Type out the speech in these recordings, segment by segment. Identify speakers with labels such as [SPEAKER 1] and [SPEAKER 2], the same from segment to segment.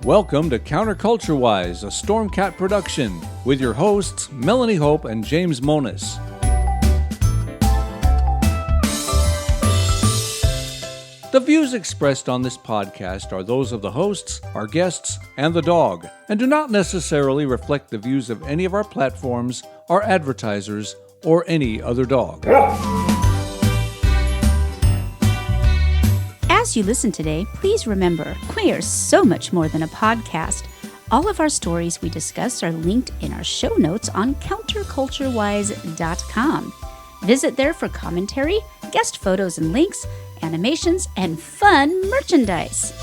[SPEAKER 1] Welcome to Counterculture Wise, a Stormcat production, with your hosts Melanie Hope and James Monis. The views expressed on this podcast are those of the hosts, our guests, and the dog, and do not necessarily reflect the views of any of our platforms, our advertisers, or any other dog.
[SPEAKER 2] As you listen today, please remember, we are so much more than a podcast. All of our stories we discuss are linked in our show notes on counterculturewise.com. Visit there for commentary, guest photos and links, animations, and fun merchandise.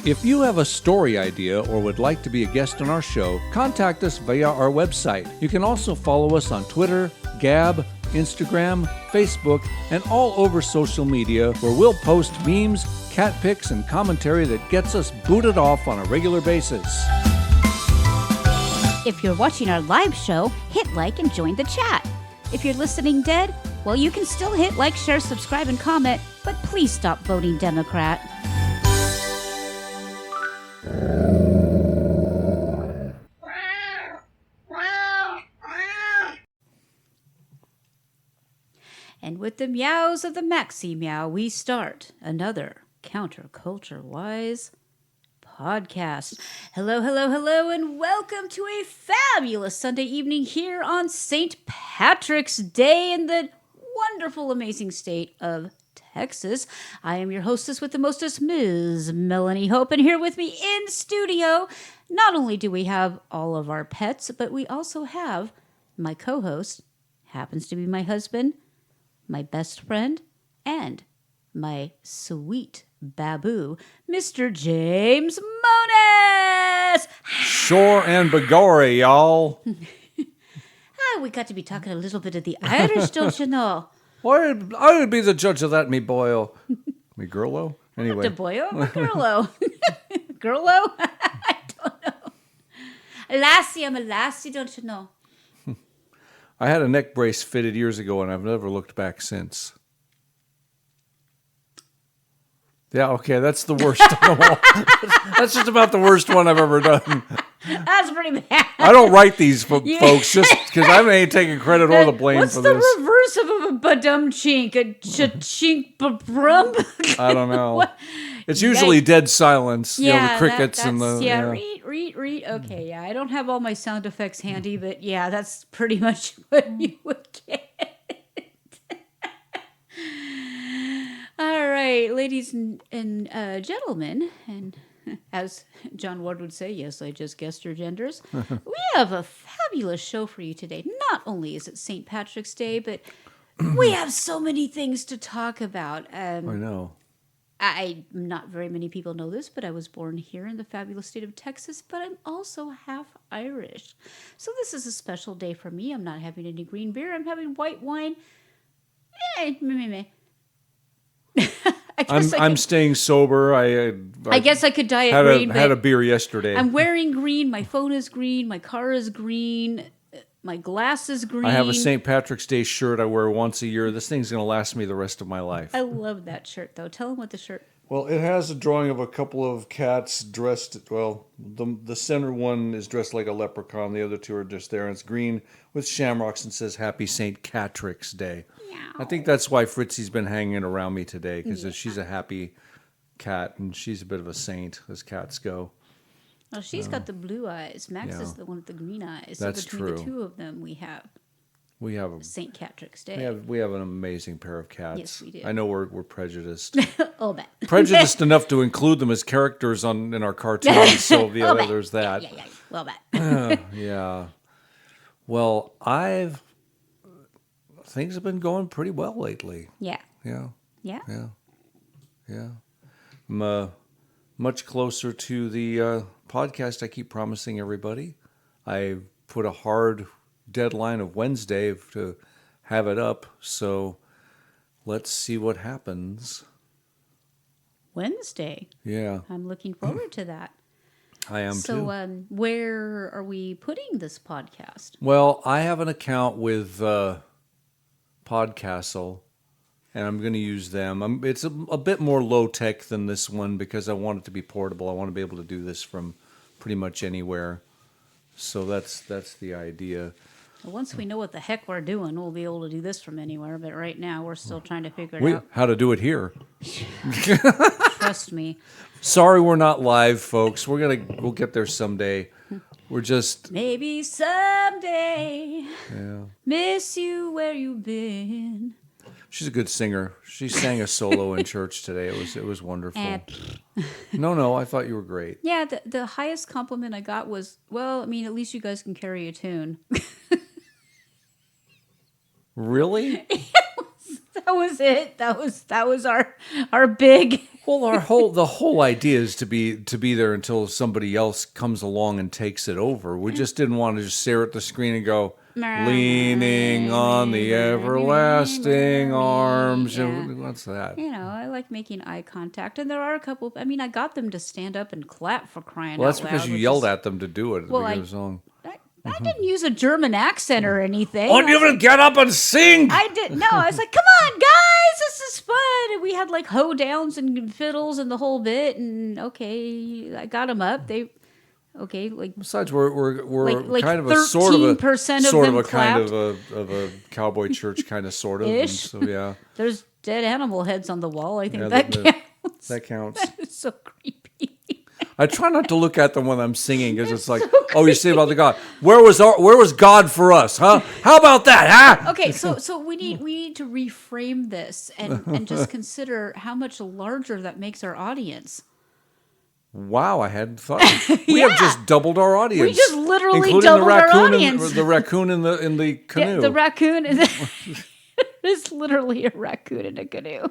[SPEAKER 1] If you have a story idea or would like to be a guest on our show, contact us via our website. You can also follow us on Twitter, Gab, Instagram, Facebook, and all over social media where we'll post memes, cat pics, and commentary that gets us booted off on a regular basis.
[SPEAKER 2] If you're watching our live show, hit like and join the chat. If you're listening dead, well, you can still hit like, share, subscribe, and comment, but please stop voting Democrat. And with the meows of the Maxi Meow, we start another Counterculture-Wise podcast. Hello, hello, hello, and welcome to a fabulous Sunday evening here on St. Patrick's Day in the wonderful, amazing state of Texas. I am your hostess with the mostest, Ms. Melanie Hope, and here with me in studio, not only do we have all of our pets, but we also have my co-host, happens to be my husband, my best friend, and my sweet baboo, Mr. James Monis.
[SPEAKER 1] Shore and Begorry, y'all.
[SPEAKER 2] We got to be talking a little bit of the Irish, don't you know?
[SPEAKER 1] I would be the judge of that, me boyo. Me girlo? Anyway.
[SPEAKER 2] The boyo? Girlo? Girlo? I don't know. Lassie, I'm a lassie, don't you know?
[SPEAKER 1] I had a neck brace fitted years ago, and I've never looked back since. Yeah, okay, that's the worst of them all. That's just about the worst one I've ever done.
[SPEAKER 2] That's pretty bad.
[SPEAKER 1] I don't write these folks just because I ain't taking credit or the blame for this.
[SPEAKER 2] What's the reverse of a badum-chink? A cha-chink-ba-brum?
[SPEAKER 1] I don't know. It's usually dead silence.
[SPEAKER 2] Yeah,
[SPEAKER 1] the crickets and the...
[SPEAKER 2] Yeah, read. Okay, yeah, I don't have all my sound effects handy, but yeah, that's pretty much what you would get. All right, ladies and gentlemen, and as John Ward would say, yes, I just guessed your genders. We have a fabulous show for you today. Not only is it St. Patrick's Day, but we have so many things to talk about.
[SPEAKER 1] I know.
[SPEAKER 2] Not very many people know this, but I was born here in the fabulous state of Texas, but I'm also half Irish. So this is a special day for me. I'm not having any green beer. I'm having white wine.
[SPEAKER 1] I'm staying sober.
[SPEAKER 2] I guess I could die at green.
[SPEAKER 1] Had a beer yesterday.
[SPEAKER 2] I'm wearing green. My phone is green. My car is green. My glass is green.
[SPEAKER 1] I have a St. Patrick's Day shirt I wear once a year. This thing's going to last me the rest of my life.
[SPEAKER 2] I love that shirt, though. Tell them what the shirt...
[SPEAKER 1] Well, it has a drawing of a couple of cats dressed... Well, the center one is dressed like a leprechaun. The other two are just there. And it's green with shamrocks and says, Happy St. Patrick's Day. Meow. I think that's why Fritzy's been hanging around me today, because she's a happy cat, and she's a bit of a saint, as cats go.
[SPEAKER 2] Well, she's got the blue eyes. Max is the one with the green eyes.
[SPEAKER 1] That's
[SPEAKER 2] so between
[SPEAKER 1] true.
[SPEAKER 2] the two of them, we have St. Patrick's Day.
[SPEAKER 1] We have an amazing pair of cats.
[SPEAKER 2] Yes, we do.
[SPEAKER 1] I know we're prejudiced.
[SPEAKER 2] Oh, bad.
[SPEAKER 1] Prejudiced enough to include them as characters in our cartoons. So there's that.
[SPEAKER 2] Yeah. Well, bad.
[SPEAKER 1] Yeah. Well, things have been going pretty well lately.
[SPEAKER 2] Yeah.
[SPEAKER 1] Much closer to the podcast I keep promising everybody. I put a hard deadline of Wednesday to have it up, so let's see what happens.
[SPEAKER 2] Wednesday?
[SPEAKER 1] Yeah.
[SPEAKER 2] I'm looking forward to that.
[SPEAKER 1] I am too.
[SPEAKER 2] So where are we putting this podcast?
[SPEAKER 1] Well, I have an account with Podcastle, and I'm going to use them. It's a bit more low tech than this one because I want it to be portable. I want to be able to do this from pretty much anywhere. So that's the idea.
[SPEAKER 2] Well, once we know what the heck we're doing, we'll be able to do this from anywhere. But right now, we're still trying to figure it out.
[SPEAKER 1] How to do it here.
[SPEAKER 2] Trust me.
[SPEAKER 1] Sorry, we're not live, folks. We'll get there someday. We're just
[SPEAKER 2] Maybe someday.
[SPEAKER 1] yeah.
[SPEAKER 2] Miss you where you've been.
[SPEAKER 1] She's a good singer. She sang a solo in church today. It was wonderful.
[SPEAKER 2] And
[SPEAKER 1] No, I thought you were great.
[SPEAKER 2] yeah, the highest compliment I got was, well, I mean, at least you guys can carry a tune.
[SPEAKER 1] Really?
[SPEAKER 2] That was it. That was our big.
[SPEAKER 1] Well, the whole idea is to be there until somebody else comes along and takes it over. We just didn't want to just stare at the screen and go, leaning on the everlasting arms.
[SPEAKER 2] Yeah.
[SPEAKER 1] What's that?
[SPEAKER 2] You know, I like making eye contact, and there are a couple. I mean, I got them to stand up and clap for crying
[SPEAKER 1] Well,
[SPEAKER 2] out
[SPEAKER 1] that's
[SPEAKER 2] loud.
[SPEAKER 1] because you
[SPEAKER 2] which
[SPEAKER 1] yelled
[SPEAKER 2] is-
[SPEAKER 1] at them to do it at the
[SPEAKER 2] Well,
[SPEAKER 1] beginning of the song.
[SPEAKER 2] I didn't use a German accent or anything.
[SPEAKER 1] Oh, you gonna get up and sing?
[SPEAKER 2] I didn't. No, I was like, "Come on, guys, this is fun." And we had like hoe downs and fiddles and the whole bit. And okay, I got them up. Like
[SPEAKER 1] Besides, we're
[SPEAKER 2] like
[SPEAKER 1] kind of a sort of a
[SPEAKER 2] 13% of
[SPEAKER 1] sort of
[SPEAKER 2] them
[SPEAKER 1] a kind
[SPEAKER 2] clapped.
[SPEAKER 1] of a cowboy church kind of sort of. And
[SPEAKER 2] Ish.
[SPEAKER 1] so yeah,
[SPEAKER 2] there's dead animal heads on the wall. I think
[SPEAKER 1] Yeah,
[SPEAKER 2] that counts.
[SPEAKER 1] that counts.
[SPEAKER 2] It's so creepy.
[SPEAKER 1] I try not to look at them when I'm singing because it's like, oh, you say about the God. Where was God for us, huh? How about that, huh?
[SPEAKER 2] Okay, so we need to reframe this and just consider how much larger that makes our audience.
[SPEAKER 1] Wow, I hadn't thought. We have just doubled our audience.
[SPEAKER 2] We just literally
[SPEAKER 1] including
[SPEAKER 2] doubled
[SPEAKER 1] the
[SPEAKER 2] our
[SPEAKER 1] raccoon
[SPEAKER 2] audience.
[SPEAKER 1] the raccoon in the canoe.
[SPEAKER 2] Yeah, the raccoon is literally a raccoon in a canoe.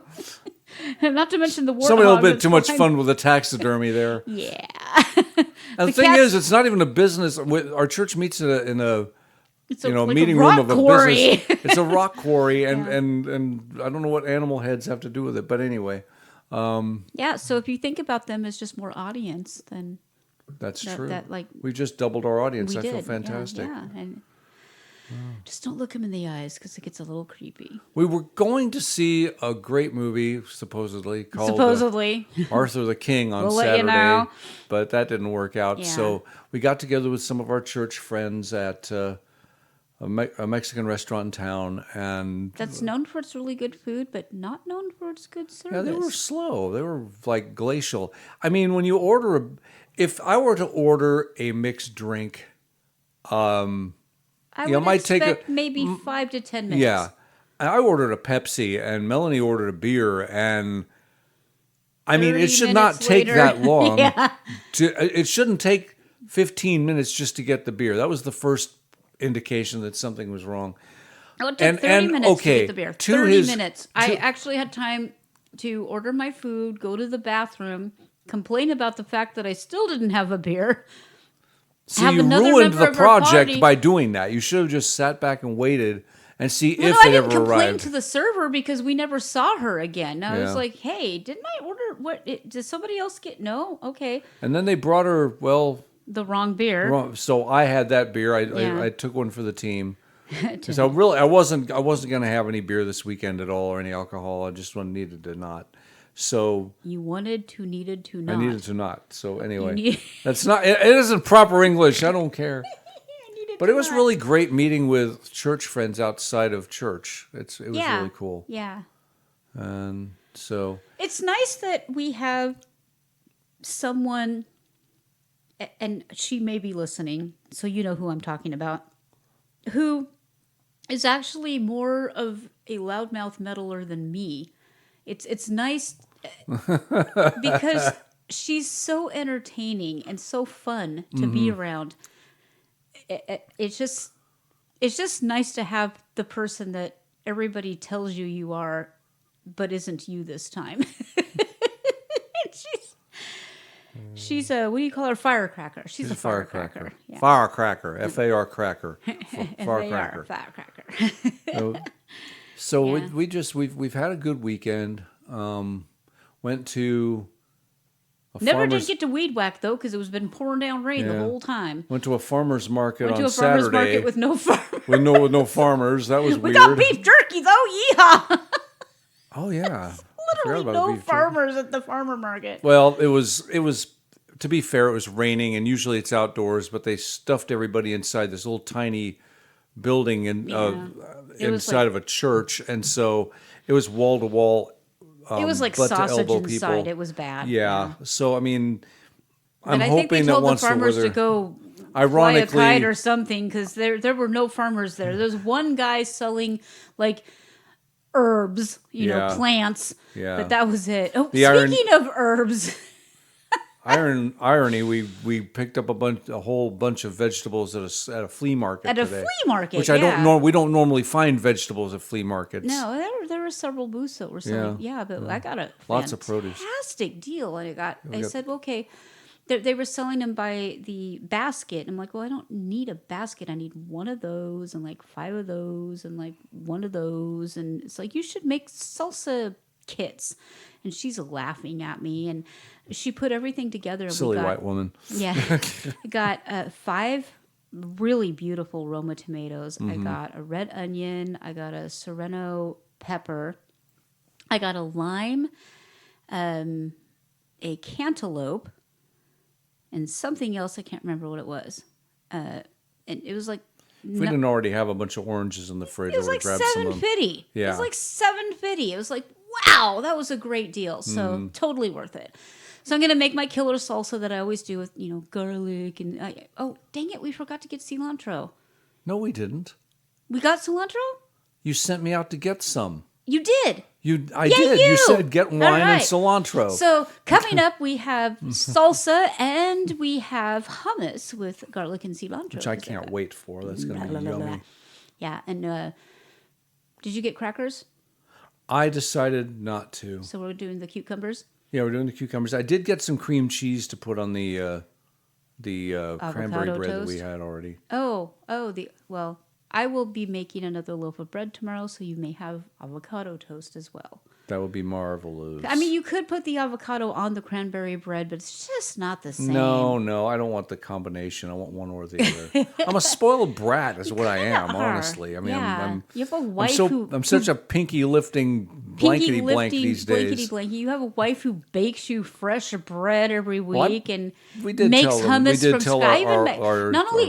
[SPEAKER 2] And not to mention the warthog.
[SPEAKER 1] Somebody a little bit
[SPEAKER 2] that's
[SPEAKER 1] too much
[SPEAKER 2] behind-
[SPEAKER 1] fun with the taxidermy there.
[SPEAKER 2] Yeah.
[SPEAKER 1] And the thing
[SPEAKER 2] cats-
[SPEAKER 1] is, it's not even a business. Our church meets in a
[SPEAKER 2] It's
[SPEAKER 1] like
[SPEAKER 2] rock
[SPEAKER 1] meeting room of a
[SPEAKER 2] quarry.
[SPEAKER 1] business. It's a rock quarry, and I don't know what animal heads have to do with it, but anyway,
[SPEAKER 2] Yeah, so if you think about them as just more audience, then
[SPEAKER 1] that's
[SPEAKER 2] That-
[SPEAKER 1] true.
[SPEAKER 2] that, like,
[SPEAKER 1] we just doubled our audience.
[SPEAKER 2] we
[SPEAKER 1] I
[SPEAKER 2] did.
[SPEAKER 1] feel fantastic.
[SPEAKER 2] Yeah, and just don't look them in the eyes because it gets a little creepy.
[SPEAKER 1] We were going to see a great movie, supposedly called
[SPEAKER 2] Supposedly.
[SPEAKER 1] Arthur the King on
[SPEAKER 2] We'll let you
[SPEAKER 1] Saturday,
[SPEAKER 2] know.
[SPEAKER 1] but that didn't work out.
[SPEAKER 2] Yeah.
[SPEAKER 1] So we got together with some of our church friends at a Mexican restaurant in town, and
[SPEAKER 2] That's known for its really good food, but not known for its good service.
[SPEAKER 1] yeah, they were slow. They were like glacial. I mean, when you order if I were to order a mixed drink,
[SPEAKER 2] I
[SPEAKER 1] Yeah, it
[SPEAKER 2] would
[SPEAKER 1] might take
[SPEAKER 2] expect maybe 5 to 10 minutes.
[SPEAKER 1] yeah, I ordered a Pepsi, and Melanie ordered a beer, and I mean,
[SPEAKER 2] 30
[SPEAKER 1] it should not
[SPEAKER 2] minutes
[SPEAKER 1] take
[SPEAKER 2] later.
[SPEAKER 1] that long.
[SPEAKER 2] Yeah.
[SPEAKER 1] It shouldn't take 15 minutes just to get the beer. That was the first indication that something was wrong.
[SPEAKER 2] Oh, it took
[SPEAKER 1] And-
[SPEAKER 2] 30
[SPEAKER 1] and,
[SPEAKER 2] minutes to
[SPEAKER 1] okay,
[SPEAKER 2] get the beer.
[SPEAKER 1] to
[SPEAKER 2] 30
[SPEAKER 1] his-
[SPEAKER 2] minutes. I actually had time to order my food, go to the bathroom, complain about the fact that I still didn't have a beer.
[SPEAKER 1] See,
[SPEAKER 2] have
[SPEAKER 1] you
[SPEAKER 2] another
[SPEAKER 1] ruined
[SPEAKER 2] member
[SPEAKER 1] the
[SPEAKER 2] of our
[SPEAKER 1] project
[SPEAKER 2] party-
[SPEAKER 1] by doing that. You should have just sat back and waited and see
[SPEAKER 2] Well,
[SPEAKER 1] if
[SPEAKER 2] no, I
[SPEAKER 1] it
[SPEAKER 2] didn't
[SPEAKER 1] ever
[SPEAKER 2] complain
[SPEAKER 1] arrived.
[SPEAKER 2] to the server because we never saw her again. I was
[SPEAKER 1] Yeah.
[SPEAKER 2] like, hey, didn't I order did somebody else get? No? Okay.
[SPEAKER 1] And then they brought her, well,
[SPEAKER 2] The wrong beer.
[SPEAKER 1] wrong. So I had that beer.
[SPEAKER 2] Yeah.
[SPEAKER 1] I took one for the team. So really, I wasn't going to have any beer this weekend at all or any alcohol. I just needed to not. So
[SPEAKER 2] You needed to not.
[SPEAKER 1] I needed to not. So anyway,
[SPEAKER 2] need-
[SPEAKER 1] that's not. It isn't proper English. I don't care.
[SPEAKER 2] needed
[SPEAKER 1] But
[SPEAKER 2] to
[SPEAKER 1] it was
[SPEAKER 2] not.
[SPEAKER 1] really great meeting with church friends outside of church. It was
[SPEAKER 2] Yeah.
[SPEAKER 1] really cool.
[SPEAKER 2] Yeah.
[SPEAKER 1] And so
[SPEAKER 2] It's nice that we have someone, and she may be listening, so you know who I'm talking about, who is actually more of a loudmouth meddler than me. It's nice because she's so entertaining and so fun to be around. It's just nice to have the person that everybody tells you are, but isn't you this time. She's a, what do you call her? Firecracker. She's a firecracker. Yeah.
[SPEAKER 1] Firecracker. F-A-R cracker.
[SPEAKER 2] And they are
[SPEAKER 1] Firecracker.
[SPEAKER 2] a firecracker.
[SPEAKER 1] So
[SPEAKER 2] Yeah.
[SPEAKER 1] we've had a good weekend. Went to a
[SPEAKER 2] Never
[SPEAKER 1] farmer's,
[SPEAKER 2] did get to weed whack though, because it was been pouring down rain the
[SPEAKER 1] Yeah.
[SPEAKER 2] whole time.
[SPEAKER 1] went to a farmer's market
[SPEAKER 2] Went
[SPEAKER 1] on
[SPEAKER 2] to a farmer's
[SPEAKER 1] Saturday
[SPEAKER 2] market with no farm.
[SPEAKER 1] with no farmers. That was
[SPEAKER 2] We
[SPEAKER 1] weird.
[SPEAKER 2] got beef jerky though. Yeehaw!
[SPEAKER 1] Oh yeah.
[SPEAKER 2] Literally no farmers at the farmer market.
[SPEAKER 1] Well, it was. To be fair, it was raining, and usually it's outdoors. But they stuffed everybody inside this little tiny building inside of a church, and so it was wall to wall.
[SPEAKER 2] It was like sausage inside. People. It was bad.
[SPEAKER 1] Yeah. So I mean, I'm
[SPEAKER 2] I
[SPEAKER 1] hoping
[SPEAKER 2] think they told
[SPEAKER 1] that
[SPEAKER 2] the farmers to go
[SPEAKER 1] ironically,
[SPEAKER 2] fly a kite or something because there were no farmers there. There's one guy selling like herbs, you know, plants. Yeah. But that was it. Oh, speaking of herbs.
[SPEAKER 1] Irony, we picked up a whole bunch of vegetables at a flea market today.
[SPEAKER 2] At a flea market,
[SPEAKER 1] which we don't normally find vegetables at flea markets.
[SPEAKER 2] No, there were several booths that were selling. Yeah, but I got a
[SPEAKER 1] lots of produce,
[SPEAKER 2] fantastic deal, and I said, well, okay. They were selling them by the basket. I'm like, well, I don't need a basket. I need one of those and like 5 of those and like one of those. And it's like, you should make salsa kits. And she's laughing at me. And she put everything together. And
[SPEAKER 1] Silly white woman.
[SPEAKER 2] Yeah. I got 5 really beautiful Roma tomatoes. I got a red onion. I got a serrano pepper. I got a lime, a cantaloupe, and something else. I can't remember what it was. And it was like...
[SPEAKER 1] If we didn't already have a bunch of oranges in the fridge,
[SPEAKER 2] it was like $7.50.
[SPEAKER 1] Yeah.
[SPEAKER 2] It was like $7.50. It was like, wow, that was a great deal. So totally worth it. So I'm going to make my killer salsa that I always do with, garlic. And oh, dang it, we forgot to get cilantro.
[SPEAKER 1] No, we didn't.
[SPEAKER 2] We got cilantro?
[SPEAKER 1] You sent me out to get some.
[SPEAKER 2] You did.
[SPEAKER 1] I did. You said get wine and cilantro.
[SPEAKER 2] So coming up, we have salsa and we have hummus with garlic and cilantro.
[SPEAKER 1] Which I can't wait for. That's going to be yummy.
[SPEAKER 2] Yeah. And did you get crackers?
[SPEAKER 1] I decided not to.
[SPEAKER 2] So we're doing the cucumbers?
[SPEAKER 1] Yeah, we're doing the cucumbers. I did get some cream cheese to put on the cranberry bread that we had already.
[SPEAKER 2] Well, I will be making another loaf of bread tomorrow, so you may have avocado toast as well.
[SPEAKER 1] That would be marvelous.
[SPEAKER 2] I mean, you could put the avocado on the cranberry bread, but it's just not the same.
[SPEAKER 1] No, I don't want the combination. I want one or the other. I'm a spoiled brat, is what I am, honestly. I mean,
[SPEAKER 2] you have a wife
[SPEAKER 1] I'm such a pinky lifting blankety blank these days.
[SPEAKER 2] You have a wife who bakes you fresh bread every week and
[SPEAKER 1] we did
[SPEAKER 2] makes
[SPEAKER 1] tell
[SPEAKER 2] hummus
[SPEAKER 1] them, we did
[SPEAKER 2] from
[SPEAKER 1] tell
[SPEAKER 2] scratch.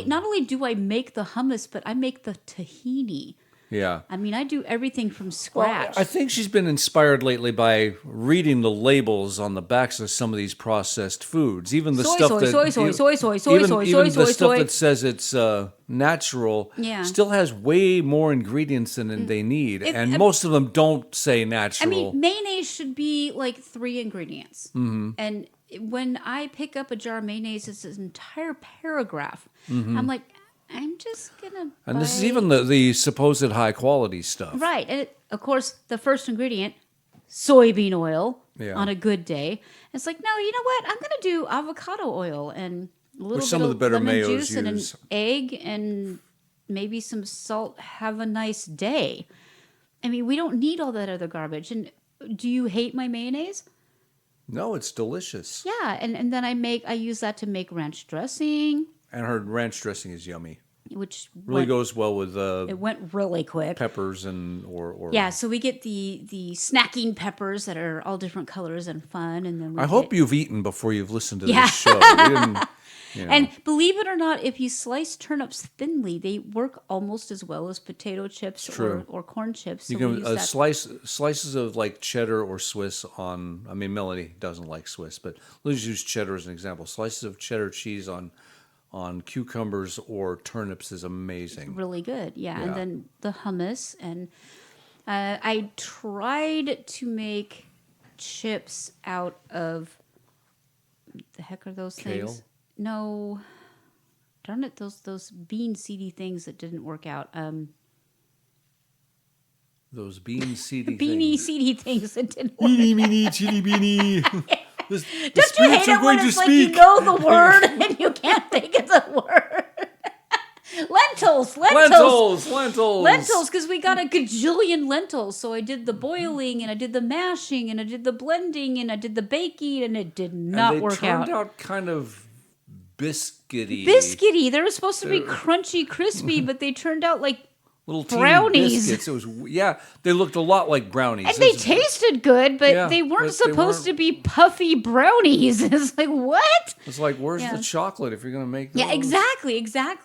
[SPEAKER 2] Not only do I make the hummus, but I make the tahini.
[SPEAKER 1] Yeah.
[SPEAKER 2] I mean, I do everything from scratch.
[SPEAKER 1] Well, I think she's been inspired lately by reading the labels on the backs of some of these processed foods. Even the stuff that says it's natural still has way more ingredients than they need. And most of them don't say natural.
[SPEAKER 2] I mean, mayonnaise should be like 3 ingredients. Mm-hmm. And when I pick up a jar of mayonnaise, it's an entire paragraph. Mm-hmm. I'm like... I'm just going to
[SPEAKER 1] And this is even the supposed high quality stuff.
[SPEAKER 2] Right. And of course, the first ingredient, soybean oil on a good day. It's like, no, you know what? I'm going to do avocado oil and a little bit of lemon juice and an egg and maybe some salt. Have a nice day. I mean, we don't need all that other garbage. And do you hate my mayonnaise?
[SPEAKER 1] No, it's delicious.
[SPEAKER 2] Yeah. And then I use that to make ranch dressing.
[SPEAKER 1] And her ranch dressing is yummy.
[SPEAKER 2] Which
[SPEAKER 1] really goes well with
[SPEAKER 2] it went really quick.
[SPEAKER 1] Peppers or
[SPEAKER 2] so we get the snacking peppers that are all different colors and fun, and then
[SPEAKER 1] I hope you've eaten before you've listened to this show.
[SPEAKER 2] And believe it or not, if you slice turnips thinly, they work almost as well as potato chips or corn chips. So
[SPEAKER 1] you can slices of like cheddar or Swiss on. I mean, Melanie doesn't like Swiss, but let's use cheddar as an example. Slices of cheddar cheese on cucumbers or turnips is amazing.
[SPEAKER 2] It's really good, yeah. And then the hummus. And I tried to make chips out of... The heck are those things?
[SPEAKER 1] Kale?
[SPEAKER 2] No. Darn it, those bean seedy things that didn't work out.
[SPEAKER 1] Those bean seedy
[SPEAKER 2] beanie
[SPEAKER 1] things.
[SPEAKER 2] seedy things that didn't work
[SPEAKER 1] Beanie, chitty beanie.
[SPEAKER 2] Don't you hate it when it's like you know the word and you can't think of the word? Lentils, because we got a gajillion lentils. So I did the boiling and I did the mashing and I did the blending and I did the baking and it did not work out.
[SPEAKER 1] They turned out kind of biscuity.
[SPEAKER 2] They were supposed to be crunchy, crispy, but they turned out like
[SPEAKER 1] little teeny
[SPEAKER 2] brownies.
[SPEAKER 1] biscuits. It was they looked a lot like brownies.
[SPEAKER 2] And they tasted good, but
[SPEAKER 1] Yeah,
[SPEAKER 2] they weren't
[SPEAKER 1] but they
[SPEAKER 2] supposed
[SPEAKER 1] weren't-
[SPEAKER 2] to be puffy brownies. It's like, what?
[SPEAKER 1] It's like, where's
[SPEAKER 2] Yeah.
[SPEAKER 1] the chocolate if you're going to make those?
[SPEAKER 2] Yeah, exactly.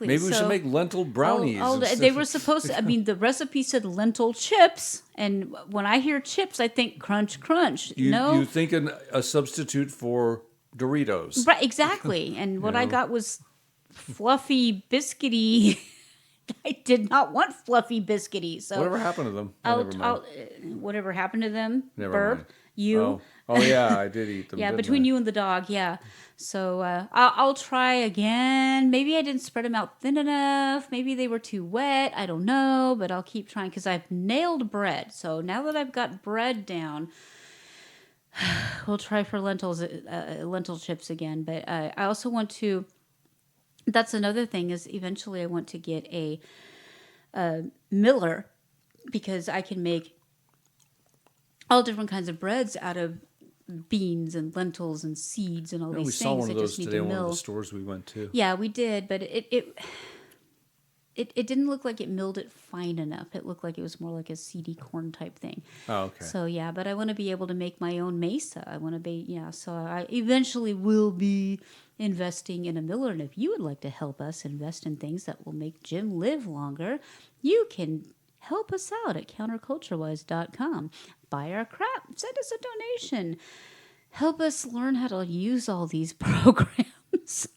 [SPEAKER 1] Maybe we should make lentil brownies.
[SPEAKER 2] They were supposed to. I mean, the recipe said lentil chips, and when I hear chips, I think crunch, crunch.
[SPEAKER 1] You think a substitute for Doritos?
[SPEAKER 2] Right, exactly. And what I got was fluffy, biscuity. I did not want fluffy, biscuity. So
[SPEAKER 1] Whatever happened to them? Never mind.
[SPEAKER 2] whatever happened to them?
[SPEAKER 1] Never
[SPEAKER 2] Burp.
[SPEAKER 1] mind.
[SPEAKER 2] You.
[SPEAKER 1] Oh yeah, I did eat them.
[SPEAKER 2] Yeah,
[SPEAKER 1] didn't
[SPEAKER 2] between
[SPEAKER 1] I?
[SPEAKER 2] you and the dog, yeah. So I'll try again. Maybe I didn't spread them out thin enough. Maybe they were too wet. I don't know, but I'll keep trying because I've nailed bread. So now that I've got bread down, we'll try for lentil chips again. But I also want to. That's another thing is eventually I want to get a miller because I can make all different kinds of breads out of beans and lentils and seeds and all
[SPEAKER 1] We
[SPEAKER 2] these
[SPEAKER 1] saw
[SPEAKER 2] things.
[SPEAKER 1] one of
[SPEAKER 2] I
[SPEAKER 1] those
[SPEAKER 2] just need
[SPEAKER 1] today
[SPEAKER 2] to
[SPEAKER 1] in one of
[SPEAKER 2] mill.
[SPEAKER 1] the stores we went to.
[SPEAKER 2] Yeah, we did, but it didn't look like it milled it fine enough. It looked like it was more like a seedy corn type thing.
[SPEAKER 1] Oh, okay.
[SPEAKER 2] So yeah, but I want to be able to make my own mesa. I want to be so I eventually will be investing in a miller. And if you would like to help us invest in things that will make Jim live longer, you can help us out at counterculturewise.com. Buy our crap, send us a donation. Help us learn how to use all these programs.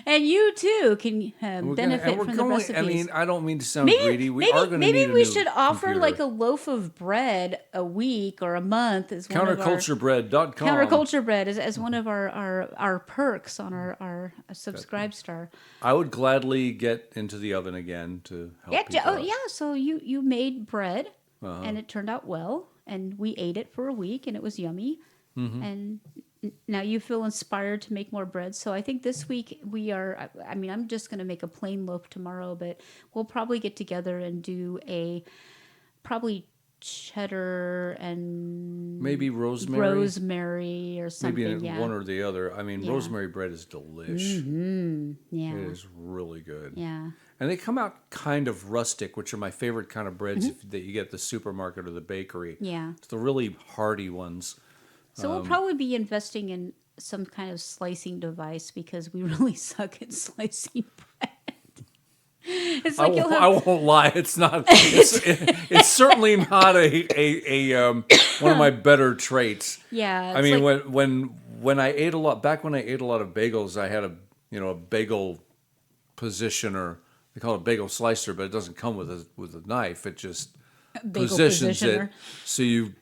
[SPEAKER 2] And you too can benefit from the recipes.
[SPEAKER 1] I mean, I don't mean to sound greedy. We are going to need
[SPEAKER 2] maybe
[SPEAKER 1] a
[SPEAKER 2] we
[SPEAKER 1] new
[SPEAKER 2] should offer
[SPEAKER 1] computer.
[SPEAKER 2] like a loaf of bread a week or a month as one of our
[SPEAKER 1] Counterculturebread.com.
[SPEAKER 2] Counterculture bread as one of our perks on our subscribe star.
[SPEAKER 1] I would gladly get into the oven again to help people out.
[SPEAKER 2] Yeah. So you made bread and it turned out well, and we ate it for a week and it was yummy.
[SPEAKER 1] Mm-hmm.
[SPEAKER 2] And now you feel inspired to make more bread. So I think this week we are. I mean, I'm just going to make a plain loaf tomorrow, but we'll probably get together and do probably cheddar and
[SPEAKER 1] Maybe rosemary
[SPEAKER 2] or something.
[SPEAKER 1] Maybe one or the other. I mean, rosemary bread is delish.
[SPEAKER 2] Mm-hmm. Yeah.
[SPEAKER 1] It is really good.
[SPEAKER 2] Yeah.
[SPEAKER 1] And they come out kind of rustic, which are my favorite kind of breads that you get at the supermarket or the bakery.
[SPEAKER 2] Yeah.
[SPEAKER 1] It's the really hearty ones.
[SPEAKER 2] So we'll probably be investing in some kind of slicing device because we really suck at slicing bread. It's like
[SPEAKER 1] I won't lie. It's not. It's certainly not a one of my better traits.
[SPEAKER 2] Yeah.
[SPEAKER 1] I mean, when I ate a lot back when I ate a lot of bagels, I had a bagel positioner. They call it a bagel slicer, but it doesn't come with a knife. It just positions it so you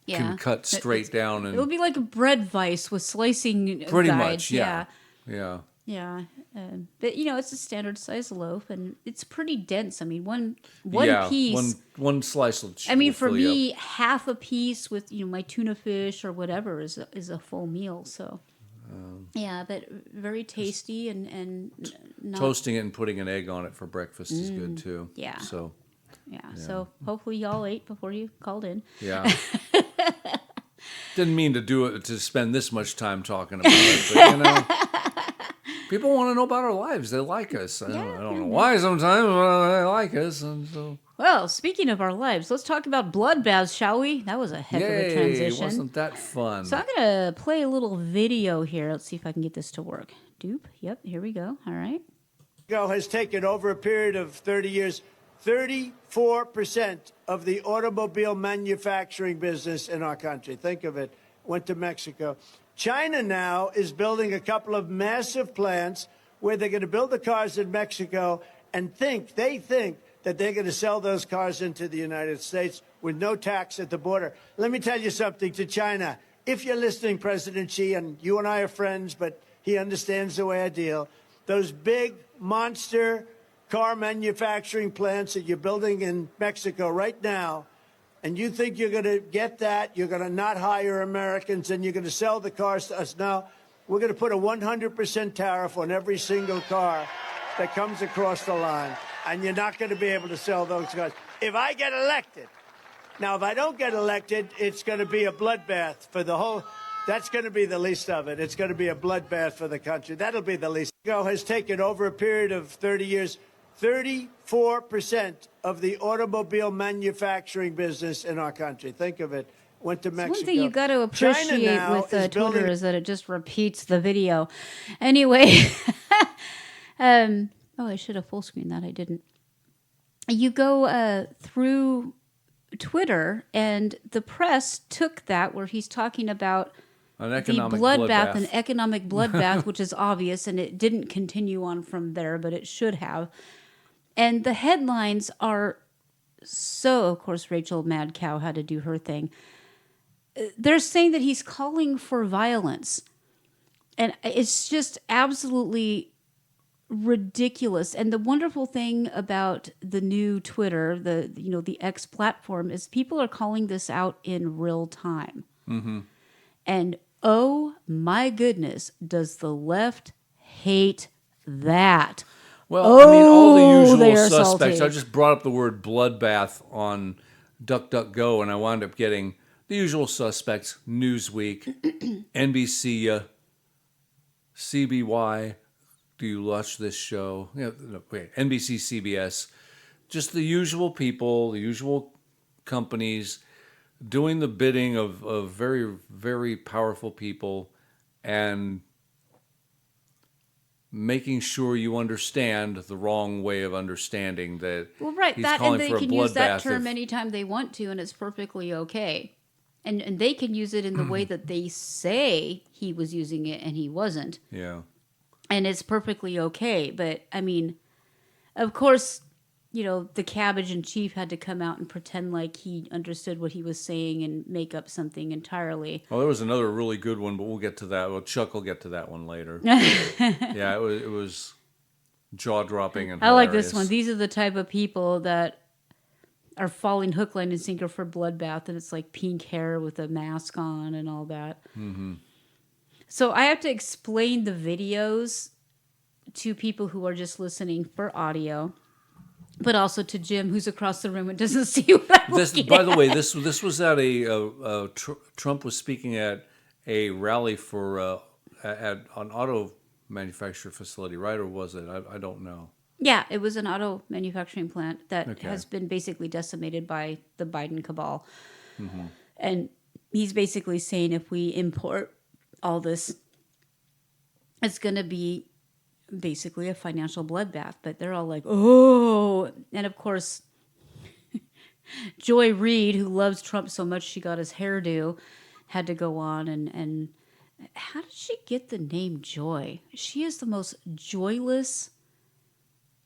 [SPEAKER 1] can cut straight down. And
[SPEAKER 2] it would be like a bread vice with slicing
[SPEAKER 1] pretty
[SPEAKER 2] guides.
[SPEAKER 1] much, yeah.
[SPEAKER 2] Yeah. But it's a standard size loaf and it's pretty dense. I mean, one piece.
[SPEAKER 1] One slice will
[SPEAKER 2] I mean,
[SPEAKER 1] will
[SPEAKER 2] for
[SPEAKER 1] fill you
[SPEAKER 2] me,
[SPEAKER 1] up.
[SPEAKER 2] half a piece with my tuna fish or whatever is a full meal. So yeah, but very tasty and not,
[SPEAKER 1] Toasting it and putting an egg on it for breakfast is good too.
[SPEAKER 2] Yeah.
[SPEAKER 1] So
[SPEAKER 2] yeah. So hopefully y'all ate before you called in.
[SPEAKER 1] yeah. Didn't mean to spend this much time talking about it, but people want to know about our lives. They like us. I don't know why sometimes, but they like us, and so.
[SPEAKER 2] Well, speaking of our lives, let's talk about bloodbaths, shall we? That was a heck of a transition.
[SPEAKER 1] Wasn't that fun?
[SPEAKER 2] So I'm going to play a little video here. Let's see if I can get this to work. Doop. Yep, here we go. All right.
[SPEAKER 3] Has taken over a period of 30 years, 34% of the automobile manufacturing business in our country. Think of it. Went to Mexico. China now is building a couple of massive plants where they're going to build the cars in Mexico and they think that they're going to sell those cars into the United States with no tax at the border. Let me tell you something to China. If you're listening, President Xi, and you and I are friends, but he understands the way I deal, those big monster car manufacturing plants that you're building in Mexico right now, and you think you're going to get that, you're going to not hire Americans, and you're going to sell the cars to us now, we're going to put a 100% tariff on every single car that comes across the line, and you're not going to be able to sell those cars. If I get elected, now if I don't get elected, it's going to be a bloodbath for the whole, that's going to be the least of it. It's going to be a bloodbath for the country. That'll be the least. Has taken over a period of 30 years, 34% of the automobile manufacturing business in our country. Think of it. Went to Mexico.
[SPEAKER 2] One thing you got to appreciate
[SPEAKER 3] China now
[SPEAKER 2] with
[SPEAKER 3] is
[SPEAKER 2] Twitter
[SPEAKER 3] building
[SPEAKER 2] is that it just repeats the video. Anyway, oh, I should have full screened that. I didn't. You go through Twitter, and the press took that where he's talking about
[SPEAKER 1] An
[SPEAKER 2] the
[SPEAKER 1] economic
[SPEAKER 2] bloodbath, an economic bloodbath, which is obvious, and it didn't continue on from there, but it should have. And the headlines are so, of course, Rachel Mad Cow had to do her thing. They're saying that he's calling for violence. And it's just absolutely ridiculous. And the wonderful thing about the new Twitter, the X platform, is people are calling this out in real time. Mm-hmm. And oh my goodness, does the left hate that?
[SPEAKER 1] Well, I mean, all the
[SPEAKER 2] they
[SPEAKER 1] usual
[SPEAKER 2] are
[SPEAKER 1] suspects.
[SPEAKER 2] salty.
[SPEAKER 1] I just brought up the word bloodbath on DuckDuckGo, and I wound up getting the usual suspects: Newsweek, NBC, CBY. Do you watch this show? Yeah, no, wait, NBC, CBS. Just the usual people, the usual companies doing the bidding of very, very powerful people and making sure you understand the wrong way of understanding that.
[SPEAKER 2] Well, right,
[SPEAKER 1] he's
[SPEAKER 2] that,
[SPEAKER 1] calling
[SPEAKER 2] and they
[SPEAKER 1] for a
[SPEAKER 2] can use that
[SPEAKER 1] bloodbath
[SPEAKER 2] term
[SPEAKER 1] of-
[SPEAKER 2] anytime they want to, and it's perfectly okay. And they can use it in the way that they say he was using it, and he wasn't.
[SPEAKER 1] Yeah.
[SPEAKER 2] And it's perfectly okay. But, I mean, of course, the cabbage in chief had to come out and pretend like he understood what he was saying and make up something entirely.
[SPEAKER 1] Well, there was another really good one, but we'll get to that. Well, Chuck will get to that one later. Yeah, it was jaw-dropping and
[SPEAKER 2] I like this
[SPEAKER 1] hilarious.
[SPEAKER 2] one. These are the type of people that are falling hook, line, and sinker for bloodbath, and it's like pink hair with a mask on and all that. Mm-hmm. So I have to explain the videos to people who are just listening for audio, but also to Jim, who's across the room and doesn't see what I'm looking
[SPEAKER 1] By
[SPEAKER 2] at.
[SPEAKER 1] the way, this was at Trump was speaking at a rally for at an auto manufacturer facility, right? Or was it? I don't know.
[SPEAKER 2] Yeah, it was an auto manufacturing plant that
[SPEAKER 1] Okay.
[SPEAKER 2] has been basically decimated by the Biden cabal.
[SPEAKER 1] Mm-hmm.
[SPEAKER 2] And he's basically saying if we import all this, it's going to be basically a financial bloodbath. But they're all like, oh. And of course, Joy Reid, who loves Trump so much she got his hairdo, had to go on and how did she get the name Joy? She is the most joyless,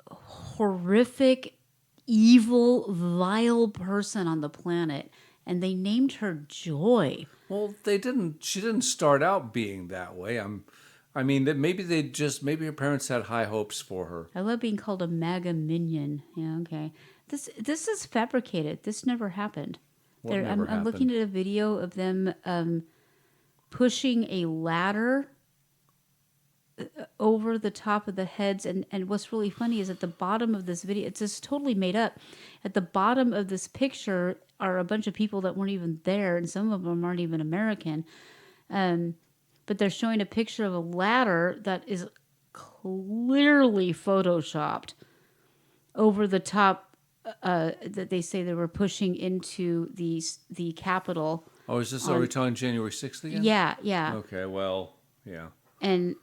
[SPEAKER 2] horrific, evil, vile person on the planet, and they named her Joy.
[SPEAKER 1] Well, they didn't. She didn't start out being that way. I mean, that maybe her parents had high hopes for her.
[SPEAKER 2] I love being called a MAGA minion. Yeah, okay. This is fabricated. This never happened.
[SPEAKER 1] What never
[SPEAKER 2] I'm looking
[SPEAKER 1] happened?
[SPEAKER 2] at a video of them pushing a ladder over the top of the heads, and what's really funny is at the bottom of this video, it's just totally made up. At the bottom of this picture are a bunch of people that weren't even there, and some of them aren't even American. But they're showing a picture of a ladder that is clearly photoshopped over the top that they say they were pushing into the Capitol.
[SPEAKER 1] Oh, is this? Are we talking January 6th again?
[SPEAKER 2] Yeah.
[SPEAKER 1] Okay. Well, yeah.
[SPEAKER 2] And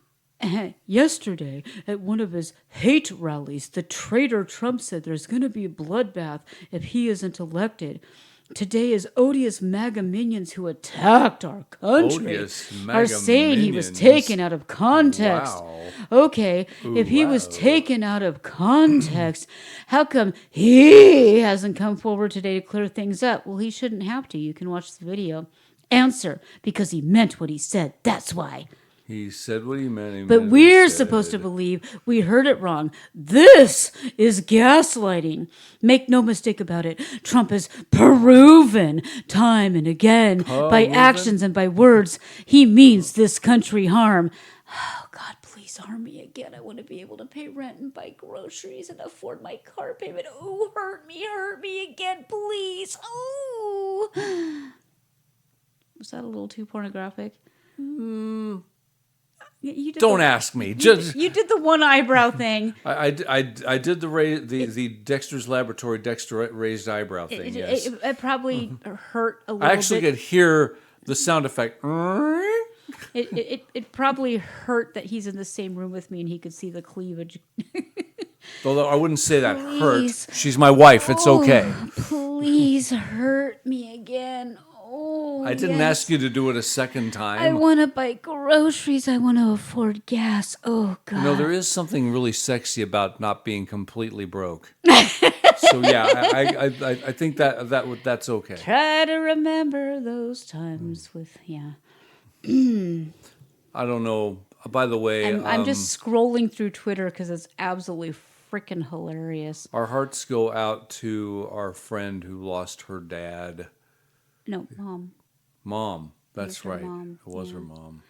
[SPEAKER 2] yesterday, at one of his hate rallies, the traitor Trump said there's going to be a bloodbath if he isn't elected. Today, his odious MAGA minions who attacked our country
[SPEAKER 1] Odious
[SPEAKER 2] are
[SPEAKER 1] MAGA
[SPEAKER 2] saying he was
[SPEAKER 1] minions.
[SPEAKER 2] taken out of context.
[SPEAKER 1] Wow.
[SPEAKER 2] Okay, if he was
[SPEAKER 1] wow.
[SPEAKER 2] taken out of context, how come he hasn't come forward today to clear things up? Well, he shouldn't have to. You can watch the video. Answer, because he meant what he said. That's why.
[SPEAKER 1] He said what he meant.
[SPEAKER 2] But we're supposed to believe we heard it wrong. This is gaslighting. Make no mistake about it. Trump has proven time and again by actions and by words he means this country harm. Oh, God, please harm me again. I want to be able to pay rent and buy groceries and afford my car payment. Oh, hurt me again, please. Oh. Was that a little too pornographic? You did
[SPEAKER 1] Don't ask me. Just
[SPEAKER 2] you did the one eyebrow thing.
[SPEAKER 1] I did the Dexter's Laboratory Dexter raised eyebrow thing. Yes,
[SPEAKER 2] It probably hurt a little
[SPEAKER 1] I actually
[SPEAKER 2] bit.
[SPEAKER 1] could hear the sound effect.
[SPEAKER 2] It probably hurt that he's in the same room with me and he could see the cleavage.
[SPEAKER 1] Although I wouldn't say that
[SPEAKER 2] Please.
[SPEAKER 1] hurt. She's my wife. It's okay.
[SPEAKER 2] Please hurt me again. Oh,
[SPEAKER 1] I didn't
[SPEAKER 2] yes.
[SPEAKER 1] ask you to do it a second time.
[SPEAKER 2] I want to buy groceries. I want to afford gas. Oh, God.
[SPEAKER 1] You know, there is something really sexy about not being completely broke. So yeah, I think that's okay.
[SPEAKER 2] Try to remember those times with, yeah.
[SPEAKER 1] I don't know. By the way,
[SPEAKER 2] I'm just scrolling through Twitter because it's absolutely freaking hilarious.
[SPEAKER 1] our hearts go out to our friend who lost her dad.
[SPEAKER 2] No, Mom.
[SPEAKER 1] Mom. That's
[SPEAKER 2] her
[SPEAKER 1] right.
[SPEAKER 2] mom,
[SPEAKER 1] It was
[SPEAKER 2] yeah.
[SPEAKER 1] her mom.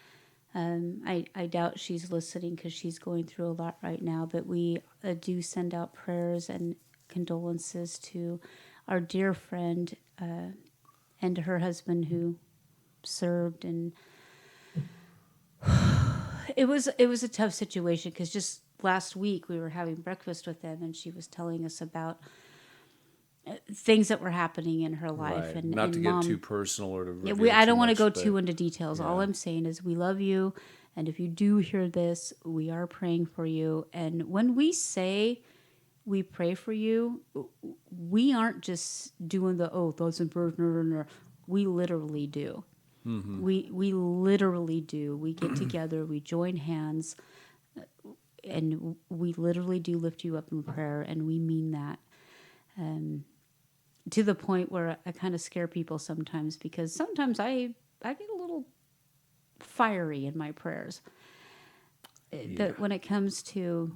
[SPEAKER 2] I doubt she's listening because she's going through a lot right now, but we do send out prayers and condolences to our dear friend and her husband who served, and it was a tough situation because just last week we were having breakfast with them and she was telling us about things that were happening in her life.
[SPEAKER 1] Right.
[SPEAKER 2] And
[SPEAKER 1] Not
[SPEAKER 2] and
[SPEAKER 1] to
[SPEAKER 2] Mom,
[SPEAKER 1] get too personal or to
[SPEAKER 2] yeah,
[SPEAKER 1] reveal
[SPEAKER 2] I don't
[SPEAKER 1] too
[SPEAKER 2] want to
[SPEAKER 1] much,
[SPEAKER 2] go
[SPEAKER 1] but
[SPEAKER 2] too into details. All I'm saying is we love you, and if you do hear this, we are praying for you. And when we say we pray for you, we aren't just doing the thoughts and prayers. No. We literally do.
[SPEAKER 1] Mm-hmm.
[SPEAKER 2] We literally do. We get together, we join hands, and we literally do lift you up in prayer, and we mean that. To the point where I kind of scare people sometimes because sometimes I get a little fiery in my prayers. That when it comes to,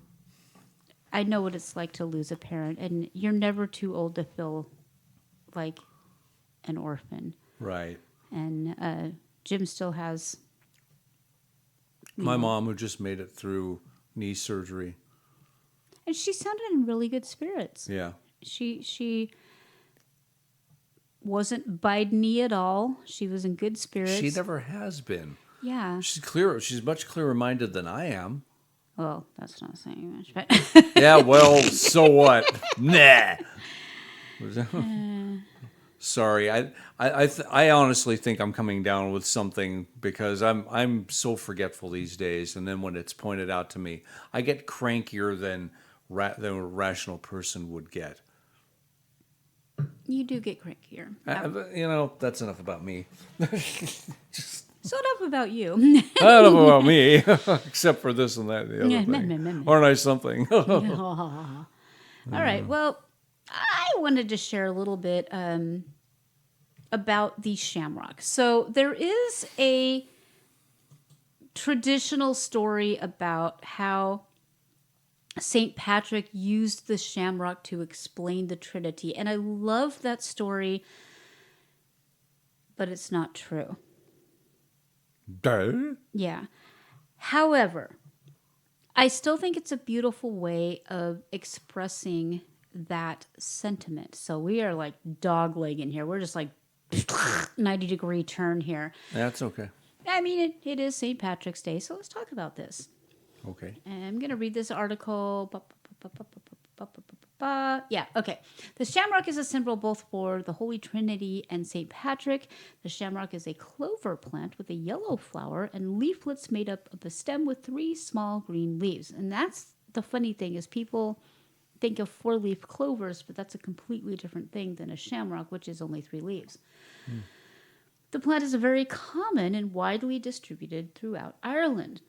[SPEAKER 2] I know what it's like to lose a parent, and you're never too old to feel like an orphan.
[SPEAKER 1] Right.
[SPEAKER 2] And Jim still has
[SPEAKER 1] My mom, who just made it through knee surgery.
[SPEAKER 2] and she sounded in really good spirits.
[SPEAKER 1] Yeah.
[SPEAKER 2] She wasn't Biden-y at all. She was in good spirits.
[SPEAKER 1] She never has been.
[SPEAKER 2] Yeah.
[SPEAKER 1] She's clear. She's much clearer minded than I am.
[SPEAKER 2] Well, that's not saying much, but
[SPEAKER 1] Yeah. Well, so what? Nah. Sorry. I honestly think I'm coming down with something because I'm so forgetful these days. And then when it's pointed out to me, I get crankier than a rational person would get.
[SPEAKER 2] you do get crankier.
[SPEAKER 1] You know, that's enough about me.
[SPEAKER 2] So enough about you.
[SPEAKER 1] Not enough about me, except for this and that and the other
[SPEAKER 2] Yeah,
[SPEAKER 1] thing. Aren't I something?
[SPEAKER 2] All right. Well, I wanted to share a little bit about the shamrock. So there is a traditional story about how St. Patrick used the shamrock to explain the Trinity. And I love that story, but it's not true.
[SPEAKER 1] Duh.
[SPEAKER 2] Yeah. However, I still think it's a beautiful way of expressing that sentiment. So we are like doglegging here. We're just like 90-degree turn here.
[SPEAKER 1] That's okay.
[SPEAKER 2] I mean, it is St. Patrick's Day, so let's talk about this.
[SPEAKER 1] Okay.
[SPEAKER 2] And I'm going to read this article. Yeah, okay. The shamrock is a symbol both for the Holy Trinity and St. Patrick. The shamrock is a clover plant with a yellow flower and leaflets made up of a stem with 3 small green leaves. And that's the funny thing is people think of 4-leaf clovers, but that's a completely different thing than a shamrock, which is only 3 leaves. The plant is very common and widely distributed throughout Ireland.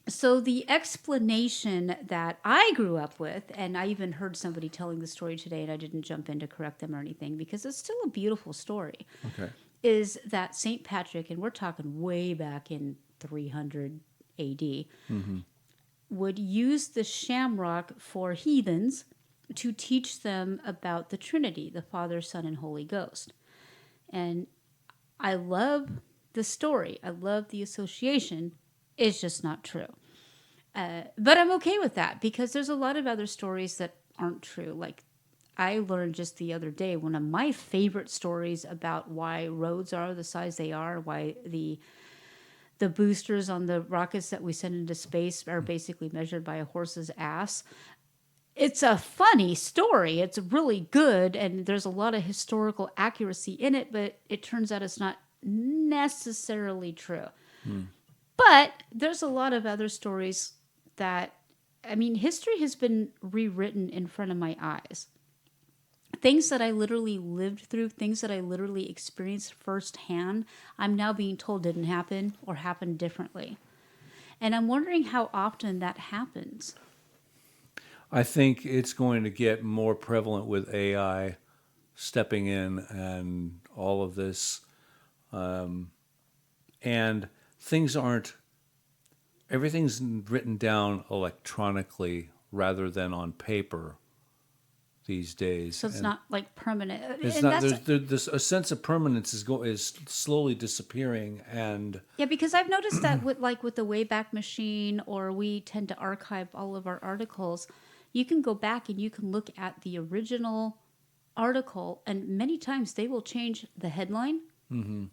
[SPEAKER 2] So the explanation that I grew up with, and I even heard somebody telling the story today, and I didn't jump in to correct them or anything because it's still a beautiful story,
[SPEAKER 1] Okay.
[SPEAKER 2] is that St. Patrick, and we're talking way back in 300 AD, would use the shamrock for heathens to teach them about the Trinity, the Father, Son, and Holy Ghost. And I love the story. I love the association. It's just not true. But I'm okay with that because there's a lot of other stories that aren't true. Like I learned just the other day, one of my favorite stories about why roads are the size they are, why the the boosters on the rockets that we send into space are basically measured by a horse's ass. It's a funny story. It's really good, and there's a lot of historical accuracy in it, but it turns out it's not necessarily true. But there's a lot of other stories that, I mean, history has been rewritten in front of my eyes. Things that I literally lived through, things that I literally experienced firsthand, I'm now being told didn't happen or happened differently. And I'm wondering how often that happens.
[SPEAKER 1] I think it's going to get more prevalent with AI stepping in and all of this. And everything's written down electronically rather than on paper these days.
[SPEAKER 2] So it's not like permanent.
[SPEAKER 1] It's
[SPEAKER 2] And
[SPEAKER 1] not.
[SPEAKER 2] that's-
[SPEAKER 1] A sense of permanence is slowly disappearing, and
[SPEAKER 2] Yeah, because I've noticed that with the Wayback Machine, or we tend to archive all of our articles, you can go back and you can look at the original article, and many times they will change the headline. Mm-hmm.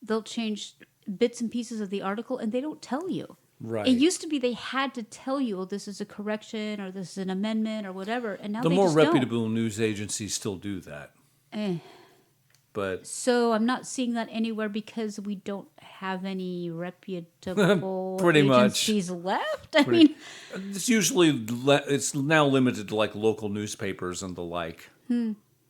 [SPEAKER 2] They'll change bits and pieces of the article, and they don't tell you.
[SPEAKER 1] right.
[SPEAKER 2] It used to be they had to tell you, oh, this is a correction or this is an amendment or whatever, and now
[SPEAKER 1] The
[SPEAKER 2] they
[SPEAKER 1] more
[SPEAKER 2] just
[SPEAKER 1] reputable news agencies still do that,
[SPEAKER 2] don't.
[SPEAKER 1] but
[SPEAKER 2] So I'm not seeing that anywhere because we don't have any reputable
[SPEAKER 1] Pretty much.
[SPEAKER 2] agencies left. I mean,
[SPEAKER 1] it's usually it's now limited to like local newspapers and the like.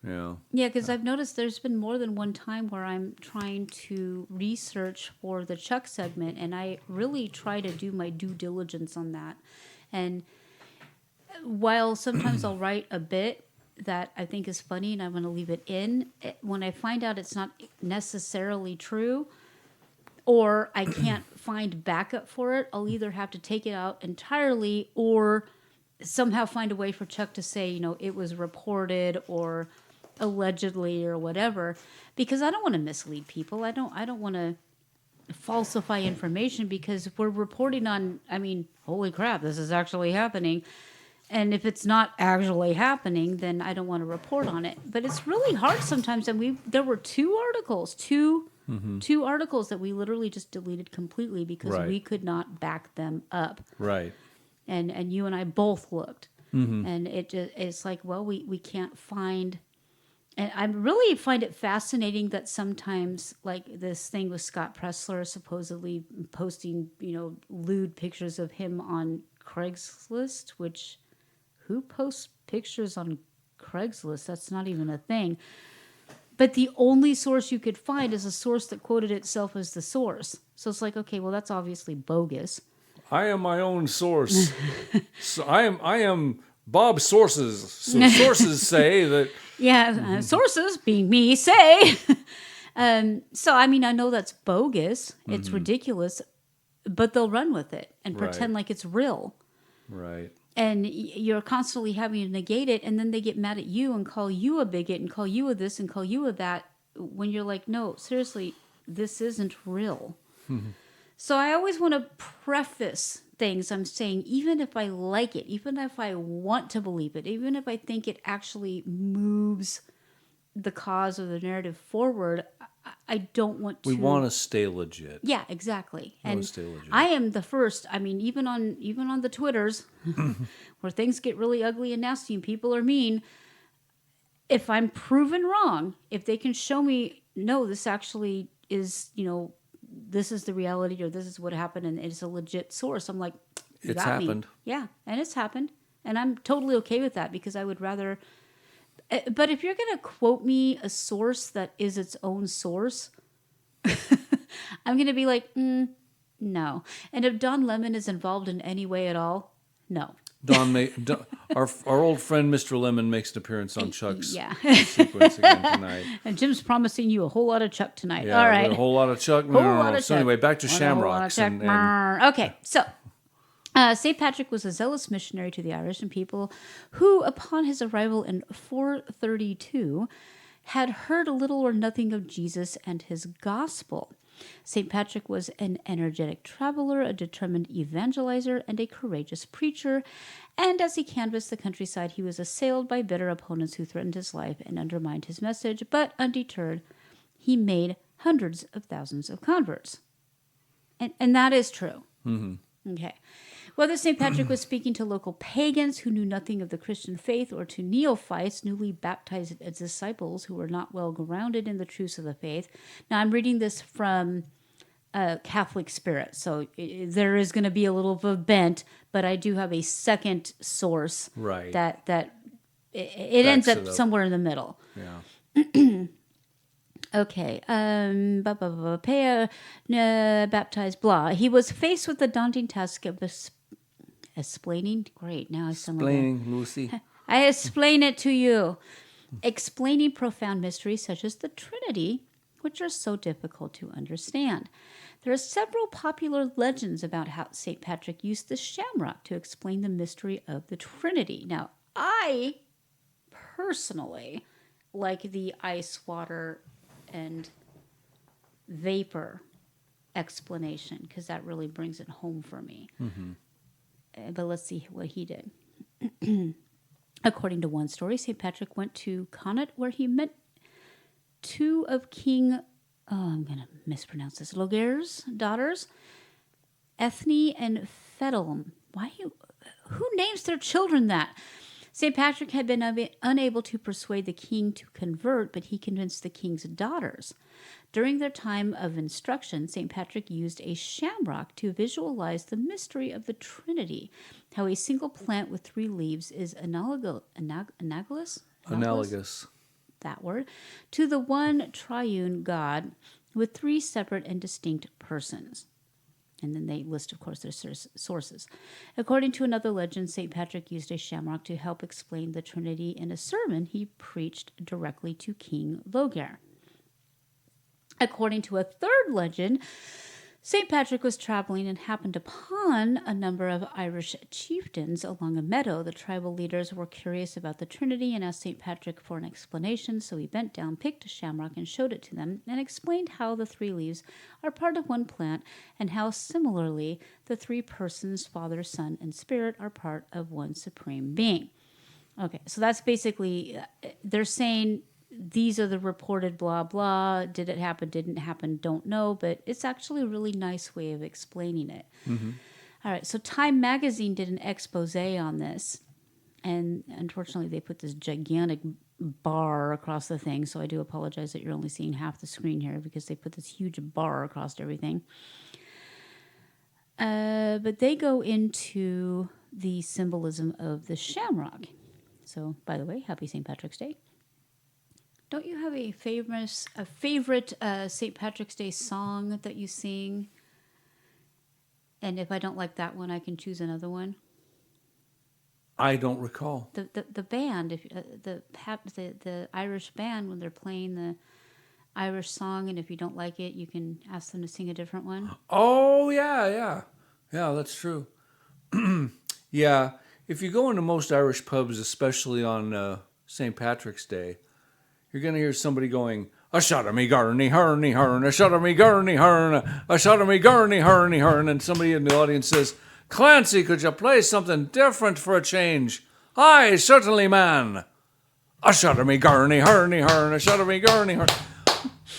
[SPEAKER 1] Yeah.
[SPEAKER 2] yeah, because I've noticed there's been more than one time where I'm trying to research for the Chuck segment, and I really try to do my due diligence on that. And while sometimes I'll write a bit that I think is funny and I'm going to leave it in, when I find out it's not necessarily true, or I can't find backup for it, I'll either have to take it out entirely or somehow find a way for Chuck to say, it was reported or allegedly or whatever, because I don't want to mislead people. I don't want to falsify information because we're reporting on, holy crap, this is actually happening. And if it's not actually happening, then I don't want to report on it. But it's really hard sometimes. And there were two articles that we literally just deleted completely because
[SPEAKER 1] Right.
[SPEAKER 2] we could not back them up.
[SPEAKER 1] Right.
[SPEAKER 2] And you and I both looked. And it's like, well, we can't find. And I really find it fascinating that sometimes, like this thing with Scott Pressler supposedly posting, lewd pictures of him on Craigslist, which who posts pictures on Craigslist? That's not even a thing. But the only source you could find is a source that quoted itself as the source. So it's like, okay, well, that's obviously bogus.
[SPEAKER 1] I am my own source. So I am Bob's sources. So sources say that.
[SPEAKER 2] Yeah, sources, being me, say. So, I know that's bogus. It's ridiculous. But they'll run with it and pretend
[SPEAKER 1] Right.
[SPEAKER 2] like it's real.
[SPEAKER 1] Right.
[SPEAKER 2] And you're constantly having to negate it. And then they get mad at you and call you a bigot and call you a this and call you a that. When you're like, no, seriously, this isn't real. So I always want to preface things I'm saying, even if I like it, even if I want to believe it, even if I think it actually moves the cause or the narrative forward, I don't want to.
[SPEAKER 1] We want to stay legit.
[SPEAKER 2] Yeah, exactly. And
[SPEAKER 1] stay legit.
[SPEAKER 2] I am the first. Even on the Twitters, where things get really ugly and nasty and people are mean. If I'm proven wrong, if they can show me, no, this actually is, this is the reality or this is what happened and it's a legit source, I'm like, you
[SPEAKER 1] It's
[SPEAKER 2] got me.
[SPEAKER 1] happened.
[SPEAKER 2] Yeah, and it's happened. And I'm totally okay with that because I would rather. But if you're going to quote me a source that is its own source, I'm going to be like, no. And if Don Lemon is involved in any way at all, no.
[SPEAKER 1] Our old friend Mr. Lemon makes an appearance on Chuck's
[SPEAKER 2] Yeah.
[SPEAKER 1] sequence again tonight.
[SPEAKER 2] And Jim's promising you a whole lot of Chuck tonight.
[SPEAKER 1] Yeah,
[SPEAKER 2] All right.
[SPEAKER 1] a whole lot of Chuck.
[SPEAKER 2] Whole lot of
[SPEAKER 1] So
[SPEAKER 2] Chuck.
[SPEAKER 1] anyway, back to
[SPEAKER 2] Want a whole lot of
[SPEAKER 1] Shamrocks.
[SPEAKER 2] Chuck. Okay, so St. Patrick was a zealous missionary to the Irish and people who, upon his arrival in 432, had heard little or nothing of Jesus and his gospel. St. Patrick was an energetic traveler, a determined evangelizer, and a courageous preacher, and as he canvassed the countryside, he was assailed by bitter opponents who threatened his life and undermined his message, but undeterred, he made hundreds of thousands of converts. And that is true. Okay. Whether St. Patrick was speaking to local pagans who knew nothing of the Christian faith or to neophytes, newly baptized as disciples who were not well grounded in the truths of the faith. Now, I'm reading this from Catholic Spirit, so there is going to be a little bit of bent, but I do have a second source that it ends up somewhere in the middle.
[SPEAKER 1] Yeah.
[SPEAKER 2] Okay. Baptized, blah. He was faced with the daunting task of explaining. Great. Now I sound
[SPEAKER 1] Explaining, Lucy.
[SPEAKER 2] I explain it to you. Explaining profound mysteries such as the Trinity, which are so difficult to understand. There are several popular legends about how St. Patrick used the shamrock to explain the mystery of the Trinity. Now, I personally like the ice, water, and vapor explanation because that really brings it home for me. But let's see what he did. According to one story, St. Patrick went to Connaught where he met two of King, I'm going to mispronounce this, Loger's daughters, Ethne and Fedalm. Who names their children that? St. Patrick had been unable to persuade the king to convert, but he convinced the king's daughters. During their time of instruction, St. Patrick used a shamrock to visualize the mystery of the Trinity, how a single plant with 3 leaves is analogous, that word, to the one triune God with 3 separate and distinct persons. And then they list, of course, their sources. According to another legend, St. Patrick used a shamrock to help explain the Trinity in a sermon he preached directly to King Logar. According to a third legend, St. Patrick was traveling and happened upon a number of Irish chieftains along a meadow. The tribal leaders were curious about the Trinity and asked St. Patrick for an explanation, so he bent down, picked a shamrock, and showed it to them, and explained how the 3 leaves are part of one plant, and how similarly the 3 persons, Father, Son, and Spirit, are part of one supreme being. Okay, so that's basically, they're saying these are the reported blah, blah. Did it happen? Didn't happen? Don't know. But it's actually a really nice way of explaining it. All right. So Time Magazine did an expose on this. And unfortunately, they put this gigantic bar across the thing. So I do apologize that you're only seeing half the screen here because they put this huge bar across everything. But they go into the symbolism of the shamrock. So, by the way, happy St. Patrick's Day. Don't you have a favorite St. Patrick's Day song that you sing? And if I don't like that one, I can choose another one.
[SPEAKER 1] I don't recall.
[SPEAKER 2] The band, the Irish band, when they're playing the Irish song, and if you don't like it, you can ask them to sing a different one.
[SPEAKER 1] Oh yeah, that's true. Yeah, if you go into most Irish pubs, especially on St. Patrick's Day, you're going to hear somebody going, a shot of me garny, hurny, hurn, a shot of me garny, hurn, a shot of me garny, hurny, hurn. And somebody in the audience says, Clancy, could you play something different for a change? Aye, certainly, man. A shot of me garny, hurny, hurn, a shot of me garny, hurn.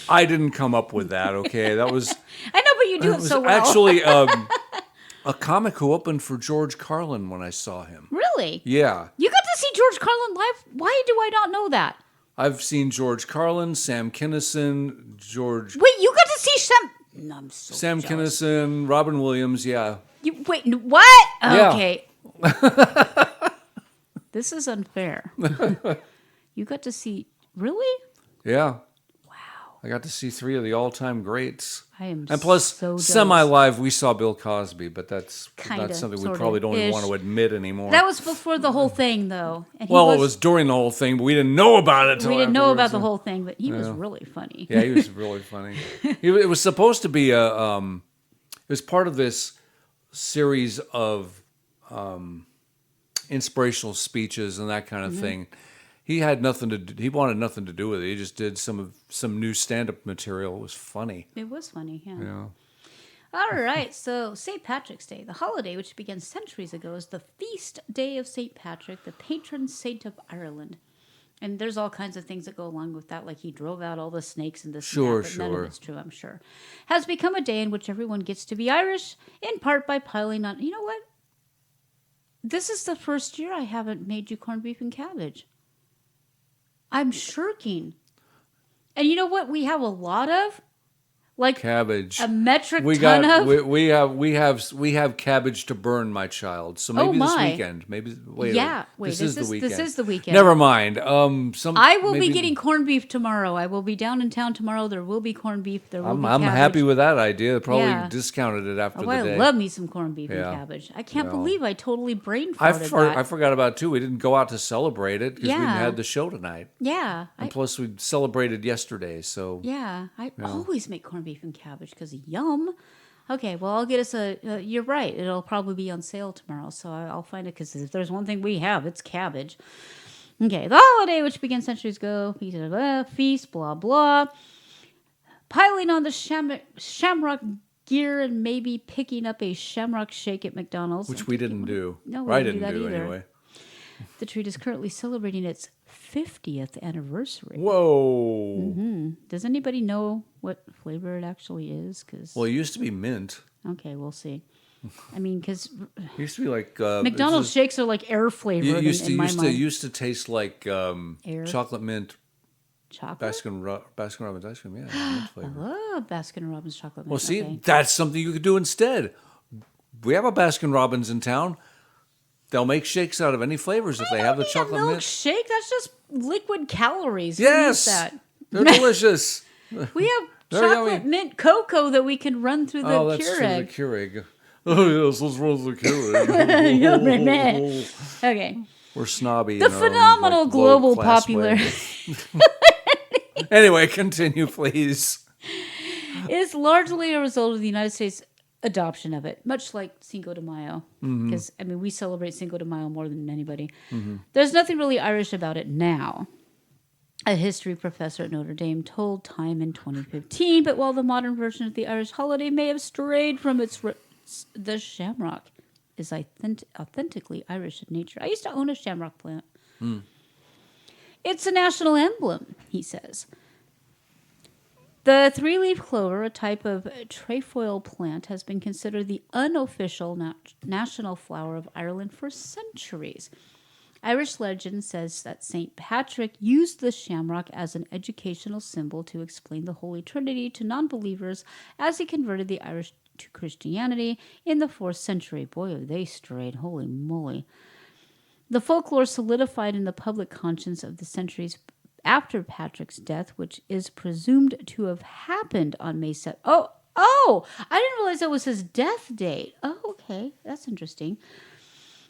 [SPEAKER 1] I didn't come up with that, okay? That was...
[SPEAKER 2] I know, but you do it so well.
[SPEAKER 1] Actually, a comic who opened for George Carlin when I saw him.
[SPEAKER 2] Really?
[SPEAKER 1] Yeah.
[SPEAKER 2] You got to see George Carlin live? Why do I not know that?
[SPEAKER 1] I've seen George Carlin, Sam Kinison, George...
[SPEAKER 2] Wait, you got to see Sam... No, I'm so
[SPEAKER 1] Sam
[SPEAKER 2] jealous.
[SPEAKER 1] Kinison, Robin Williams, yeah.
[SPEAKER 2] Wait, what?
[SPEAKER 1] Yeah.
[SPEAKER 2] Okay. This is unfair. You got to see... Really?
[SPEAKER 1] Yeah.
[SPEAKER 2] Wow.
[SPEAKER 1] I got to see 3 of the all-time greats.
[SPEAKER 2] I am
[SPEAKER 1] And plus,
[SPEAKER 2] so jealous.
[SPEAKER 1] semi-live, we saw Bill Cosby, but that's
[SPEAKER 2] Kinda,
[SPEAKER 1] something we
[SPEAKER 2] sorta,
[SPEAKER 1] probably don't even
[SPEAKER 2] ish.
[SPEAKER 1] want to admit anymore.
[SPEAKER 2] That was before the whole thing, though. And
[SPEAKER 1] Well, it was during the whole thing, but we didn't know about it till
[SPEAKER 2] We didn't know about the
[SPEAKER 1] afterwards.
[SPEAKER 2] whole thing, but he was really funny.
[SPEAKER 1] Yeah, he was really funny. It was supposed to be it was part of this series of inspirational speeches and that kind of thing. He had nothing to do, he wanted nothing to do with it. He just did some new stand-up material. It was funny.
[SPEAKER 2] It was funny, yeah.
[SPEAKER 1] Yeah.
[SPEAKER 2] All right, so St. Patrick's Day, the holiday which began centuries ago, is the feast day of St. Patrick, the patron saint of Ireland. And there's all kinds of things that go along with that, like he drove out all the snakes and this
[SPEAKER 1] Sure,
[SPEAKER 2] and that, but none
[SPEAKER 1] sure.
[SPEAKER 2] of it's true, I'm sure. Has become a day in which everyone gets to be Irish, in part by piling on. You know what? This is the first year I haven't made you corned beef and cabbage. I'm shirking. And you know what we have a lot of? Like
[SPEAKER 1] Cabbage.
[SPEAKER 2] a metric ton of.
[SPEAKER 1] We have cabbage to burn, my child. So maybe this
[SPEAKER 2] my.
[SPEAKER 1] weekend. Maybe wait.
[SPEAKER 2] Yeah,
[SPEAKER 1] this is the weekend.
[SPEAKER 2] This is the weekend.
[SPEAKER 1] Never mind.
[SPEAKER 2] I will be getting corned beef tomorrow. I will be down in town tomorrow. There will be corned beef. There will be
[SPEAKER 1] I'm
[SPEAKER 2] cabbage.
[SPEAKER 1] happy with that idea. Probably
[SPEAKER 2] Yeah.
[SPEAKER 1] discounted it after
[SPEAKER 2] Oh,
[SPEAKER 1] the
[SPEAKER 2] I
[SPEAKER 1] day.
[SPEAKER 2] love me some corned beef
[SPEAKER 1] Yeah.
[SPEAKER 2] and cabbage. I can't
[SPEAKER 1] Well,
[SPEAKER 2] believe I totally brain farted that.
[SPEAKER 1] I forgot about it too. We didn't go out to celebrate it because we didn't
[SPEAKER 2] Yeah.
[SPEAKER 1] have the show tonight.
[SPEAKER 2] Yeah.
[SPEAKER 1] And plus, we celebrated yesterday. So
[SPEAKER 2] I always make corned beef and cabbage because yum. Okay, well, I'll get us you're right. It'll probably be on sale tomorrow, so I'll find it because if there's one thing we have, it's cabbage. Okay, the holiday, which began centuries ago, feast, blah, blah. Piling on the shamrock gear and maybe picking up a shamrock shake at McDonald's.
[SPEAKER 1] which we didn't do.
[SPEAKER 2] No, we
[SPEAKER 1] I
[SPEAKER 2] didn't do
[SPEAKER 1] didn't
[SPEAKER 2] that
[SPEAKER 1] do
[SPEAKER 2] either.
[SPEAKER 1] anyway.
[SPEAKER 2] The treat is currently celebrating its 50th anniversary.
[SPEAKER 1] Whoa.
[SPEAKER 2] Does anybody know what flavor it actually is? Cause,
[SPEAKER 1] Well, it used to be mint.
[SPEAKER 2] okay, we'll see. I mean, because
[SPEAKER 1] It used to be like
[SPEAKER 2] McDonald's shakes are like air flavored in my mind.
[SPEAKER 1] used to taste like
[SPEAKER 2] Air?
[SPEAKER 1] chocolate mint
[SPEAKER 2] Chocolate?
[SPEAKER 1] Baskin Robbins ice cream. Yeah, mint flavor.
[SPEAKER 2] Oh, Baskin Robbins chocolate.
[SPEAKER 1] Well,
[SPEAKER 2] mint.
[SPEAKER 1] see,
[SPEAKER 2] Okay.
[SPEAKER 1] that's something you could do instead. We have a Baskin Robbins in town. They'll make shakes out of any flavors if they have the chocolate mint.
[SPEAKER 2] Milkshake? That's just liquid calories. Who
[SPEAKER 1] Yes,
[SPEAKER 2] needs that?
[SPEAKER 1] they're delicious.
[SPEAKER 2] We have
[SPEAKER 1] They're
[SPEAKER 2] chocolate
[SPEAKER 1] yummy.
[SPEAKER 2] mint cocoa that we can run through the
[SPEAKER 1] Oh, that's true. The
[SPEAKER 2] Keurig.
[SPEAKER 1] Keurig. Oh yes, let's run the Keurig.
[SPEAKER 2] Okay.
[SPEAKER 1] We're snobby.
[SPEAKER 2] The
[SPEAKER 1] in our own,
[SPEAKER 2] phenomenal
[SPEAKER 1] like,
[SPEAKER 2] global
[SPEAKER 1] low-class
[SPEAKER 2] popular
[SPEAKER 1] way. Anyway, continue, please.
[SPEAKER 2] is largely a result of the United States adoption of it, much like Cinco de Mayo. Because, I mean, we celebrate Cinco de Mayo more than anybody. There's nothing really Irish about it now. A history professor at Notre Dame told Time in 2015, but while the modern version of the Irish holiday may have strayed from its roots, the shamrock is authentically Irish in nature. I used to own a shamrock plant. It's a national emblem, he says. The three-leaf clover, a type of trefoil plant, has been considered the unofficial national flower of Ireland for centuries. Irish legend says that St. Patrick used the shamrock as an educational symbol to explain the Holy Trinity to non-believers as he converted the Irish to Christianity in the 4th century. Boy, they strayed. Holy moly. The folklore solidified in the public conscience of the centuries after Patrick's death, which is presumed to have happened on May 7th. Oh, I didn't realize that was his death date. Oh, okay. That's interesting.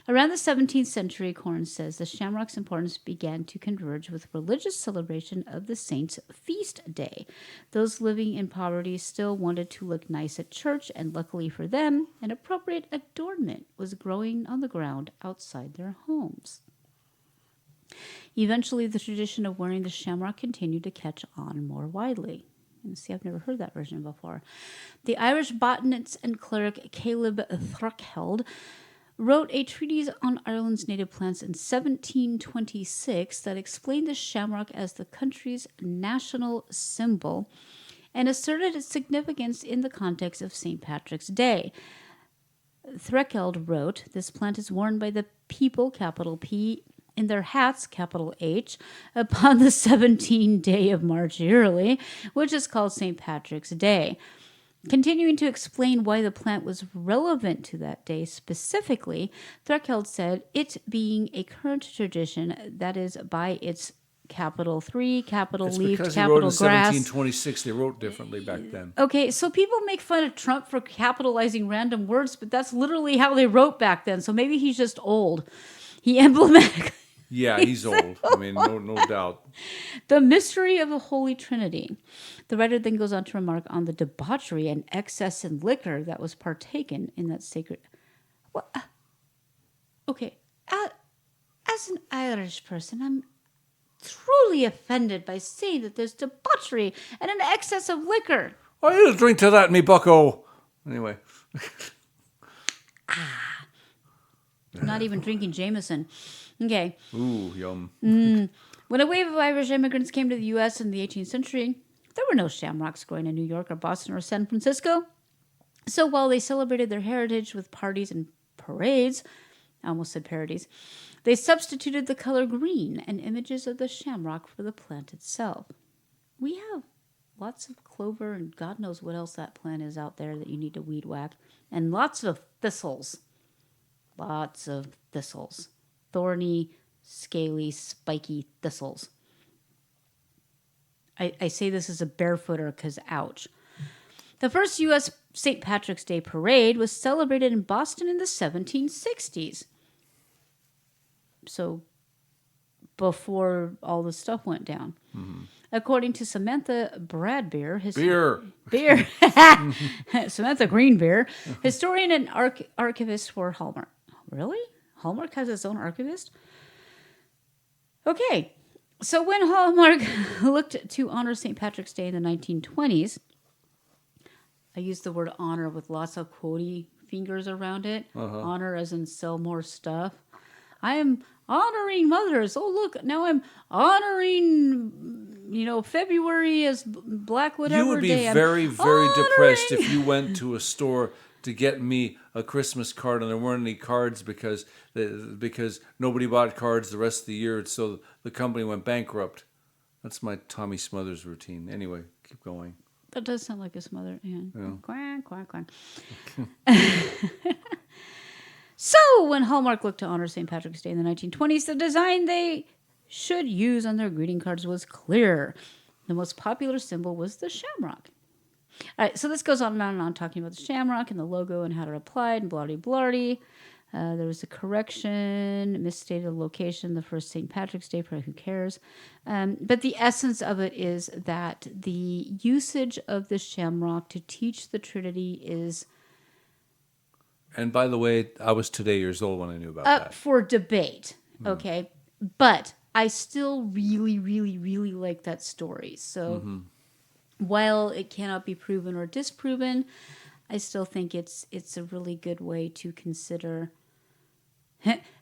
[SPEAKER 2] Around the 17th century, Corn says, the shamrock's importance began to converge with religious celebration of the saint's feast day. Those living in poverty still wanted to look nice at church, and luckily for them, an appropriate adornment was growing on the ground outside their homes. Eventually, the tradition of wearing the shamrock continued to catch on more widely. And see, I've never heard that version before. The Irish botanist and cleric Caleb Thruckeld wrote a treatise on Ireland's native plants in 1726 that explained the shamrock as the country's national symbol and asserted its significance in the context of St. Patrick's Day. Thruckeld wrote, this plant is worn by the people, capital P, in their hats, capital H, upon the 17th day of March yearly, which is called St. Patrick's Day. Continuing to explain why the plant was relevant to that day specifically, Thruckeld said, it being a current tradition that is by its capital 3, capital
[SPEAKER 1] It's
[SPEAKER 2] leaf,
[SPEAKER 1] because he wrote in
[SPEAKER 2] capital grass.
[SPEAKER 1] 1726. They wrote differently back then.
[SPEAKER 2] Okay, so people make fun of Trump for capitalizing random words, but that's literally how they wrote back then. So maybe he's just old. He implemented...
[SPEAKER 1] Yeah, he's old. I mean, no doubt.
[SPEAKER 2] The mystery of the Holy Trinity. The writer then goes on to remark on the debauchery and excess in liquor that was partaken in that sacred... What? Okay, as an Irish person, I'm truly offended by saying that there's debauchery and an excess of liquor.
[SPEAKER 1] I need a drink to that, me bucko. Anyway.
[SPEAKER 2] I'm not even drinking Jameson. Okay.
[SPEAKER 1] Ooh, yum.
[SPEAKER 2] When a wave of Irish immigrants came to the U.S. in the 18th century, there were no shamrocks growing in New York or Boston or San Francisco. So while they celebrated their heritage with parties and parades, I almost said parodies, they substituted the color green and images of the shamrock for the plant itself. We have lots of clover and God knows what else that plant is out there that you need to weed whack. And lots of thistles. Lots of thistles. Thorny, scaly, spiky thistles. I say this as a barefooter because ouch. The first U.S. St. Patrick's Day parade was celebrated in Boston in the 1760s. So before all the stuff went down. Mm-hmm. According to Samantha Bradbeer, beer, Samantha Greenbeer, historian and archivist for Hallmark. Really? Hallmark has its own archivist? Okay. So when Hallmark looked to honor St. Patrick's Day in the 1920s, I use the word honor with lots of quotey fingers around it. Honor as in sell more stuff. I am honoring mothers. Oh, look, now I'm honoring, February as Black whatever day.
[SPEAKER 1] You would be very, very depressed if you went to a store to get me a Christmas card and there weren't any cards because nobody bought cards the rest of the year, so the company went bankrupt. That's my Tommy Smothers routine. Anyway, keep going.
[SPEAKER 2] That does sound like a smother. Yeah. Quack, quack, quack. So, when Hallmark looked to honor St. Patrick's Day in the 1920s, the design they should use on their greeting cards was clear. The most popular symbol was the shamrock. All right, so this goes on and on, talking about the shamrock and the logo and how it applied and blah-de-blah-de. There was a correction, misstated location, the first St. Patrick's Day, who cares? But the essence of it is that the usage of the shamrock to teach the Trinity is...
[SPEAKER 1] And by the way, I was today years old when I knew about
[SPEAKER 2] up
[SPEAKER 1] that.
[SPEAKER 2] For debate, okay? But I still really, really, really like that story. So while it cannot be proven or disproven, I still think it's a really good way to consider...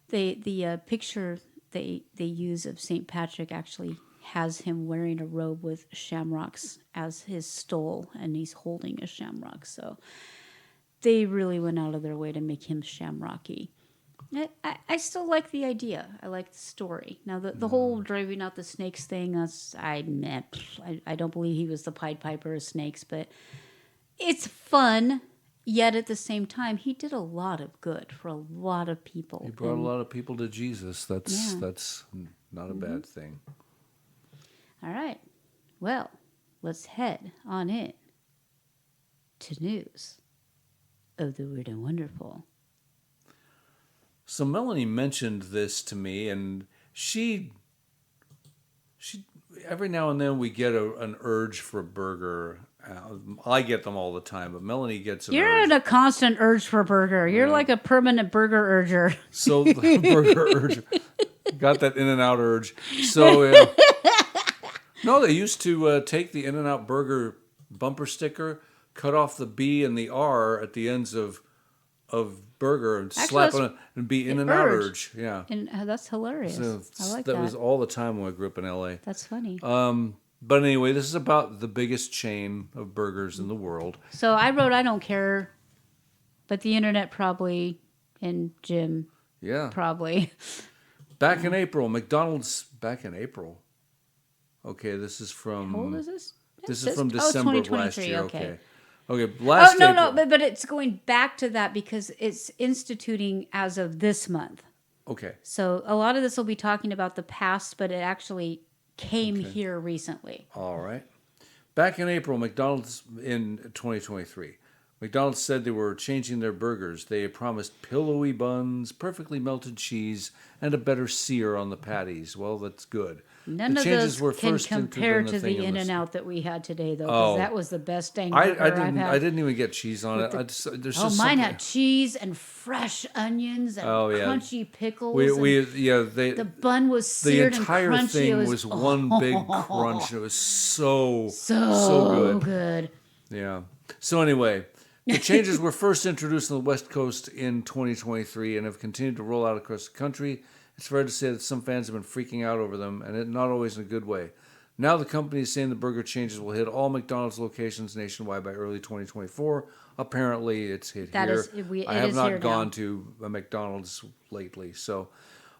[SPEAKER 2] The picture they use of St. Patrick actually has him wearing a robe with shamrocks as his stole, and he's holding a shamrock. So they really went out of their way to make him shamrocky. I still like the idea. I like the story. Now, the whole driving out the snakes thing, I don't believe he was the Pied Piper of snakes, but it's fun. Yet at the same time, he did a lot of good for a lot of people.
[SPEAKER 1] He brought a lot of people to Jesus. That's not a bad thing.
[SPEAKER 2] All right. Well, let's head on in to news of the weird and wonderful.
[SPEAKER 1] So Melanie mentioned this to me, and she every now and then we get an urge for a burger. I get them all the time, but Melanie gets an urge.
[SPEAKER 2] You're in a constant urge for a burger. You're like a permanent burger urger.
[SPEAKER 1] So the burger urge. Got that In-N-Out urge. So, no, they used to take the In-N-Out burger bumper sticker, cut off the B and the R at the ends of burger and slap on it and be In-N-Out urge. Yeah.
[SPEAKER 2] And that's hilarious.
[SPEAKER 1] So
[SPEAKER 2] I like that.
[SPEAKER 1] That was all the time when I grew up in L.A.
[SPEAKER 2] That's funny.
[SPEAKER 1] But anyway, this is about the biggest chain of burgers in the world.
[SPEAKER 2] So I wrote, I don't care, but the internet probably, and Jim probably.
[SPEAKER 1] Back in April, McDonald's, Okay, this is from...
[SPEAKER 2] How old is this?
[SPEAKER 1] This is from December of last year. Okay,
[SPEAKER 2] last April. No, but it's going back to that because it's instituting as of this month.
[SPEAKER 1] Okay.
[SPEAKER 2] So a lot of this will be talking about the past, but it actually... came here recently.
[SPEAKER 1] All right. Back in April, McDonald's in 2023, McDonald's said they were changing their burgers. They promised pillowy buns, perfectly melted cheese, and a better sear on the patties. Well, that's good.
[SPEAKER 2] None of those can compare to the In-N-Out that we had today, though, because that was the best dang burger I've had.
[SPEAKER 1] I didn't even get cheese on it.
[SPEAKER 2] Mine had cheese and fresh onions and crunchy pickles.
[SPEAKER 1] The
[SPEAKER 2] bun was seared and crunchy.
[SPEAKER 1] The entire thing was one big crunch. It was so
[SPEAKER 2] good.
[SPEAKER 1] Yeah. So anyway, the changes were first introduced on the West Coast in 2023 and have continued to roll out across the country. It's fair to say that some fans have been freaking out over them, and not always in a good way. Now the company is saying the burger changes will hit all McDonald's locations nationwide by early 2024. Apparently, it's hit
[SPEAKER 2] That
[SPEAKER 1] here.
[SPEAKER 2] is- it
[SPEAKER 1] I have
[SPEAKER 2] is
[SPEAKER 1] not
[SPEAKER 2] here
[SPEAKER 1] gone
[SPEAKER 2] now.
[SPEAKER 1] to a McDonald's lately. So,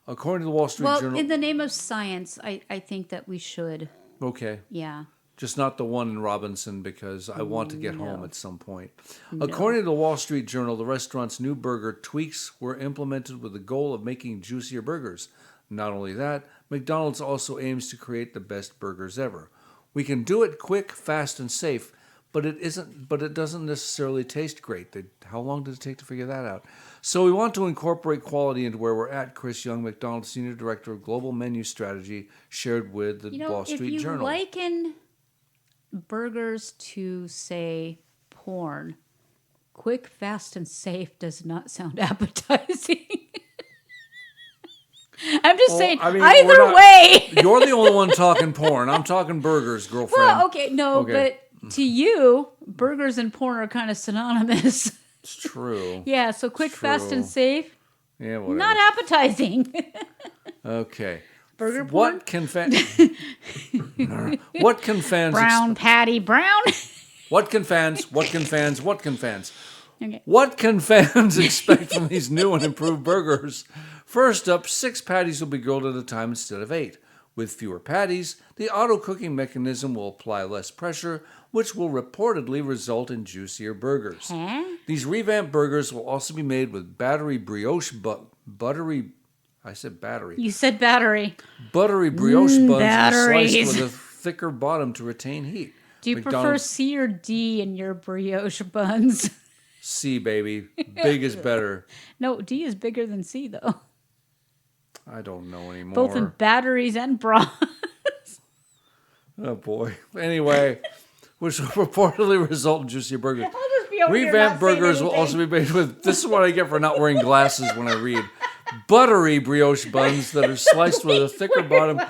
[SPEAKER 1] according to the Wall Street
[SPEAKER 2] Well,
[SPEAKER 1] Journal...
[SPEAKER 2] in the name of science, I think that we should.
[SPEAKER 1] Okay.
[SPEAKER 2] Yeah.
[SPEAKER 1] Just not the one in Robinson because I want to get home at some point. According to the Wall Street Journal, the restaurant's new burger tweaks were implemented with the goal of making juicier burgers. Not only that, McDonald's also aims to create the best burgers ever. We can do it quick, fast, and safe, but it doesn't necessarily taste great. How long did it take to figure that out? So we want to incorporate quality into where we're at, Chris Young, McDonald's Senior Director of Global Menu Strategy, shared with the Wall Street
[SPEAKER 2] if you
[SPEAKER 1] Journal.
[SPEAKER 2] liken burgers to, say, porn, quick, fast, and safe does not sound appetizing. I'm just saying,
[SPEAKER 1] I mean,
[SPEAKER 2] either way.
[SPEAKER 1] You're the only one talking porn. I'm talking burgers, girlfriend.
[SPEAKER 2] Well, okay, no,
[SPEAKER 1] Okay.
[SPEAKER 2] but to you, burgers and porn are kind of synonymous.
[SPEAKER 1] It's true.
[SPEAKER 2] Yeah, so quick, fast,
[SPEAKER 1] true.
[SPEAKER 2] and safe,
[SPEAKER 1] Yeah, whatever.
[SPEAKER 2] not appetizing.
[SPEAKER 1] Okay.
[SPEAKER 2] Burger porn?
[SPEAKER 1] What can fans... What can fans...
[SPEAKER 2] Brown patty brown.
[SPEAKER 1] What can fans...
[SPEAKER 2] Okay.
[SPEAKER 1] What can fans expect from these new and improved burgers? First up, 6 patties will be grilled at a time instead of 8. With fewer patties, the auto-cooking mechanism will apply less pressure, which will reportedly result in juicier burgers.
[SPEAKER 2] Huh?
[SPEAKER 1] These revamped burgers will also be made with buttery brioche I said battery.
[SPEAKER 2] You said battery.
[SPEAKER 1] Buttery brioche buns
[SPEAKER 2] batteries.
[SPEAKER 1] sliced with a thicker bottom to retain heat.
[SPEAKER 2] Do you prefer
[SPEAKER 1] McDonald's-
[SPEAKER 2] C or D in your brioche buns?
[SPEAKER 1] C, baby. Big is better.
[SPEAKER 2] No, D is bigger than C, though.
[SPEAKER 1] I don't know anymore.
[SPEAKER 2] Both in batteries and bras.
[SPEAKER 1] Oh, boy. Anyway, which will reportedly result in juicier burgers.
[SPEAKER 2] I'll just be over here
[SPEAKER 1] Revamped
[SPEAKER 2] not saying
[SPEAKER 1] burgers will
[SPEAKER 2] anything.
[SPEAKER 1] also be made with... This is what I get for not wearing glasses when I read. Buttery brioche buns that are sliced with a thicker bottom.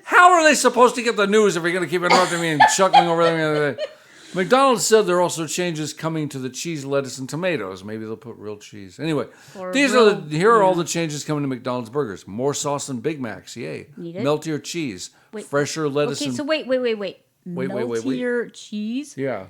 [SPEAKER 1] How are they supposed to get the news if you're going to keep interrupting me and chuckling over everything? McDonald's said there are also changes coming to the cheese, lettuce, and tomatoes. Maybe they'll put real cheese. Anyway,
[SPEAKER 2] Or
[SPEAKER 1] here are all the changes coming to McDonald's burgers. More sauce and Big Macs, yay.
[SPEAKER 2] Need it?
[SPEAKER 1] Meltier cheese,
[SPEAKER 2] Wait,
[SPEAKER 1] fresher lettuce
[SPEAKER 2] Okay,
[SPEAKER 1] and...
[SPEAKER 2] so wait.
[SPEAKER 1] Wait.
[SPEAKER 2] Meltier cheese?
[SPEAKER 1] Yeah.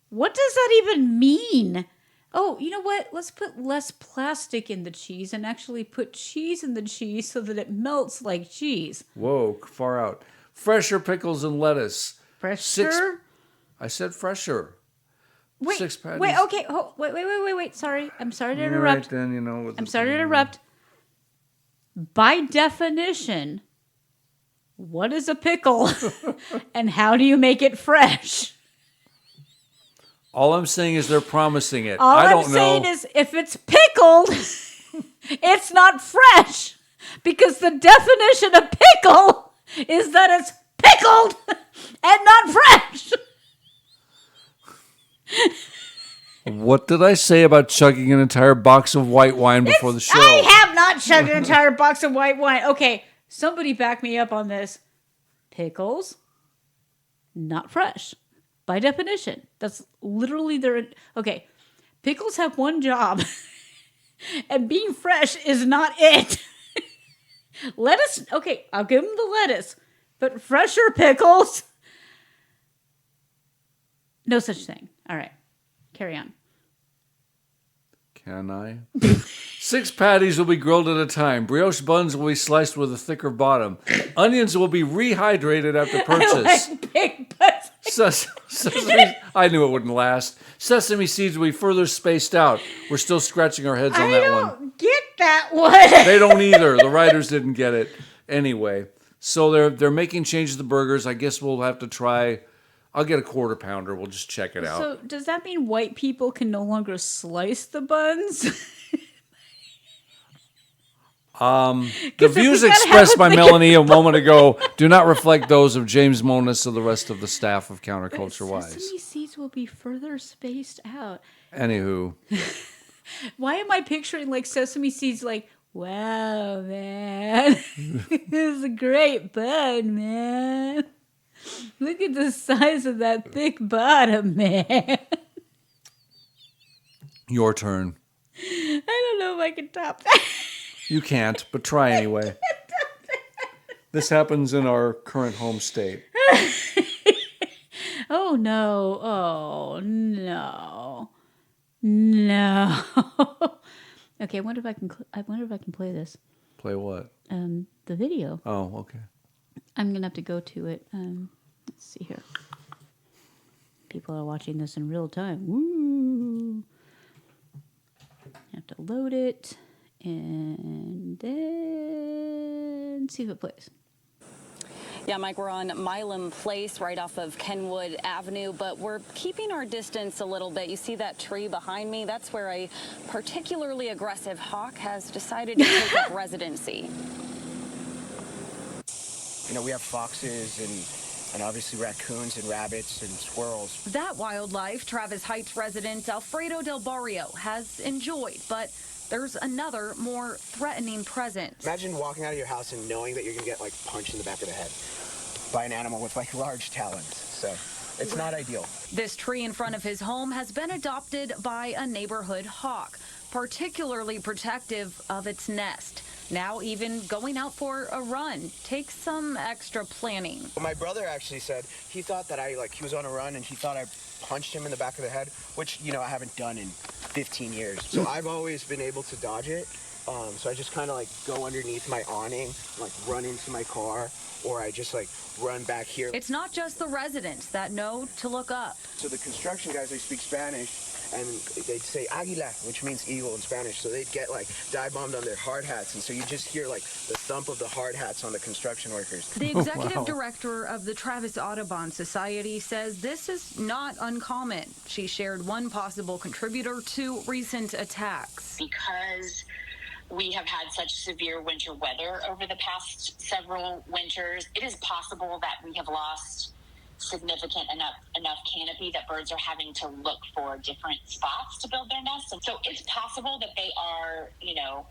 [SPEAKER 2] What does that even mean? Oh, you know what? Let's put less plastic in the cheese and actually put cheese in the cheese so that it melts like cheese.
[SPEAKER 1] Whoa, far out. Fresher pickles and lettuce.
[SPEAKER 2] Fresher?
[SPEAKER 1] I said fresher.
[SPEAKER 2] Wait,
[SPEAKER 1] 6 patties.
[SPEAKER 2] wait, okay. Oh, wait. Sorry. I'm sorry to
[SPEAKER 1] You're
[SPEAKER 2] interrupt.
[SPEAKER 1] right then, you know.
[SPEAKER 2] I'm sorry to interrupt. By definition, what is a pickle? And how do you make it fresh?
[SPEAKER 1] All I'm saying is they're promising it.
[SPEAKER 2] All
[SPEAKER 1] I
[SPEAKER 2] I'm
[SPEAKER 1] don't know.
[SPEAKER 2] saying is if it's pickled, it's not fresh. Because the definition of pickle is that it's pickled and not fresh.
[SPEAKER 1] What did I say about chugging an entire box of white wine before the show?
[SPEAKER 2] I have not chugged an entire box of white wine. Okay, somebody back me up on this. Pickles, not fresh. By definition. That's literally their... Okay, pickles have one job. And being fresh is not it. Lettuce... Okay, I'll give them the lettuce. But fresher pickles... No such thing. All right. Carry on.
[SPEAKER 1] Can I? 6 patties will be grilled at a time. Brioche buns will be sliced with a thicker bottom. Onions will be rehydrated after purchase.
[SPEAKER 2] Big butts.
[SPEAKER 1] Sesame, I knew it wouldn't last. Sesame seeds will be further spaced out. We're still scratching our heads on
[SPEAKER 2] I
[SPEAKER 1] that
[SPEAKER 2] don't
[SPEAKER 1] one.
[SPEAKER 2] get that one.
[SPEAKER 1] They don't either. The writers didn't get it. Anyway, so they're making changes to the burgers. I guess we'll have to try... I'll get a quarter pounder. We'll just check it out.
[SPEAKER 2] So does that mean white people can no longer slice the buns?
[SPEAKER 1] The views expressed by Melanie a moment ago do not reflect those of James Monis or the rest of the staff of Counterculture Wise.
[SPEAKER 2] Sesame seeds will be further spaced out.
[SPEAKER 1] Anywho,
[SPEAKER 2] Why am I picturing like sesame seeds like, wow, man. This is a great bud, man. Look at the size of that thick bottom, man.
[SPEAKER 1] your turn.
[SPEAKER 2] I don't know if I can top that.
[SPEAKER 1] You can't, but try anyway. This happens in our current home state.
[SPEAKER 2] Oh no! Oh no! No! Okay, I wonder if I can. I wonder if I can play this.
[SPEAKER 1] Play what?
[SPEAKER 2] The video.
[SPEAKER 1] Oh, okay.
[SPEAKER 2] I'm gonna have to go to it. Let's see here. People are watching this in real time. Woo! I have to load it and then see if it plays.
[SPEAKER 4] Yeah, Mike, we're on Milam Place right off of Kenwood Avenue, but we're keeping our distance a little bit. You see that tree behind me? That's where a particularly aggressive hawk has decided to take up residency.
[SPEAKER 5] You know, we have foxes and obviously raccoons and rabbits and squirrels.
[SPEAKER 4] That wildlife, Travis Heights resident Alfredo Del Barrio has enjoyed, but there's another more threatening presence.
[SPEAKER 5] Imagine walking out of your house and knowing that you're going to get, like, punched in the back of the head by an animal with, like, large talons. So it's not ideal.
[SPEAKER 4] This tree in front of his home has been adopted by a neighborhood hawk, particularly protective of its nest. Now even going out for a run takes some extra planning.
[SPEAKER 5] Well, my brother actually said he thought that he was on a run and he thought I punched him in the back of the head, which, you know, I haven't done in 15 years. So I've always been able to dodge it. So I just kind of, like, go underneath my awning, like, run into my car, or I just, like, run back here.
[SPEAKER 4] It's not just the residents that know to look up.
[SPEAKER 5] So the construction guys, they speak Spanish, and they'd say águila, which means eagle in Spanish. So they'd get, like, dive bombed on their hard hats, and so you just hear, like, the thump of the hard hats on the construction workers.
[SPEAKER 4] The executive director of the Travis Audubon Society says this is not uncommon. She shared one possible contributor to recent attacks.
[SPEAKER 6] Because we have had such severe winter weather over the past several winters, it is possible that we have lost significant enough canopy that birds are having to look for different spots to build their nests. And so it's possible that they are, you know,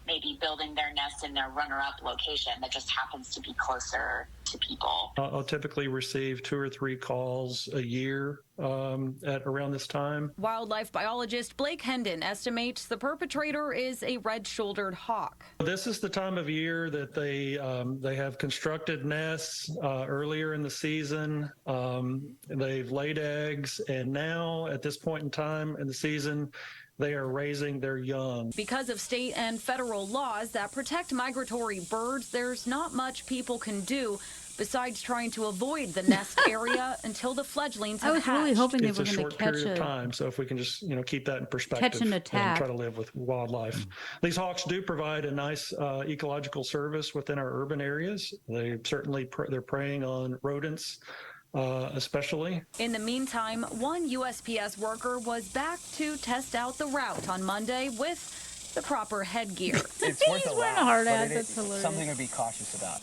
[SPEAKER 6] maybe building their nest in their runner-up location that just happens to be closer to people.
[SPEAKER 7] I'll typically receive 2 or 3 calls a year at around this time.
[SPEAKER 4] Wildlife biologist Blake Hendon estimates the perpetrator is a red-shouldered hawk.
[SPEAKER 7] This is the time of year that they have constructed nests earlier in the season. They've laid eggs, and now at this point in time in the season, they are raising their young.
[SPEAKER 4] Because of state and federal laws that protect migratory birds, there's not much people can do besides trying to avoid the nest area until the fledglings have
[SPEAKER 2] I was really
[SPEAKER 4] hatched.
[SPEAKER 2] hoping they
[SPEAKER 7] It's
[SPEAKER 2] were
[SPEAKER 7] a
[SPEAKER 2] going to
[SPEAKER 7] short
[SPEAKER 2] catch
[SPEAKER 7] period of time, so if we can just keep that in perspective
[SPEAKER 2] catch an attack.
[SPEAKER 7] and try to live with wildlife. These hawks do provide a nice ecological service within our urban areas. They certainly they're preying on rodents. Especially.
[SPEAKER 4] In the meantime, one USPS worker was back to test out the route on Monday with the proper headgear.
[SPEAKER 5] It's worth
[SPEAKER 2] He's
[SPEAKER 5] a
[SPEAKER 2] wearing
[SPEAKER 5] laugh,
[SPEAKER 2] a hard
[SPEAKER 5] but
[SPEAKER 2] hat.
[SPEAKER 5] it
[SPEAKER 2] That's
[SPEAKER 5] is
[SPEAKER 2] hilarious.
[SPEAKER 5] something to be cautious about.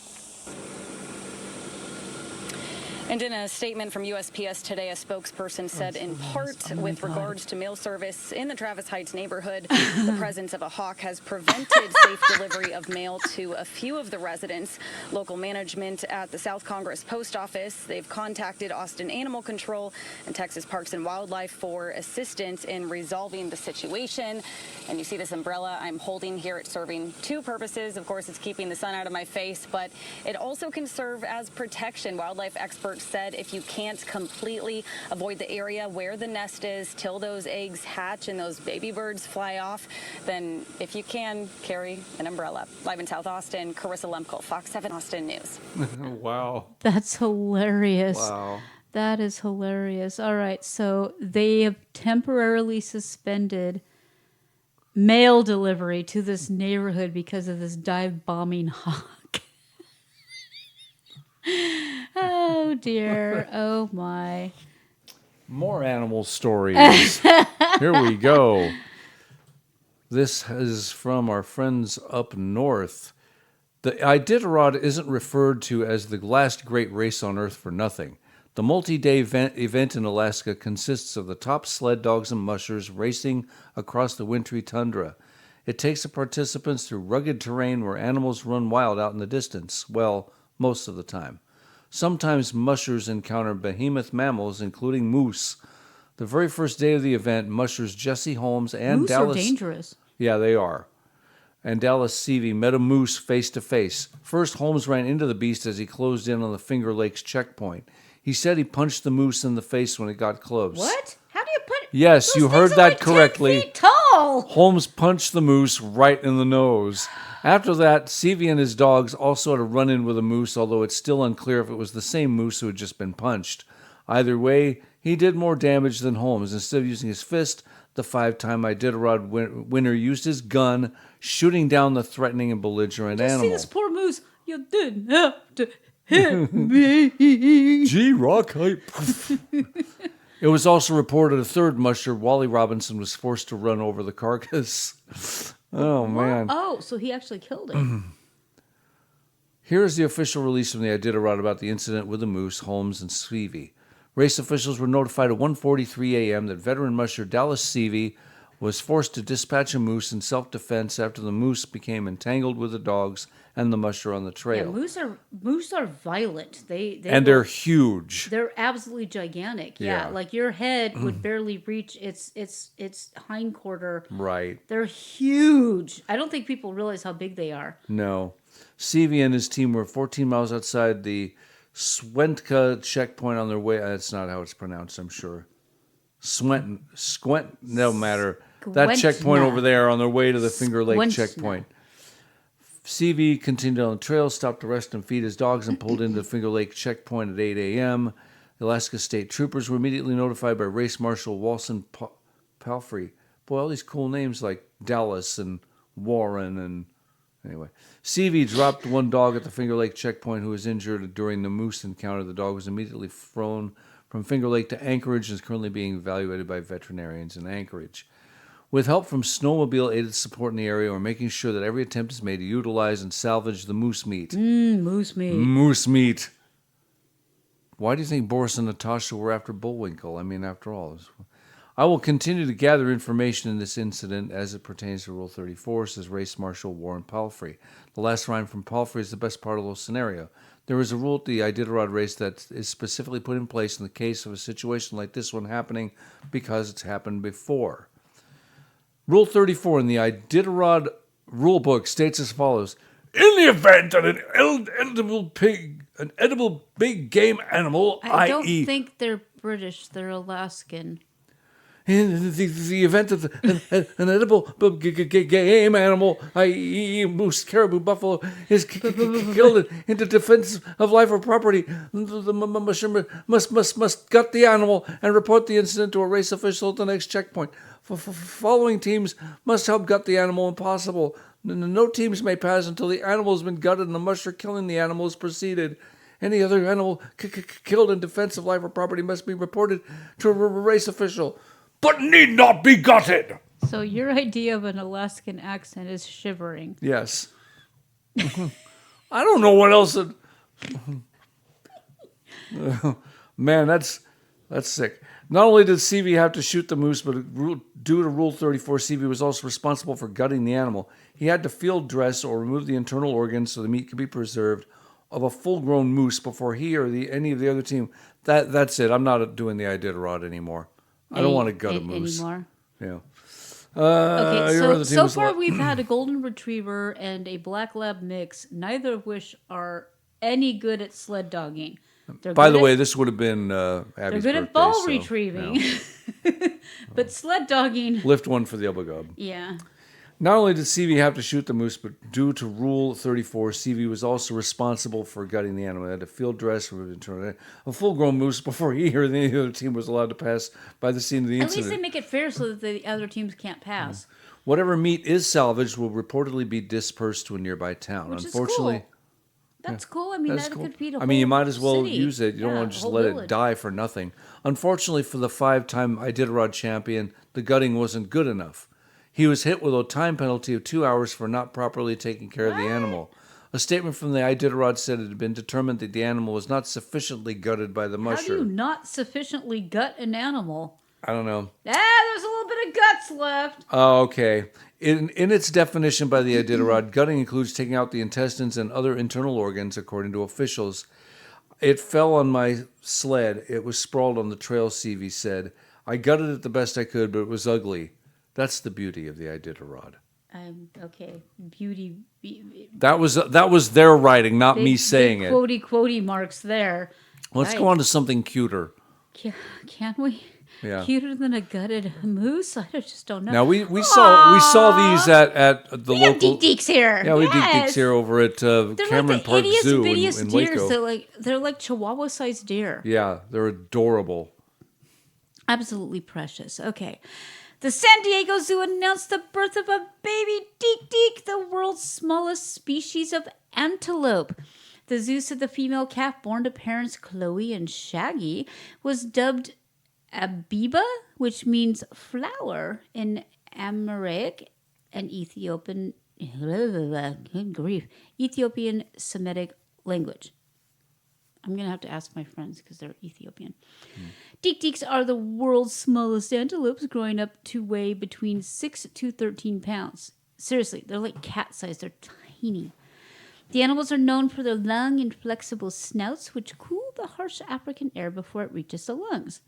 [SPEAKER 4] And in a statement from USPS today, a spokesperson said in part with regards to mail service in the Travis Heights neighborhood, the presence of a hawk has prevented safe delivery of mail to a few of the residents. Local management at the South Congress Post Office, they've contacted Austin Animal Control and Texas Parks and Wildlife for assistance in resolving the situation. And you see this umbrella I'm holding here. It's serving 2 purposes. Of course, it's keeping the sun out of my face, but it also can serve as protection. Wildlife experts said if you can't completely avoid the area where the nest is till those eggs hatch and those baby birds fly off, then if you can, carry an umbrella. Live in South Austin, Carissa Lemko, Fox 7 Austin News.
[SPEAKER 1] Wow.
[SPEAKER 2] That's hilarious.
[SPEAKER 1] Wow.
[SPEAKER 2] That is hilarious. All right, so they have temporarily suspended mail delivery to this neighborhood because of this dive bombing hawk. Oh dear. Oh my.
[SPEAKER 1] More animal stories. Here we go. This is from our friends up north. The Iditarod isn't referred to as the last great race on Earth for nothing. The multi-day event in Alaska consists of the top sled dogs and mushers racing across the wintry tundra. It takes the participants through rugged terrain where animals run wild out in the distance. Well, most of the time. Sometimes mushers encounter behemoth mammals, including moose. The very first day of the event, mushers Jesse Holmes and
[SPEAKER 2] Moose
[SPEAKER 1] Dallas...
[SPEAKER 2] are dangerous.
[SPEAKER 1] Yeah, they are. and Dallas Seavey met a moose face to face. First, Holmes ran into the beast as he closed in on the Finger Lakes checkpoint. He said he punched the moose in the face when it got close.
[SPEAKER 2] What? How do you put?
[SPEAKER 1] Yes,
[SPEAKER 2] Those
[SPEAKER 1] you
[SPEAKER 2] things
[SPEAKER 1] heard
[SPEAKER 2] are
[SPEAKER 1] that
[SPEAKER 2] like
[SPEAKER 1] correctly.
[SPEAKER 2] 10 feet tall.
[SPEAKER 1] Holmes punched the moose right in the nose. After that, Seavey and his dogs also had a run-in with a moose, although it's still unclear if it was the same moose who had just been punched. Either way, he did more damage than Holmes. Instead of using his fist, the 5-time Iditarod winner used his gun, shooting down the threatening and belligerent
[SPEAKER 2] Just see
[SPEAKER 1] animal.
[SPEAKER 2] this poor moose. You didn't have to hit me.
[SPEAKER 1] G-Rock hype. It was also reported a third musher, Wally Robinson, was forced to run over the carcass. Oh, man.
[SPEAKER 2] Oh, so he actually killed him.
[SPEAKER 1] Here is the official release from the Iditarod about the incident with the moose, Holmes, and Seavey. Race officials were notified at 1:43 a.m. that veteran musher Dallas Seavey was forced to dispatch a moose in self-defense after the moose became entangled with the dogs and the musher on the
[SPEAKER 2] Yeah,
[SPEAKER 1] trail.
[SPEAKER 2] moose are violent.
[SPEAKER 1] They're huge.
[SPEAKER 2] They're absolutely gigantic. Yeah,
[SPEAKER 1] Yeah.
[SPEAKER 2] like your head would barely reach its hindquarter.
[SPEAKER 1] Right.
[SPEAKER 2] They're huge. I don't think people realize how big they are.
[SPEAKER 1] No. Seavey and his team were 14 miles outside the Swentka checkpoint on their way. That's not how it's pronounced, I'm sure. Squent, no matter. That checkpoint over there on their way to the Finger Lake
[SPEAKER 2] Squentna.
[SPEAKER 1] checkpoint. Seavey continued on the trail, stopped to rest and feed his dogs, and pulled into the Finger Lake checkpoint at 8 a.m. The Alaska State Troopers were immediately notified by Race Marshal Walson Palfrey. Boy, all these cool names like Dallas and Warren and... Anyway, Seavey dropped one dog at the Finger Lake checkpoint who was injured during the moose encounter. The dog was immediately flown from Finger Lake to Anchorage and is currently being evaluated by veterinarians in Anchorage. With help from snowmobile-aided support in the area, we're making sure that every attempt is made to utilize and salvage the moose meat.
[SPEAKER 2] Moose meat.
[SPEAKER 1] Moose meat. Why do you think Boris and Natasha were after Bullwinkle? I mean, after all. I will continue to gather information in this incident as it pertains to Rule 34, says Race Marshal Warren Palfrey. The last line from Palfrey is the best part of the scenario. There is a rule at the Iditarod race that is specifically put in place in the case of a situation like this one happening because it's happened before. Rule 34 in the Iditarod rulebook states as follows. In the event that an edible big game animal,
[SPEAKER 2] I don't
[SPEAKER 1] i.e.
[SPEAKER 2] think they're British. They're Alaskan.
[SPEAKER 1] In the event of an edible game animal, i.e. moose, caribou, buffalo, is killed in defense of life or property, the musher must gut the animal and report the incident to a race official at the next checkpoint. Following teams must help gut the animal when possible. No teams may pass until the animal has been gutted and the musher killing the animal is preceded. Any other animal killed in defense of life or property must be reported to a race official, but need not be gutted.
[SPEAKER 2] So your idea of an Alaskan accent is shivering.
[SPEAKER 1] Yes. I don't know what else. Man, that's sick. Not only did Seavey have to shoot the moose, but due to Rule 34, Seavey was also responsible for gutting the animal. He had to field dress or remove the internal organs so the meat could be preserved of a full-grown moose before he or any of the other team. That's it. I'm not doing the Iditarod anymore. I don't want to gut a moose
[SPEAKER 2] anymore.
[SPEAKER 1] Yeah.
[SPEAKER 2] Okay, so far we've had a golden retriever and a black lab mix, neither of which are any good at sled dogging.
[SPEAKER 1] By the way, this would have been Abby's
[SPEAKER 2] they're good
[SPEAKER 1] birthday,
[SPEAKER 2] at ball
[SPEAKER 1] so,
[SPEAKER 2] retrieving,
[SPEAKER 1] yeah.
[SPEAKER 2] but sled dogging.
[SPEAKER 1] Lift one for the Ubba.
[SPEAKER 2] Yeah.
[SPEAKER 1] Not only did Seavey have to shoot the moose, but due to Rule 34, Seavey was also responsible for gutting the animal. He had to field dress a full-grown moose before he or any other team was allowed to pass by the scene of the
[SPEAKER 2] At
[SPEAKER 1] incident.
[SPEAKER 2] least they make it fair so that the other teams can't pass.
[SPEAKER 1] Whatever meat is salvaged will reportedly be dispersed to a nearby town.
[SPEAKER 2] Which
[SPEAKER 1] Unfortunately,
[SPEAKER 2] is cool. That's cool. I mean,
[SPEAKER 1] That's
[SPEAKER 2] that
[SPEAKER 1] cool.
[SPEAKER 2] could feed a whole
[SPEAKER 1] I mean, you might as well
[SPEAKER 2] city.
[SPEAKER 1] use it. You don't
[SPEAKER 2] Yeah,
[SPEAKER 1] want to just
[SPEAKER 2] whole
[SPEAKER 1] let it
[SPEAKER 2] village.
[SPEAKER 1] die for nothing. Unfortunately for the 5-time Iditarod champion, the gutting wasn't good enough. He was hit with a time penalty of 2 hours for not properly taking care of the animal. A statement from the Iditarod said it had been determined that the animal was not sufficiently gutted by the
[SPEAKER 2] How
[SPEAKER 1] musher.
[SPEAKER 2] do you not sufficiently gut an animal?
[SPEAKER 1] I don't know.
[SPEAKER 2] There's a little bit of guts left.
[SPEAKER 1] Oh, okay. In its definition by the Iditarod, gutting includes taking out the intestines and other internal organs, according to officials. It fell on my sled. It was sprawled on the trail, Seavey said. I gutted it the best I could, but it was ugly. That's the beauty of the Iditarod.
[SPEAKER 2] I'm okay. Beauty.
[SPEAKER 1] That was their writing, not me saying it.
[SPEAKER 2] Quotey marks there.
[SPEAKER 1] Let's go on to something cuter.
[SPEAKER 2] Can we?
[SPEAKER 1] Yeah.
[SPEAKER 2] Cuter than a gutted moose? I just don't know.
[SPEAKER 1] Now we saw these at the
[SPEAKER 2] We have
[SPEAKER 1] local.
[SPEAKER 2] Deeks here.
[SPEAKER 1] Yeah, we have
[SPEAKER 2] Yes.
[SPEAKER 1] Deeks here over at
[SPEAKER 2] They're
[SPEAKER 1] Cameron
[SPEAKER 2] like the
[SPEAKER 1] Park
[SPEAKER 2] ittiest,
[SPEAKER 1] Zoo
[SPEAKER 2] bittiest
[SPEAKER 1] in
[SPEAKER 2] deers.
[SPEAKER 1] Waco.
[SPEAKER 2] They're like Chihuahua-sized deer.
[SPEAKER 1] Yeah, they're adorable.
[SPEAKER 2] Absolutely precious. Okay. The San Diego Zoo announced the birth of a baby Deek, the world's smallest species of antelope. The zoo said the female calf, born to parents Chloe and Shaggy, was dubbed Abiba, which means flower in Amharic and Ethiopian Semitic language. I'm going to have to ask my friends because they're Ethiopian. Deeks are the world's smallest antelopes, growing up to weigh between 6 to 13 pounds. Seriously, they're like cat-sized. They're tiny. The animals are known for their long and flexible snouts, which cool the harsh African air before it reaches the lungs.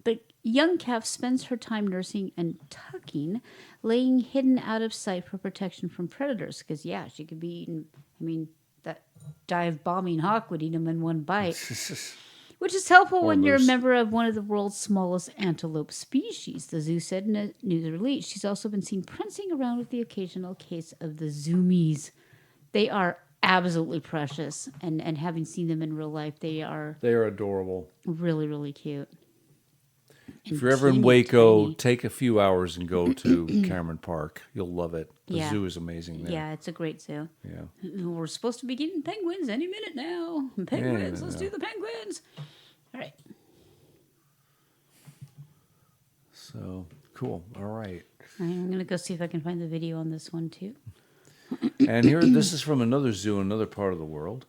[SPEAKER 2] The young calf spends her time nursing and tucking, laying hidden out of sight for protection from predators. Because, yeah, she could be eaten. I mean, that dive-bombing hawk would eat them in one bite. Which is helpful when you're a member of one of the world's smallest antelope species, the zoo said in a news release. She's also been seen prancing around with the occasional case of the zoomies. They are absolutely precious, and having seen them in real life, they are
[SPEAKER 1] adorable.
[SPEAKER 2] Really, really cute.
[SPEAKER 1] If you're ever in Waco, take a few hours and go to Cameron Park. You'll love it. The zoo is amazing there.
[SPEAKER 2] Yeah, it's a great zoo.
[SPEAKER 1] Yeah.
[SPEAKER 2] We're supposed to be getting penguins any minute now. Penguins, let's do the penguins. All right.
[SPEAKER 1] So, cool. All right.
[SPEAKER 2] I'm going to go see if I can find the video on this one, too.
[SPEAKER 1] And this is from another zoo in another part of the world.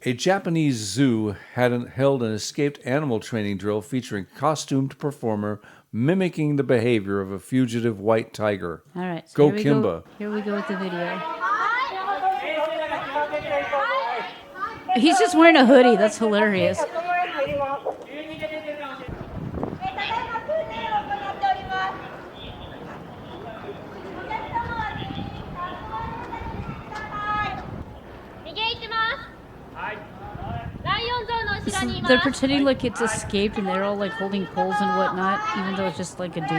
[SPEAKER 1] A Japanese zoo held an escaped animal training drill featuring a costumed performer mimicking the behavior of a fugitive white tiger.
[SPEAKER 2] All right. So
[SPEAKER 1] Go Kimba.
[SPEAKER 2] Here we go with the video. He's just wearing a hoodie. That's hilarious. They're pretending like it's escaped and they're all like holding poles and whatnot, even though it's just like a dude.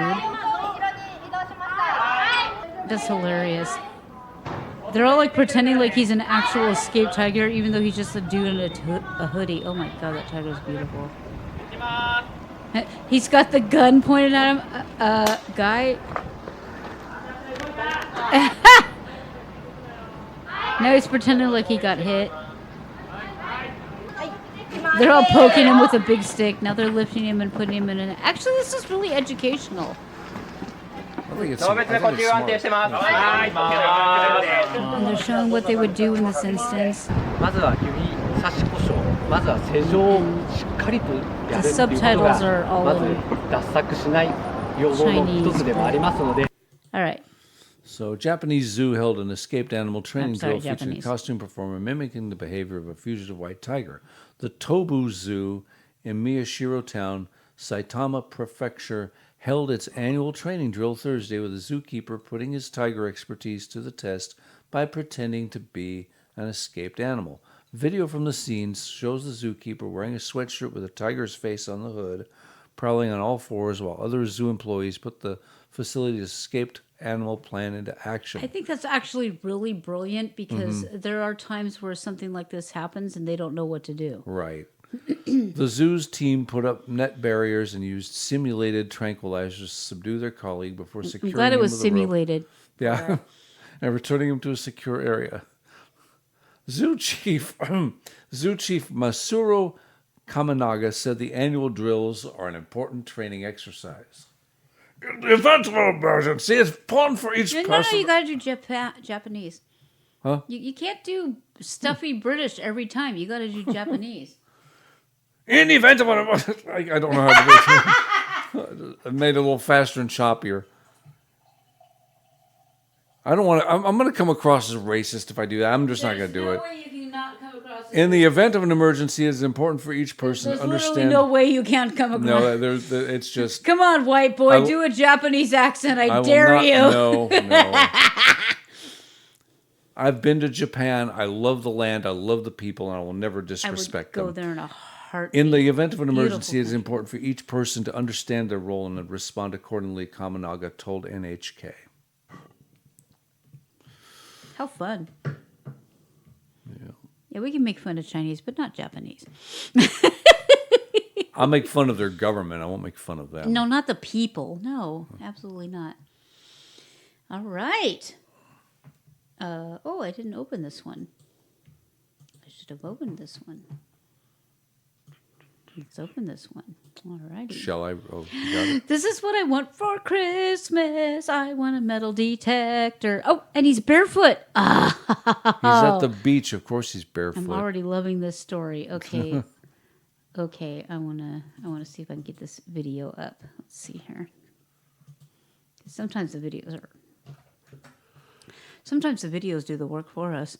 [SPEAKER 2] That's hilarious. They're all like pretending like he's an actual escaped tiger, even though he's just a dude in a hoodie. Oh my god, that tiger's beautiful. He's got the gun pointed at him. Guy. Now he's pretending like he got hit. They're all poking him with a big stick. Now they're lifting him and putting him in an... Actually, this is really educational.
[SPEAKER 1] I think it's smart.
[SPEAKER 2] And they're showing what they would do in this instance. The subtitles are all in Chinese. All right.
[SPEAKER 1] So, Japanese zoo held an escaped animal training drill featuring a
[SPEAKER 2] Japanese.
[SPEAKER 1] costume performer mimicking the behavior of a fugitive white tiger. The Tobu Zoo in Miyashiro Town, Saitama Prefecture, held its annual training drill Thursday with a zookeeper putting his tiger expertise to the test by pretending to be an escaped animal. Video from the scenes shows the zookeeper wearing a sweatshirt with a tiger's face on the hood, prowling on all fours while other zoo employees put the facility's escaped animal plan into action.
[SPEAKER 2] I think that's actually really brilliant because there are times where something like this happens and they don't know what to do.
[SPEAKER 1] Right. The zoo's team put up net barriers and used simulated tranquilizers to subdue their colleague before securing
[SPEAKER 2] I'm glad it
[SPEAKER 1] him
[SPEAKER 2] was
[SPEAKER 1] with a rope.
[SPEAKER 2] simulated.
[SPEAKER 1] Yeah. And returning him to a secure area. Zoo Chief Masuro Kamanaga said the annual drills are an important training exercise. In the event of an emergency, it's important for each person.
[SPEAKER 2] No, you gotta do Japanese.
[SPEAKER 1] Huh?
[SPEAKER 2] You can't do stuffy British every time. You gotta do Japanese.
[SPEAKER 1] In the event of an emergency, I don't know how to do it. I made it a little faster and choppier. I don't want to. I'm going to come across as racist if I do that. I'm just not going to do it. In the event of an emergency, it is important for each person
[SPEAKER 2] There's
[SPEAKER 1] to understand.
[SPEAKER 2] literally no way you can't come across.
[SPEAKER 1] No, it's just.
[SPEAKER 2] Come on, white boy, do a Japanese accent. I dare you.
[SPEAKER 1] No. I've been to Japan. I love the land. I love the people, and I will never disrespect them.
[SPEAKER 2] I would go there in a heartbeat.
[SPEAKER 1] In the event of an emergency, it is important for each person to understand their role and respond accordingly, Kaminaga told NHK.
[SPEAKER 2] How fun. Yeah, we can make fun of Chinese, but not Japanese.
[SPEAKER 1] I'll make fun of their government. I won't make fun of them.
[SPEAKER 2] No, not the people. No, absolutely not. All right. I didn't open this one. I should have opened this one. Let's open this one. All righty.
[SPEAKER 1] Shall I? Oh, you got it?
[SPEAKER 2] This is what I want for Christmas. I want a metal detector. Oh, and he's barefoot.
[SPEAKER 1] He's at the beach. Of course he's barefoot.
[SPEAKER 2] I'm already loving this story. Okay. Okay, I wanna see if I can get this video up. Let's see here. Sometimes the videos do the work for us.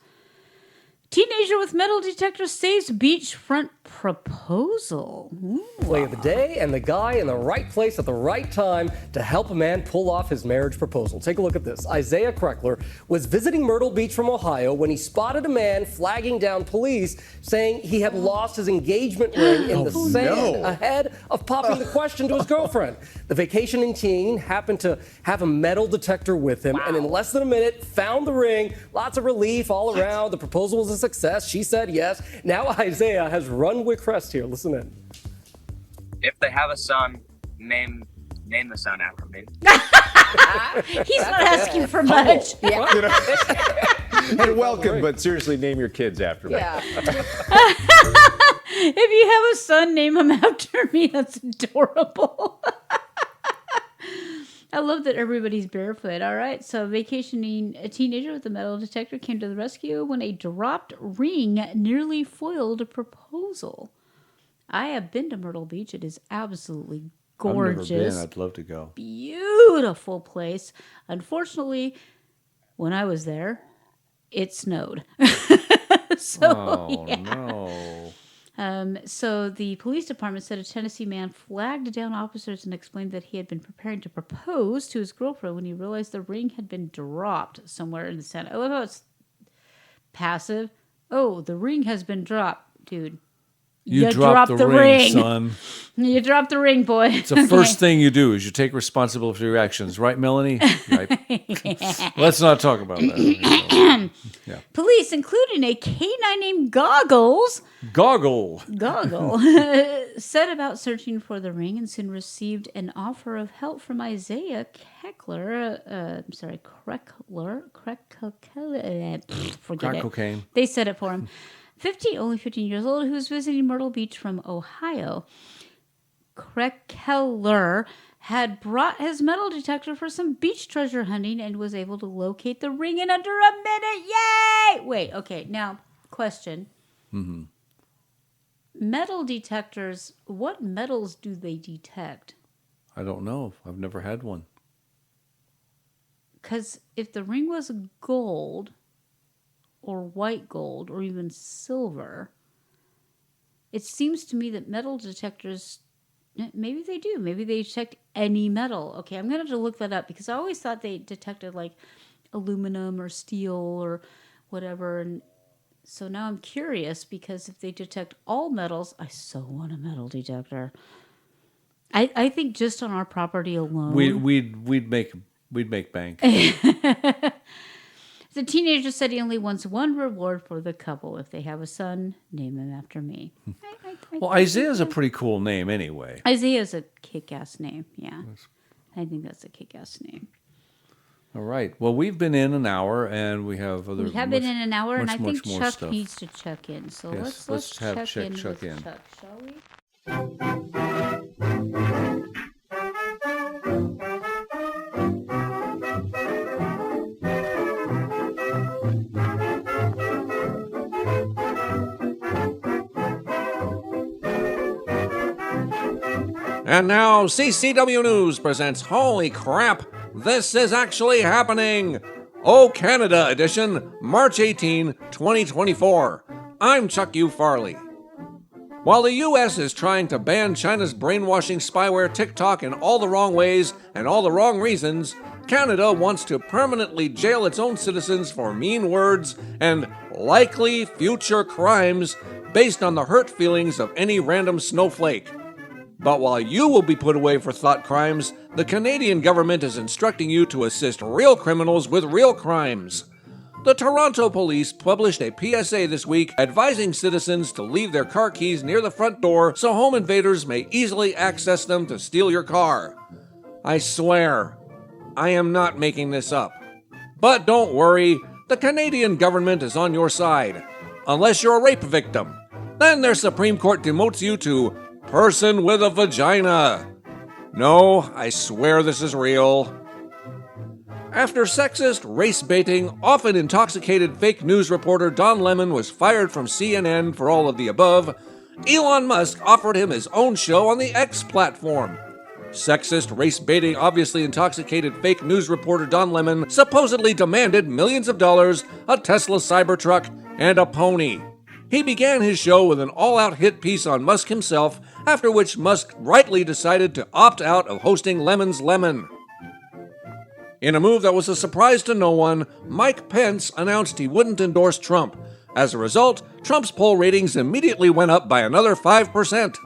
[SPEAKER 2] Teenager with metal detector saves beachfront proposal. Ooh.
[SPEAKER 8] Play of the day, and the guy in the right place at the right time to help a man pull off his marriage proposal. Take a look at this. Isaiah Kreckler was visiting Myrtle Beach from Ohio when he spotted a man flagging down police saying he had lost his engagement ring in the sand ahead of popping the question to his girlfriend. The vacationing teen happened to have a metal detector with him, and in less than a minute found the ring. Lots of relief all around. The proposal was a success. She said yes. Now Isaiah has run with crest here. Listen in.
[SPEAKER 9] If they have a son, name the son after me.
[SPEAKER 2] He's not asking for much.
[SPEAKER 10] Yeah. And welcome, but seriously, name your kids after me.
[SPEAKER 2] Yeah. If you have a son, name him after me. That's adorable. I love that everybody's barefoot. All right, so vacationing, a teenager with a metal detector came to the rescue when a dropped ring nearly foiled a proposal. I have been to Myrtle Beach. It is absolutely gorgeous.
[SPEAKER 1] I've never been. I'd love to go.
[SPEAKER 2] Beautiful place. Unfortunately, when I was there, it snowed.
[SPEAKER 1] No.
[SPEAKER 2] So the police department said a Tennessee man flagged down officers and explained that he had been preparing to propose to his girlfriend when he realized the ring had been dropped somewhere in the sand. I love how it's passive. Oh, the ring has been dropped, dude.
[SPEAKER 1] You dropped the ring, son.
[SPEAKER 2] You dropped the ring, boy.
[SPEAKER 1] It's the first thing you do is you take responsibility for your actions. Right, Melanie? Right. Let's not talk about that. Yeah.
[SPEAKER 2] Police, including a canine named Goggle, set about searching for the ring and soon received an offer of help from Isaiah Kreckler. Forget
[SPEAKER 1] Crack
[SPEAKER 2] it.
[SPEAKER 1] cocaine.
[SPEAKER 2] They said it for him. Only 15 years old, who was visiting Myrtle Beach from Ohio. Kreckler had brought his metal detector for some beach treasure hunting and was able to locate the ring in under a minute. Yay! Wait, okay, now, question.
[SPEAKER 1] Mm-hmm.
[SPEAKER 2] Metal detectors, what metals do they detect?
[SPEAKER 1] I don't know. I've never had one.
[SPEAKER 2] Because if the ring was gold or white gold or even silver, it seems to me that metal detectors, maybe they do. Maybe they detect any metal. Okay, I'm going to have to look that up because I always thought they detected like aluminum or steel or whatever. And so now I'm curious because if they detect all metals, I so want a metal detector. I think just on our property alone,
[SPEAKER 1] we'd make bank.
[SPEAKER 2] The teenager said he only wants one reward for the couple. If they have a son, name him after me.
[SPEAKER 1] Well, Isaiah's a pretty cool name anyway.
[SPEAKER 2] Isaiah's a kick-ass name, yeah. I think that's a kick-ass name.
[SPEAKER 1] All right. Well, we've been in an hour, and we have been in
[SPEAKER 2] an hour, and I think Chuck
[SPEAKER 1] stuff.
[SPEAKER 2] needs to check in. So
[SPEAKER 1] yes,
[SPEAKER 2] let's
[SPEAKER 1] have
[SPEAKER 2] check in
[SPEAKER 1] Chuck
[SPEAKER 2] with
[SPEAKER 1] in.
[SPEAKER 2] Chuck, shall we?
[SPEAKER 11] And now, CCW News presents Holy Crap! This is actually happening! Oh Canada edition, March 18, 2024. I'm Chuck U. Farley. While the U.S. is trying to ban China's brainwashing spyware TikTok in all the wrong ways and all the wrong reasons, Canada wants to permanently jail its own citizens for mean words and likely future crimes based on the hurt feelings of any random snowflake. But while you will be put away for thought crimes, the Canadian government is instructing you to assist real criminals with real crimes. The Toronto police published a PSA this week advising citizens to leave their car keys near the front door so home invaders may easily access them to steal your car. I swear, I am not making this up. But don't worry, the Canadian government is on your side. Unless you're a rape victim. Then their Supreme Court demotes you to person with a vagina. No, I swear this is real. After sexist, race-baiting, often intoxicated fake news reporter Don Lemon was fired from CNN for all of the above, Elon Musk offered him his own show on the X platform. Sexist, race-baiting, obviously intoxicated fake news reporter Don Lemon supposedly demanded millions of dollars, a Tesla Cybertruck, and a pony. He began his show with an all-out hit piece on Musk himself, after which Musk rightly decided to opt out of hosting Lemon's Lemon. In a move that was a surprise to no one, Mike Pence announced he wouldn't endorse Trump. As a result, Trump's poll ratings immediately went up by another 5%.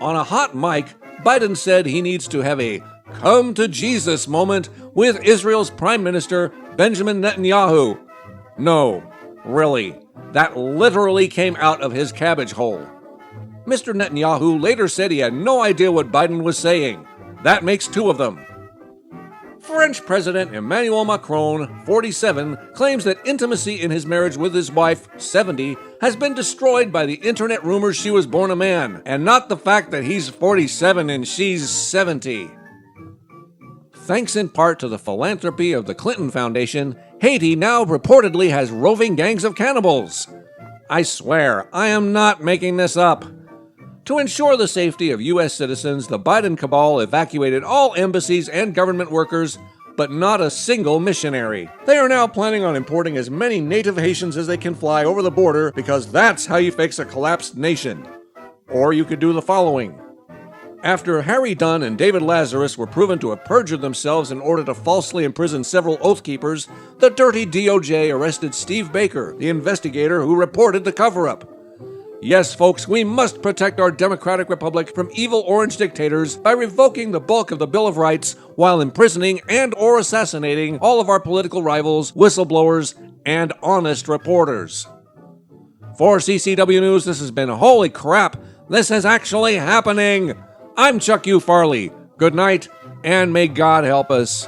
[SPEAKER 11] On a hot mic, Biden said he needs to have a come to Jesus moment with Israel's Prime Minister Benjamin Netanyahu. No, really, that literally came out of his cabbage hole. Mr. Netanyahu later said he had no idea what Biden was saying. That makes two of them. French President Emmanuel Macron, 47, claims that intimacy in his marriage with his wife, 70, has been destroyed by the internet rumors she was born a man, and not the fact that he's 47 and she's 70. Thanks in part to the philanthropy of the Clinton Foundation, Haiti now reportedly has roving gangs of cannibals. I swear, I am not making this up. To ensure the safety of U.S. citizens, the Biden cabal evacuated all embassies and government workers, but not a single missionary. They are now planning on importing as many native Haitians as they can fly over the border because that's how you fix a collapsed nation. Or you could do the following. After Harry Dunn and David Lazarus were proven to have perjured themselves in order to falsely imprison several Oath Keepers, the dirty DOJ arrested Steve Baker, the investigator who reported the cover-up. Yes, folks, we must protect our democratic republic from evil orange dictators by revoking the bulk of the Bill of Rights while imprisoning and or assassinating all of our political rivals, whistleblowers, and honest reporters. For CCW News, this has been holy crap. This is actually happening. I'm Chuck U. Farley. Good night, and may God help us.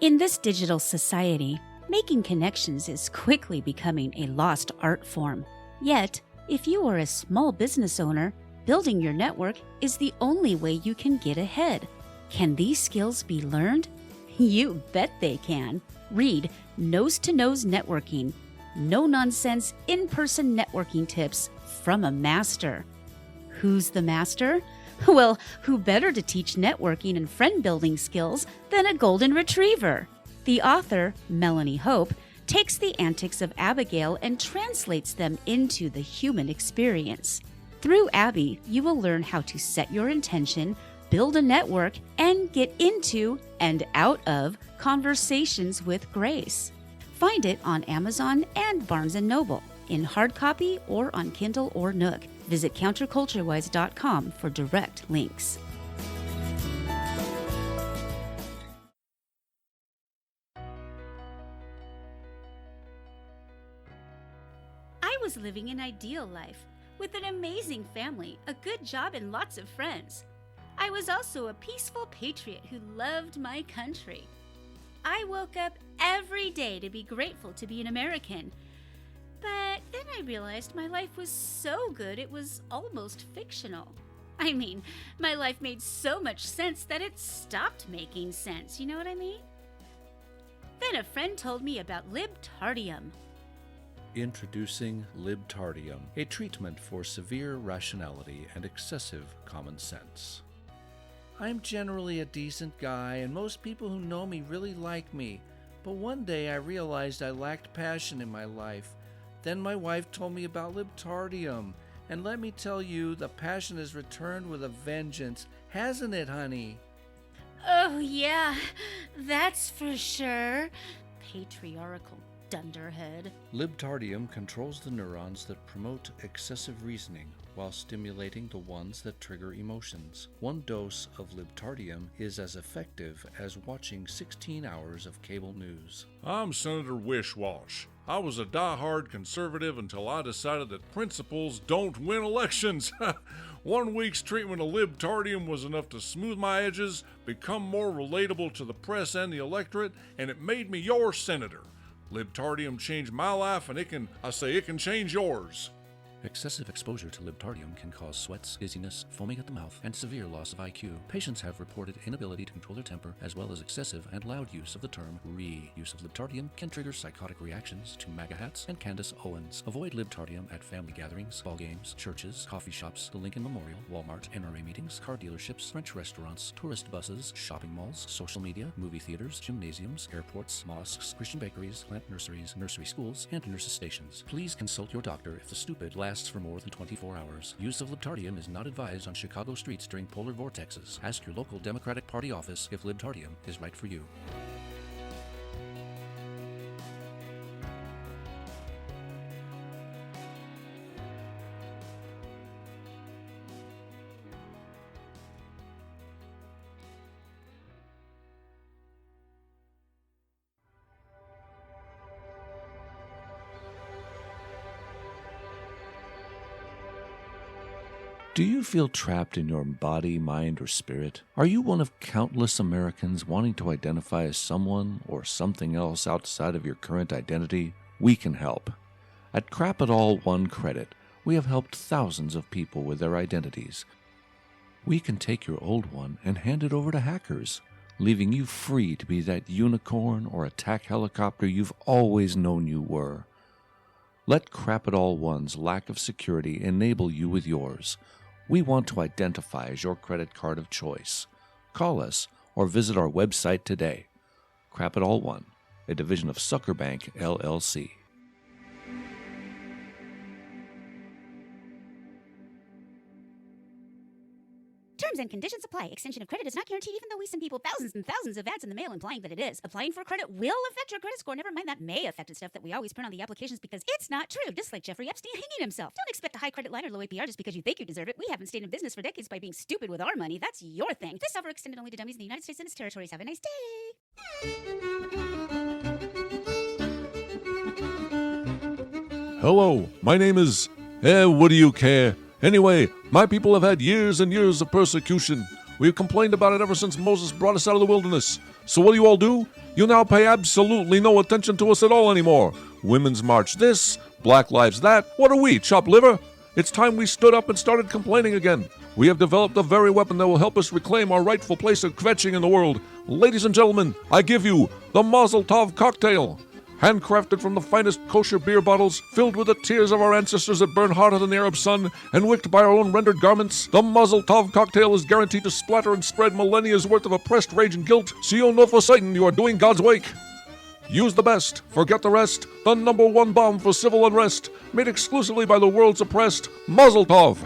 [SPEAKER 2] In this digital society, making connections is quickly becoming a lost art form. Yet, if you are a small business owner, building your network is the only way you can get ahead. Can these skills be learned? You bet they can. Read Nose to Nose Networking, no-nonsense in-person networking tips from a master. Who's the master? Well, who better to teach networking and friend-building skills than a golden retriever? The author, Melanie Hope, takes the antics of Abigail and translates them into the human experience. Through Abby, you will learn how to set your intention, build a network, and get into and out of conversations with grace. Find it on Amazon and Barnes & Noble, in hard copy or on Kindle or Nook. Visit counterculturewise.com for direct links. I was living an ideal life with an amazing family, a good job, and lots of friends. I was also a peaceful patriot who loved my country. I woke up every day to be grateful to be an American. But then I I realized my life was so good it was almost fictional. I mean, my life made so much sense that it stopped making sense, you know what I mean? Then a friend told me about libtardium.
[SPEAKER 1] Introducing libtardium, a treatment for severe rationality and excessive common sense. I'm generally a decent guy, and most people who know me really like me. But one day I realized I lacked passion in my life. Then my wife told me about libtardium. And let me tell you, the passion has returned with a vengeance. Hasn't it, honey?
[SPEAKER 2] Oh, yeah, that's for sure. Patriarchal dunderhead.
[SPEAKER 1] Libtardium controls the neurons that promote excessive reasoning while stimulating the ones that trigger emotions. One dose of libtardium is as effective as watching 16 hours of cable news.
[SPEAKER 11] I'm Senator Wishwash. I was a die-hard conservative until I decided that principles don't win elections. 1 week's treatment of libtardium was enough to smooth my edges, become more relatable to the press and the electorate, and it made me your senator. Libtardium changed my life, and it can change yours.
[SPEAKER 1] Excessive exposure to libtardium can cause sweats, dizziness, foaming at the mouth, and severe loss of IQ. Patients have reported inability to control their temper, as well as excessive and loud use of the term "re." Use of libtardium can trigger psychotic reactions to MAGA hats and Candace Owens. Avoid libtardium at family gatherings, ball games, churches, coffee shops, the Lincoln Memorial, Walmart, NRA meetings, car dealerships, French restaurants, tourist buses, shopping malls, social media, movie theaters, gymnasiums, airports, mosques, Christian bakeries, plant nurseries, nursery schools, and nurses' stations. Please consult your doctor if the stupid lasts for more than 24 hours. Use of libtardium is not advised on Chicago streets during polar vortexes. Ask your local Democratic Party office if libtardium is right for you. Do you feel trapped in your body, mind, or spirit? Are you one of countless Americans wanting to identify as someone or something else outside of your current identity? We can help. At Crap It All One Credit, we have helped thousands of people with their identities. We can take your old one and hand it over to hackers, leaving you free to be that unicorn or attack helicopter you've always known you were. Let Crap It All One's lack of security enable you with yours. We want to identify as your credit card of choice. Call us or visit our website today. Crap It All One, a division of Suckerbank, LLC.
[SPEAKER 2] Terms and conditions apply. Extension of credit is not guaranteed, even though we send people thousands and thousands of ads in the mail implying that it is. Applying for credit will affect your credit score. Never mind that may affect stuff that we always print on the applications because it's not true. Just like Jeffrey Epstein hanging himself. Don't expect a high credit line or low APR just because you think you deserve it. We haven't stayed in business for decades by being stupid with our money. That's your thing. This offer extended only to dummies in the United States and its territories. Have a nice day.
[SPEAKER 11] Hello, my name is... what do you care? Anyway, my people have had years and years of persecution. We've complained about it ever since Moses brought us out of the wilderness. So what do you all do? You now pay absolutely no attention to us at all anymore. Women's March this, Black Lives that. What are we, chopped liver? It's time we stood up and started complaining again. We have developed the very weapon that will help us reclaim our rightful place of kvetching in the world. Ladies and gentlemen, I give you the Mazel Tov cocktail. Handcrafted from the finest kosher beer bottles, filled with the tears of our ancestors that burn hotter than the Arab sun, and wicked by our own rendered garments, the Mazel Tov cocktail is guaranteed to splatter and spread millennia's worth of oppressed rage and guilt, so you'll know for certain you are doing God's wake. Use the best, forget the rest, the #1 bomb for civil unrest, made exclusively by the world's oppressed, Mazel Tov.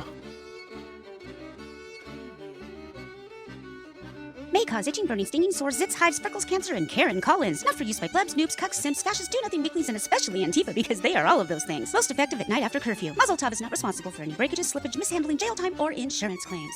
[SPEAKER 2] May cause itching, burning, stinging, sores, zits, hives, freckles, cancer, and Karen Collins. Not for use by plebs, noobs, cucks, simps, fascists, do-nothing weaklings, and especially Antifa, because they are all of those things. Most effective at night after curfew. Mazel Tov is not responsible for any breakages, slippage, mishandling, jail time, or insurance claims.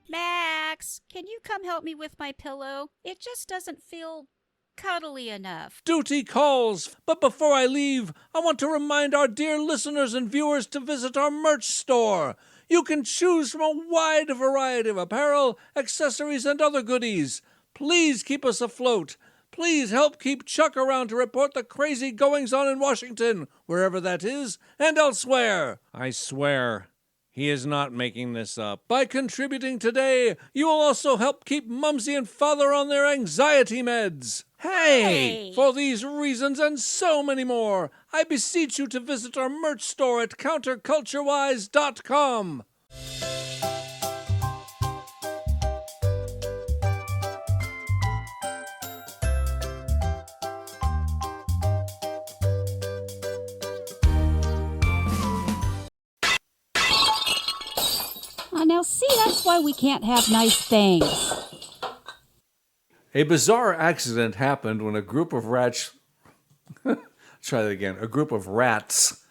[SPEAKER 2] Max, can you come help me with my pillow? It just doesn't feel cuddly enough.
[SPEAKER 11] Duty calls, but before I leave, I want to remind our dear listeners and viewers to visit our merch store. You can choose from a wide variety of apparel, accessories, and other goodies. Please keep us afloat. Please help keep Chuck around to report the crazy goings-on in Washington, wherever that is, and elsewhere. I swear, he is not making this up. By contributing today, you will also help keep Mumsy and Father on their anxiety meds. Hey! For these reasons and so many more, I beseech you to visit our merch store at counterculturewise.com.
[SPEAKER 2] Now, see, that's why we can't have nice things.
[SPEAKER 1] A bizarre accident happened when a group of rats... Try that again. A group of rats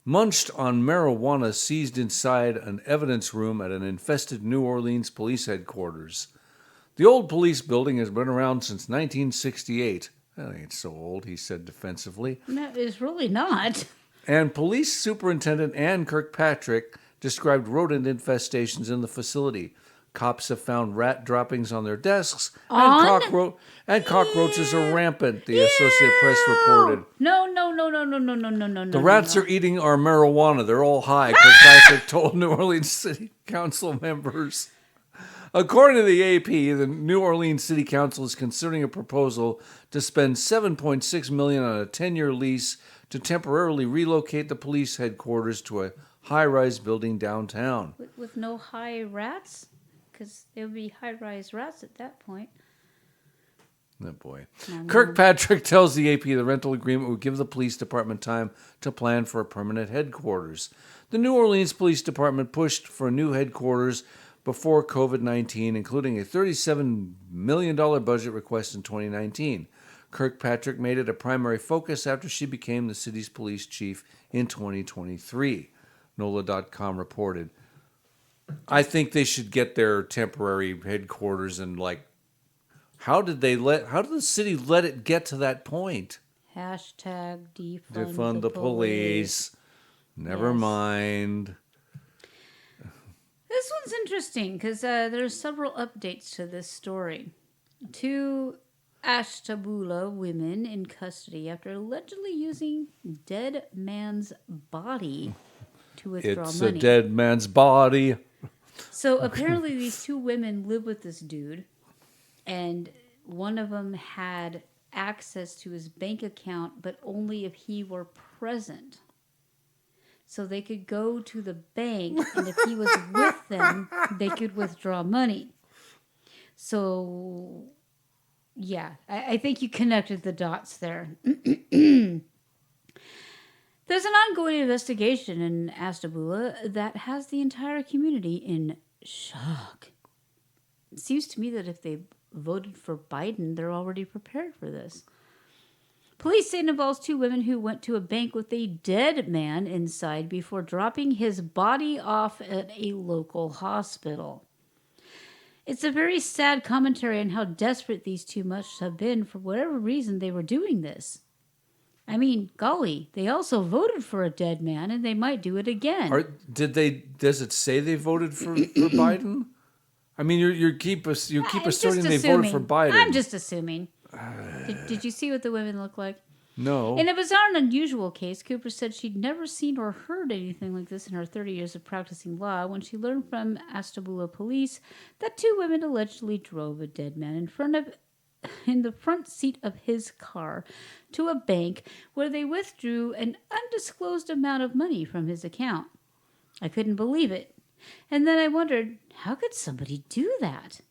[SPEAKER 1] munched on marijuana seized inside an evidence room at an infested New Orleans police headquarters. The old police building has been around since 1968. That ain't so old, he said defensively.
[SPEAKER 2] That is really not.
[SPEAKER 1] And Police Superintendent Ann Kirkpatrick described rodent infestations in the facility. Cops have found rat droppings on their desks, and cockroaches are rampant, the Associated Press reported.
[SPEAKER 2] No.
[SPEAKER 1] The rats are eating our marijuana. They're all high, Kirkpatrick told New Orleans City Council members. According to the AP, the New Orleans City Council is considering a proposal to spend $7.6 million on a 10-year lease to temporarily relocate the police headquarters to a high-rise building downtown.
[SPEAKER 2] With no high rats? Because there would be high-rise rats at that point.
[SPEAKER 1] Oh, boy. Kirkpatrick tells the AP the rental agreement would give the police department time to plan for a permanent headquarters. The New Orleans Police Department pushed for new headquarters before COVID-19, including a $37 million budget request in 2019. Kirkpatrick made it a primary focus after she became the city's police chief in 2023. NOLA.com reported. I think they should get their temporary headquarters and how did the city let it get to that point?
[SPEAKER 2] Hashtag
[SPEAKER 1] defund the police. Never mind.
[SPEAKER 2] This one's interesting because there's several updates to this story. 2 Ashtabula women in custody after allegedly using dead man's body to withdraw
[SPEAKER 1] It's
[SPEAKER 2] money.
[SPEAKER 1] a dead man's body.
[SPEAKER 2] So apparently these 2 women live with this dude, and one of them had access to his bank account, but only if he were present. So they could go to the bank, and if he was with them, they could withdraw money. So, yeah, I think you connected the dots there. There's an ongoing investigation in Ashtabula that has the entire community in shock. It seems to me that if they voted for Biden, they're already prepared for this. Police say it involves 2 women who went to a bank with a dead man inside before dropping his body off at a local hospital. It's a very sad commentary on how desperate these 2 must have been for whatever reason they were doing this. I mean, golly, they also voted for a dead man, and they might do it again.
[SPEAKER 1] Does it say they voted for Biden? I mean, you keep asserting they voted for Biden.
[SPEAKER 2] I'm just assuming. Did you see what the women look like?
[SPEAKER 1] No.
[SPEAKER 2] In a bizarre and unusual case, Cooper said she'd never seen or heard anything like this in her 30 years of practicing law when she learned from Ashtabula police that 2 women allegedly drove a dead man in the front seat of his car to a bank where they withdrew an undisclosed amount of money from his account. I couldn't believe it. And then I wondered, how could somebody do that?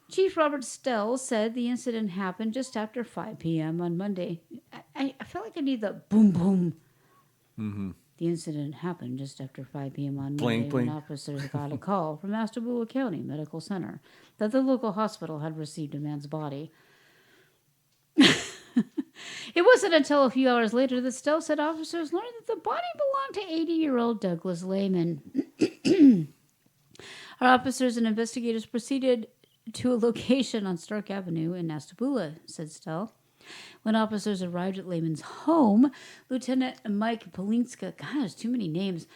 [SPEAKER 2] Chief Robert Stell said the incident happened just after 5 p.m. on Monday. I feel like I need the boom boom.
[SPEAKER 1] Mm-hmm.
[SPEAKER 2] The incident happened just after 5 p.m. on
[SPEAKER 1] Bling,
[SPEAKER 2] Monday
[SPEAKER 1] bling.
[SPEAKER 2] when officers got a call from Ashtabula County Medical Center that the local hospital had received a man's body. It wasn't until a few hours later that Stell said officers learned that the body belonged to 80-year-old Douglas Lehman. Our officers and investigators proceeded to a location on Stark Avenue in Ashtabula, said Stell. When officers arrived at Lehman's home, Lieutenant Mike Polinska, God, there's too many names,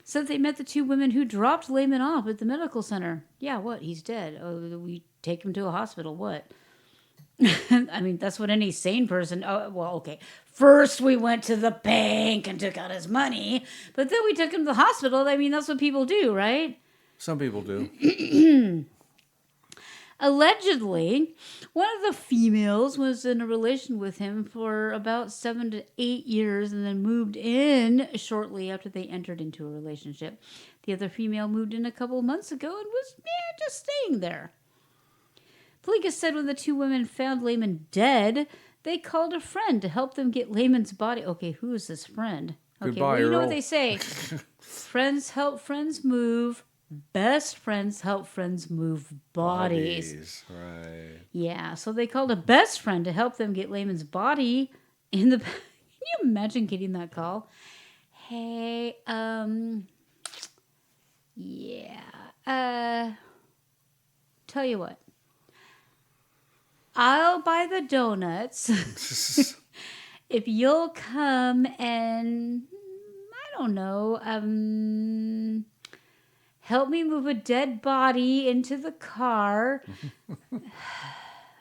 [SPEAKER 2] said they met the 2 women who dropped Lehman off at the medical center. Yeah, what? He's dead. Oh, we take him to a hospital. What? I mean, that's what any sane person. Oh, well, okay. First, we went to the bank and took out his money, but then we took him to the hospital. I mean, that's what people do, right?
[SPEAKER 1] Some people do.
[SPEAKER 2] Allegedly, one of the females was in a relation with him for about 7 to 8 years and then moved in shortly after they entered into a relationship. The other female moved in a couple of months ago and was just staying there. Plinkett said when the two women found Lehman dead, they called a friend to help them get Lehman's body. Okay, who is this friend? Okay,
[SPEAKER 1] Goodbye,
[SPEAKER 2] well, you know
[SPEAKER 1] Earl.
[SPEAKER 2] what they say. Friends help friends move. Best friends help friends move bodies.
[SPEAKER 1] Right.
[SPEAKER 2] Yeah, so they called a best friend to help them get Lehman's body in the... Can you imagine getting that call? Hey, yeah, tell you what. I'll buy the donuts if you'll come and, I don't know, help me move a dead body into the car.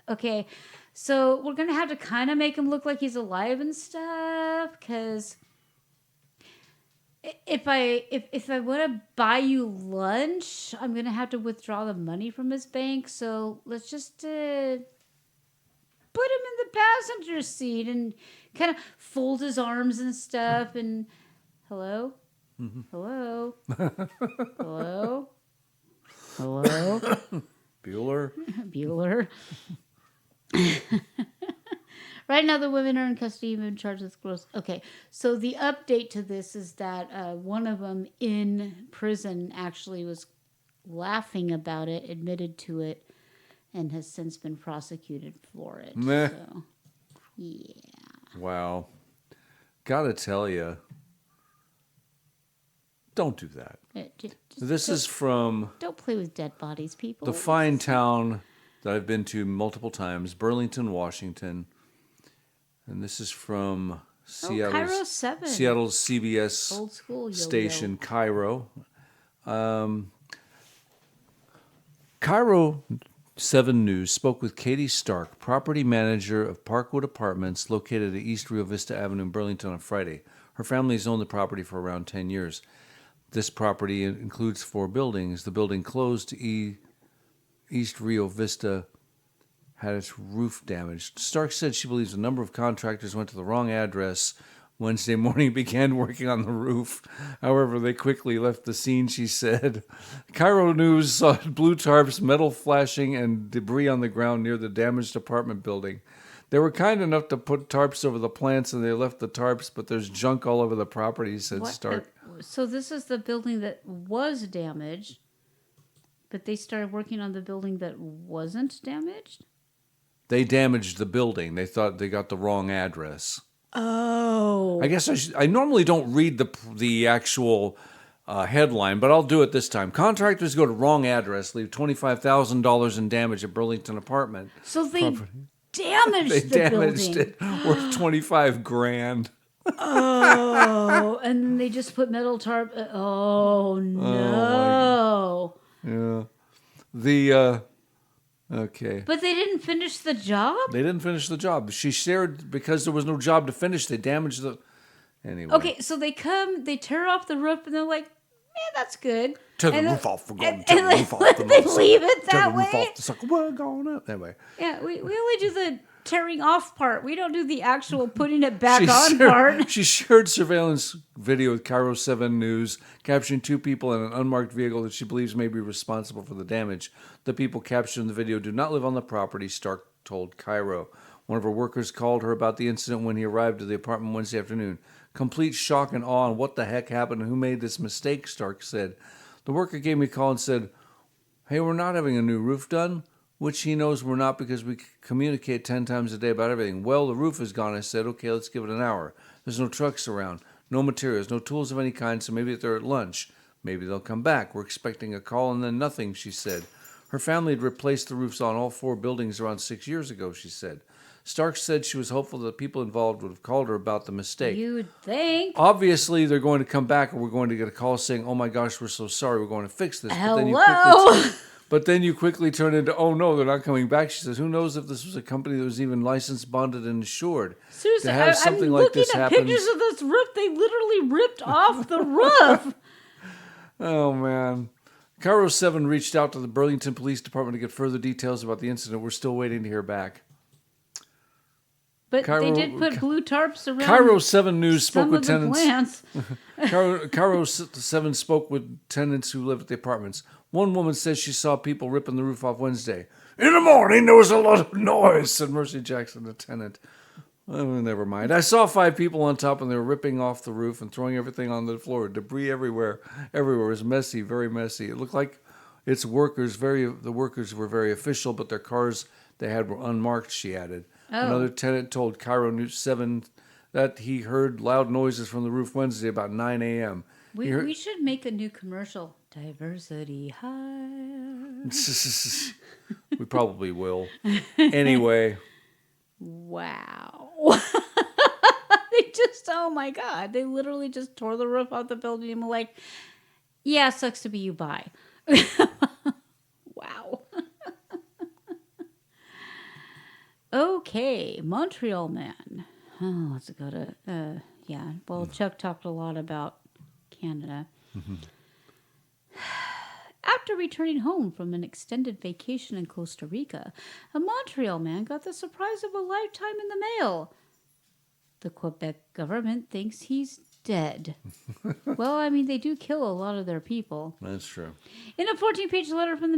[SPEAKER 2] Okay, so we're going to have to kind of make him look like he's alive and stuff, because if I want to buy you lunch, I'm going to have to withdraw the money from his bank, so let's just put him in the passenger seat and kind of fold his arms and stuff, and hello? Hello? Hello? Hello?
[SPEAKER 1] Bueller.
[SPEAKER 2] Bueller. Right now, the women are in custody and in charge of gross. Okay, so the update to this is that one of them in prison actually was laughing about it, admitted to it, and has since been prosecuted for it.
[SPEAKER 1] Meh.
[SPEAKER 2] So, yeah.
[SPEAKER 1] Wow. Gotta tell you, don't do that. This is from
[SPEAKER 2] Don't play with dead bodies, people.
[SPEAKER 1] the fine town that I've been to multiple times, Burlington, Washington. And this is from
[SPEAKER 2] Cairo 7.
[SPEAKER 1] Seattle's CBS
[SPEAKER 2] Old school yo-yo.
[SPEAKER 1] station, Cairo. Cairo 7 News spoke with Katie Stark, property manager of Parkwood Apartments located at East Rio Vista Avenue in Burlington on Friday. Her family has owned the property for around 10 years. This property includes 4 buildings. The building closed to East Rio Vista had its roof damaged. Stark said she believes a number of contractors went to the wrong address Wednesday morning and began working on the roof. However, they quickly left the scene, she said. Cairo News saw blue tarps, metal flashing, and debris on the ground near the damaged apartment building. They were kind enough to put tarps over the plants, and they left the tarps, but there's junk all over the property, said
[SPEAKER 2] What?
[SPEAKER 1] Stark.
[SPEAKER 2] So this is the building that was damaged, but they started working on the building that wasn't damaged?
[SPEAKER 1] They damaged the building. They thought they got the wrong address.
[SPEAKER 2] Oh.
[SPEAKER 1] I guess I normally don't read the actual headline, but I'll do it this time. Contractors go to wrong address, leave $25,000 in damage at Burlington apartment.
[SPEAKER 2] So they
[SPEAKER 1] property.
[SPEAKER 2] damaged
[SPEAKER 1] They
[SPEAKER 2] the
[SPEAKER 1] damaged
[SPEAKER 2] building.
[SPEAKER 1] it worth $25,000.
[SPEAKER 2] Oh, and then they just put metal tarp. Oh no!
[SPEAKER 1] Yeah, the okay.
[SPEAKER 2] But they didn't finish the job.
[SPEAKER 1] They didn't finish the job. She shared because there was no job to finish. They damaged the anyway.
[SPEAKER 2] Okay, so they tear off the roof, and they're like, "Man, that's good."
[SPEAKER 1] Tear the
[SPEAKER 2] And
[SPEAKER 1] roof
[SPEAKER 2] then-
[SPEAKER 1] off. We're
[SPEAKER 2] and-
[SPEAKER 1] going to tear
[SPEAKER 2] and
[SPEAKER 1] the roof off.
[SPEAKER 2] They leave it
[SPEAKER 1] Tear
[SPEAKER 2] that
[SPEAKER 1] the roof
[SPEAKER 2] way.
[SPEAKER 1] off the sucker. We're going up anyway.
[SPEAKER 2] Yeah, we only do the tearing off part. We don't do the actual putting it back on part.
[SPEAKER 1] She shared surveillance video with Cairo 7 News, capturing 2 people in an unmarked vehicle that she believes may be responsible for the damage. The people captured in the video do not live on the property, Stark told Cairo. One of her workers called her about the incident when he arrived at the apartment Wednesday afternoon. Complete shock and awe on what the heck happened and who made this mistake, Stark said. The worker gave me a call and said, "Hey, we're not having a new roof done," which he knows we're not because we communicate 10 times a day about everything. "Well, the roof is gone." I said, "Okay, let's give it an hour." There's no trucks around, no materials, no tools of any kind, so maybe they're at lunch. Maybe they'll come back. We're expecting a call and then nothing, she said. Her family had replaced the roofs on all 4 buildings around 6 years ago, she said. Stark said she was hopeful that people involved would have called her about the mistake.
[SPEAKER 2] You would think.
[SPEAKER 1] Obviously, they're going to come back and we're going to get a call saying, "Oh my gosh, we're so sorry, we're going to fix this."
[SPEAKER 2] Hello?
[SPEAKER 1] But then you quickly turn into, oh no, they're not coming back. She says, who knows if this was a company that was even licensed, bonded, and insured.
[SPEAKER 2] Seriously,
[SPEAKER 1] to have
[SPEAKER 2] I'm
[SPEAKER 1] something
[SPEAKER 2] looking
[SPEAKER 1] like this
[SPEAKER 2] at
[SPEAKER 1] happen.
[SPEAKER 2] pictures of this roof. They literally ripped off the roof.
[SPEAKER 1] Oh, man. Cairo 7 reached out to the Burlington Police Department to get further details about the incident. We're still waiting to hear back.
[SPEAKER 2] But they did put blue tarps around
[SPEAKER 1] Cairo 7 News spoke
[SPEAKER 2] some
[SPEAKER 1] with
[SPEAKER 2] of the
[SPEAKER 1] tenants.
[SPEAKER 2] plants.
[SPEAKER 1] Cairo 7 spoke with tenants who live at the apartments. One woman says she saw people ripping the roof off Wednesday. In the morning, there was a lot of noise, said Mercy Jackson, the tenant. Oh, never mind. I saw 5 people on top, and they were ripping off the roof and throwing everything on the floor. Debris everywhere. Everywhere. It was messy, very messy. It looked like the workers were very official, but their cars they had were unmarked, she added.
[SPEAKER 2] Oh.
[SPEAKER 1] Another tenant told Cairo News 7 that he heard loud noises from the roof Wednesday about 9 a.m.
[SPEAKER 2] We should make a new commercial. Diversity hire.
[SPEAKER 1] We probably will. Anyway.
[SPEAKER 2] Wow. Oh my God. They literally just tore the roof off the building and were like, yeah, sucks to be you, bye. Wow. Okay, Montreal man. Oh, let's go to, well, Chuck talked a lot about Canada. After returning home from an extended vacation in Costa Rica, a Montreal man got the surprise of a lifetime in the mail. The Quebec government thinks he's dead. Well, I mean, they do kill a lot of their people.
[SPEAKER 1] That's true.
[SPEAKER 2] In a 14-page letter from the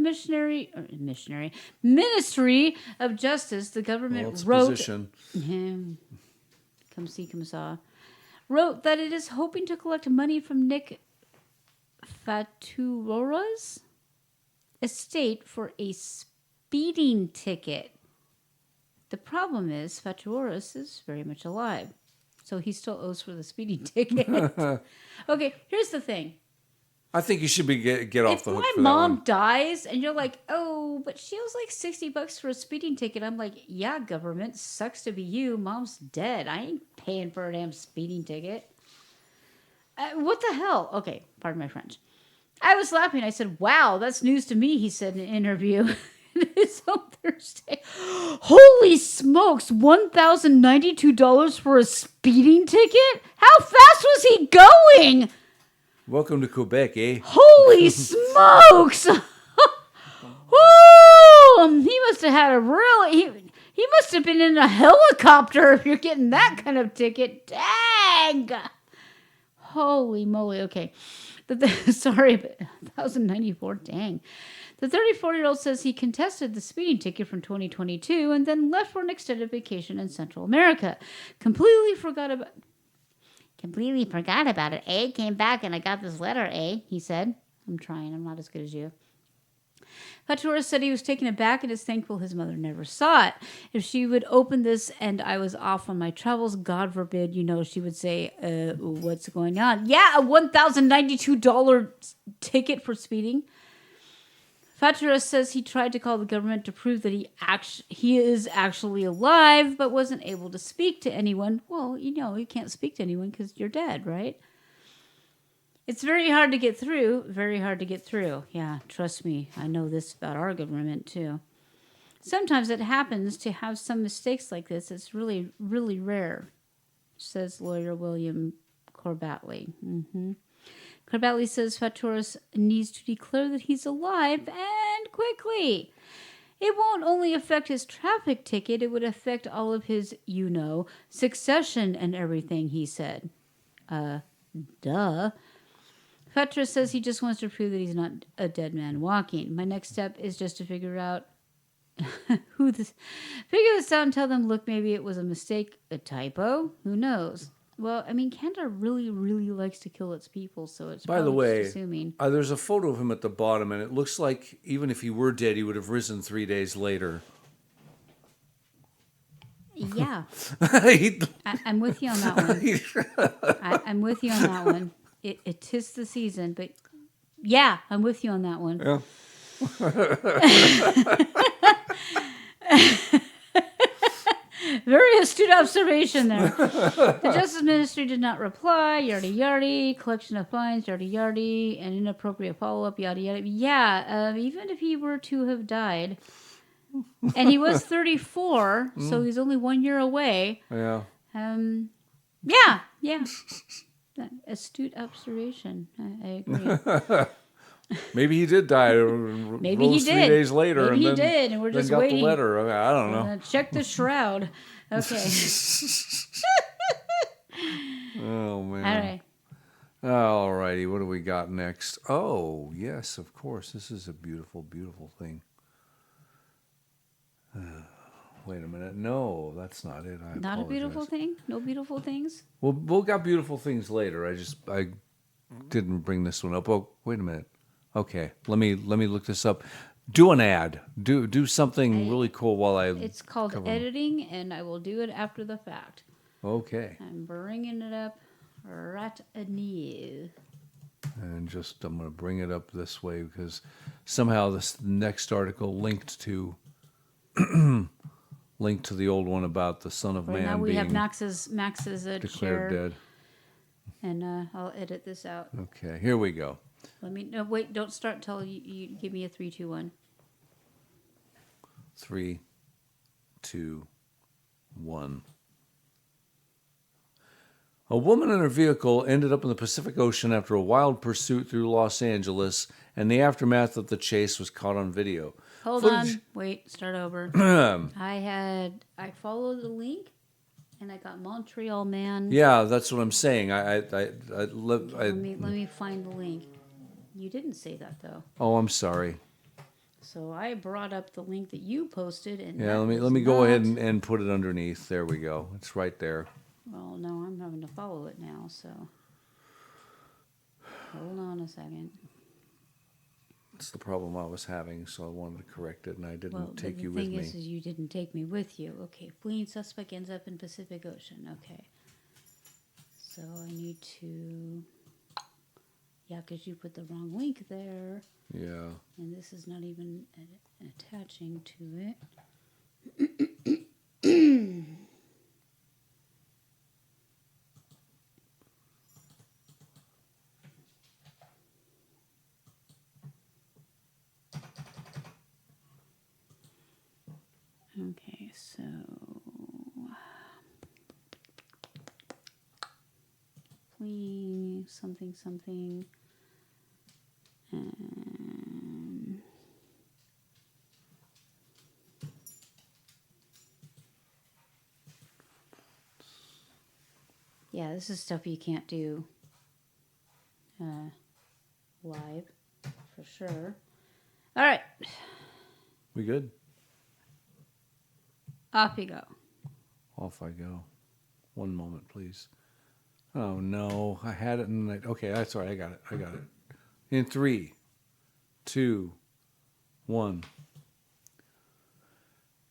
[SPEAKER 2] Ministry of Justice, the government wrote...
[SPEAKER 1] Position.
[SPEAKER 2] Come see, come saw. Wrote that it is hoping to collect money from Nick Fatuora's estate for a speeding ticket. The problem is Fatuoras is very much alive, so he still owes for the speeding ticket. Okay, here's the thing.
[SPEAKER 1] I think you should get off the hook
[SPEAKER 2] If
[SPEAKER 1] for
[SPEAKER 2] my
[SPEAKER 1] that
[SPEAKER 2] mom
[SPEAKER 1] one.
[SPEAKER 2] dies and you're like, oh, but she owes like $60 for a speeding ticket, I'm like, yeah, government, sucks to be you. Mom's dead. I ain't paying for a damn speeding ticket. What the hell? Okay, pardon my French. I was laughing. I said, wow, that's news to me, he said in an interview. It's on Thursday. Holy smokes, $1,092 for a speeding ticket? How fast was he going?
[SPEAKER 1] Welcome to Quebec, eh?
[SPEAKER 2] Holy smokes! Woo! He must have had he must have been in a helicopter if you're getting that kind of ticket. Dang! Holy moly. Okay. Sorry, but 1,094. Dang. The 34-year-old says he contested the speeding ticket from 2022 and then left for an extended vacation in Central America. Completely forgot about it, eh? Came back and I got this letter, eh? He said. I'm trying. I'm not as good as you. Fatuoras said he was taken aback and is thankful his mother never saw it. If she would open this and I was off on my travels, God forbid, she would say, what's going on? Yeah, a $1,092 ticket for speeding. Fatuoras says he tried to call the government to prove that he is actually alive, but wasn't able to speak to anyone. Well, you can't speak to anyone because you're dead, right? It's very hard to get through. Very hard to get through. Yeah, trust me. I know this about our government, too. Sometimes it happens to have some mistakes like this. It's really, really rare, says lawyer William Corbatley. Corbatley says Fatuoras needs to declare that he's alive and quickly. It won't only affect his traffic ticket, it would affect all of his, succession and everything, he said. Duh. Fatuoras says he just wants to prove that he's not a dead man walking. My next step is just to figure out figure this out and tell them, look, maybe it was a mistake, a typo, who knows? Well, I mean, Canada really, really likes to kill its people, so it's
[SPEAKER 1] By the way,
[SPEAKER 2] just assuming.
[SPEAKER 1] There's a photo of him at the bottom, and it looks like even if he were dead, he would have risen 3 days later.
[SPEAKER 2] Yeah. I'm with you on that one. I'm with you on that one. It 'tis the season, but yeah, I'm with you on that one.
[SPEAKER 1] Yeah.
[SPEAKER 2] Very astute observation there. The Justice Ministry did not reply. Yardy yardy. Collection of fines. Yardy yardy. And inappropriate follow-up. Yada yada. Yeah, even if he were to have died, and he was 34, so he's only 1 year away.
[SPEAKER 1] Yeah.
[SPEAKER 2] Yeah. Astute observation. I agree.
[SPEAKER 1] Maybe he did die.
[SPEAKER 2] Maybe he
[SPEAKER 1] rose
[SPEAKER 2] did.
[SPEAKER 1] 3 days later.
[SPEAKER 2] Maybe
[SPEAKER 1] and
[SPEAKER 2] he
[SPEAKER 1] then,
[SPEAKER 2] did, and we're
[SPEAKER 1] then
[SPEAKER 2] just
[SPEAKER 1] got
[SPEAKER 2] waiting.
[SPEAKER 1] the letter. I don't know.
[SPEAKER 2] Check the shroud. Okay.
[SPEAKER 1] Oh, man.
[SPEAKER 2] All right.
[SPEAKER 1] All righty. What do we got next? Oh, yes, of course. This is a beautiful, beautiful thing. Wait a minute. No, that's not it.
[SPEAKER 2] Not a beautiful
[SPEAKER 1] apologize.
[SPEAKER 2] thing? No beautiful things?
[SPEAKER 1] We'll got beautiful things later. I didn't bring this one up. Oh, wait a minute. Okay, let me look this up. Do an ad. Do something really cool while I.
[SPEAKER 2] It's called
[SPEAKER 1] cover-
[SPEAKER 2] editing, and I will do it after the fact.
[SPEAKER 1] Okay.
[SPEAKER 2] I'm bringing it up right now.
[SPEAKER 1] And I'm going to bring it up this way because somehow this next article linked to the old one about the Son of
[SPEAKER 2] Right
[SPEAKER 1] Man
[SPEAKER 2] now we
[SPEAKER 1] being
[SPEAKER 2] have Max's
[SPEAKER 1] declared
[SPEAKER 2] chair,
[SPEAKER 1] dead.
[SPEAKER 2] and I'll edit this out.
[SPEAKER 1] Okay, here we go.
[SPEAKER 2] Wait, don't start until you give me a 3, 2, 1.
[SPEAKER 1] 3, 2, 1. A woman and her vehicle ended up in the Pacific Ocean after a wild pursuit through Los Angeles, and the aftermath of the chase was caught on video.
[SPEAKER 2] Hold
[SPEAKER 1] Footage-
[SPEAKER 2] on. Wait, start over. I followed the link, and I got Montreal Man.
[SPEAKER 1] Yeah, that's what I'm saying.
[SPEAKER 2] Let me find the link. You didn't say that though.
[SPEAKER 1] Oh, I'm sorry.
[SPEAKER 2] So I brought up the link that you posted, and
[SPEAKER 1] Yeah,
[SPEAKER 2] that
[SPEAKER 1] let me
[SPEAKER 2] was
[SPEAKER 1] go ahead
[SPEAKER 2] not-
[SPEAKER 1] and put it underneath. There we go. It's right there.
[SPEAKER 2] Well, no, I'm having to follow it now. So hold on a second.
[SPEAKER 1] It's the problem I was having, so I wanted to correct it, and I didn't
[SPEAKER 2] Well,
[SPEAKER 1] take
[SPEAKER 2] the
[SPEAKER 1] you with
[SPEAKER 2] thing
[SPEAKER 1] me.
[SPEAKER 2] is you didn't take me with you. Okay, fleeing suspect ends up in Pacific Ocean. Okay. So I need to. Yeah, because you put the wrong link there.
[SPEAKER 1] Yeah.
[SPEAKER 2] And this is not even attaching to it. Okay, so please something. Yeah, this is stuff you can't do live, for sure. All right.
[SPEAKER 1] We good?
[SPEAKER 2] Off you go.
[SPEAKER 1] Off I go. One moment, please. Oh, no. I had it in the... Okay, that's all right. I got it. In 3, 2, 1.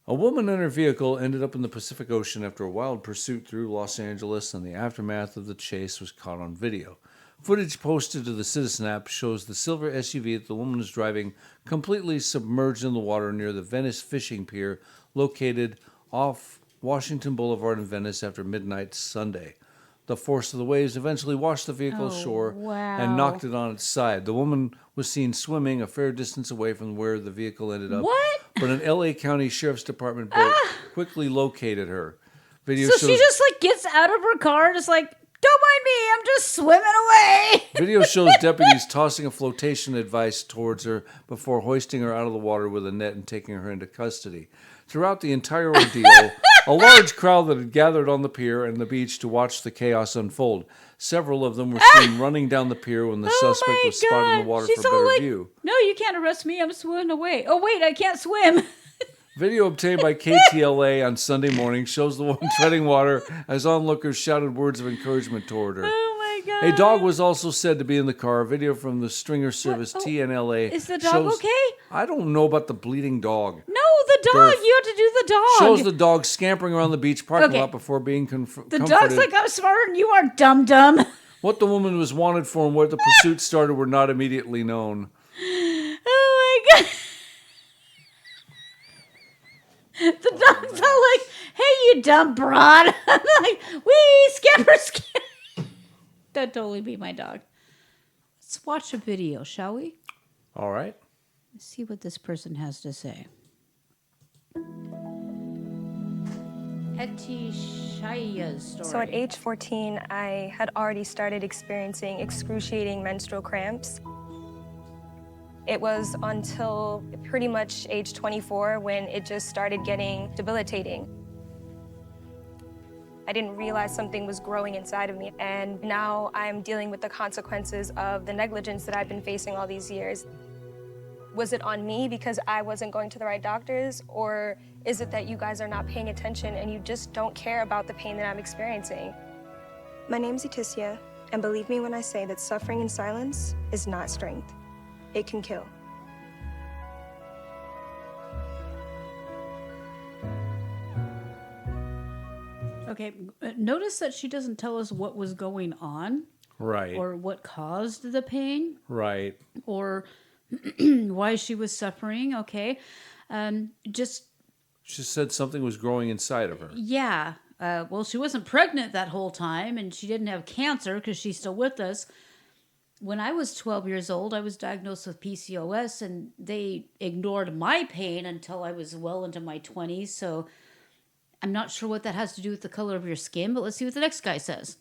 [SPEAKER 1] A woman and her vehicle ended up in the Pacific Ocean after a wild pursuit through Los Angeles, and the aftermath of the chase was caught on video. Footage posted to the Citizen app shows the silver SUV that the woman was driving completely submerged in the water near the Venice fishing pier located off Washington Boulevard in Venice after midnight Sunday. The force of the waves eventually washed the vehicle ashore and knocked it on its side. The woman was seen swimming a fair distance away from where the vehicle ended up.
[SPEAKER 2] What?
[SPEAKER 1] But an LA County Sheriff's Department boat quickly located her. Video
[SPEAKER 2] So
[SPEAKER 1] shows,
[SPEAKER 2] she just like gets out of her car, just like, don't mind me, I'm just swimming away.
[SPEAKER 1] Video shows deputies tossing a flotation device towards her before hoisting her out of the water with a net and taking her into custody. Throughout the entire ordeal, a large crowd that had gathered on the pier and the beach to watch the chaos unfold. Several of them were seen running down the pier when the suspect was spotted in the water
[SPEAKER 2] She's
[SPEAKER 1] for
[SPEAKER 2] all
[SPEAKER 1] better
[SPEAKER 2] like,
[SPEAKER 1] view.
[SPEAKER 2] no, you can't arrest me, I'm swimming away. Oh, wait, I can't swim.
[SPEAKER 1] Video obtained by KTLA on Sunday morning shows the woman treading water as onlookers shouted words of encouragement toward her.
[SPEAKER 2] Oh, my God.
[SPEAKER 1] A dog was also said to be in the car. Video from the stringer service TNLA
[SPEAKER 2] Is the dog okay?
[SPEAKER 1] I don't know about the bleeding dog.
[SPEAKER 2] No, the dog.
[SPEAKER 1] Durf.
[SPEAKER 2] You have to do the dog.
[SPEAKER 1] Shows the dog scampering around the beach parking
[SPEAKER 2] Okay.
[SPEAKER 1] lot before being comforted.
[SPEAKER 2] The dog's like, I'm smarter than you are, dum-dum.
[SPEAKER 1] What the woman was wanted for and where the pursuit started were not immediately known.
[SPEAKER 2] Oh, my God. The dog's all like, hey, you dumb broad. I'm like, wee, scamper, scamper. That'd totally be my dog. Let's watch a video, shall we?
[SPEAKER 1] All right.
[SPEAKER 2] Let's see what this person has to say. Hetty Shaya's story.
[SPEAKER 12] So at age 14, I had already started experiencing excruciating menstrual cramps. It was until pretty much age 24 when it just started getting debilitating. I didn't realize something was growing inside of me, and now I'm dealing with the consequences of the negligence that I've been facing all these years. Was it on me because I wasn't going to the right doctors, or is it that you guys are not paying attention and you just don't care about the pain that I'm experiencing? My name's Eticia, and believe me when I say that suffering in silence is not strength. It can kill.
[SPEAKER 2] Okay, notice that she doesn't tell us what was going on.
[SPEAKER 1] Right.
[SPEAKER 2] Or what caused the pain.
[SPEAKER 1] Right.
[SPEAKER 2] Or why she was suffering, okay? Just...
[SPEAKER 1] She said something was growing inside of her.
[SPEAKER 2] Yeah. Well, she wasn't pregnant that whole time, and she didn't have cancer because she's still with us. When I was 12 years old, I was diagnosed with PCOS, and they ignored my pain until I was well into my 20s. So I'm not sure what that has to do with the color of your skin, but let's see what the next guy says.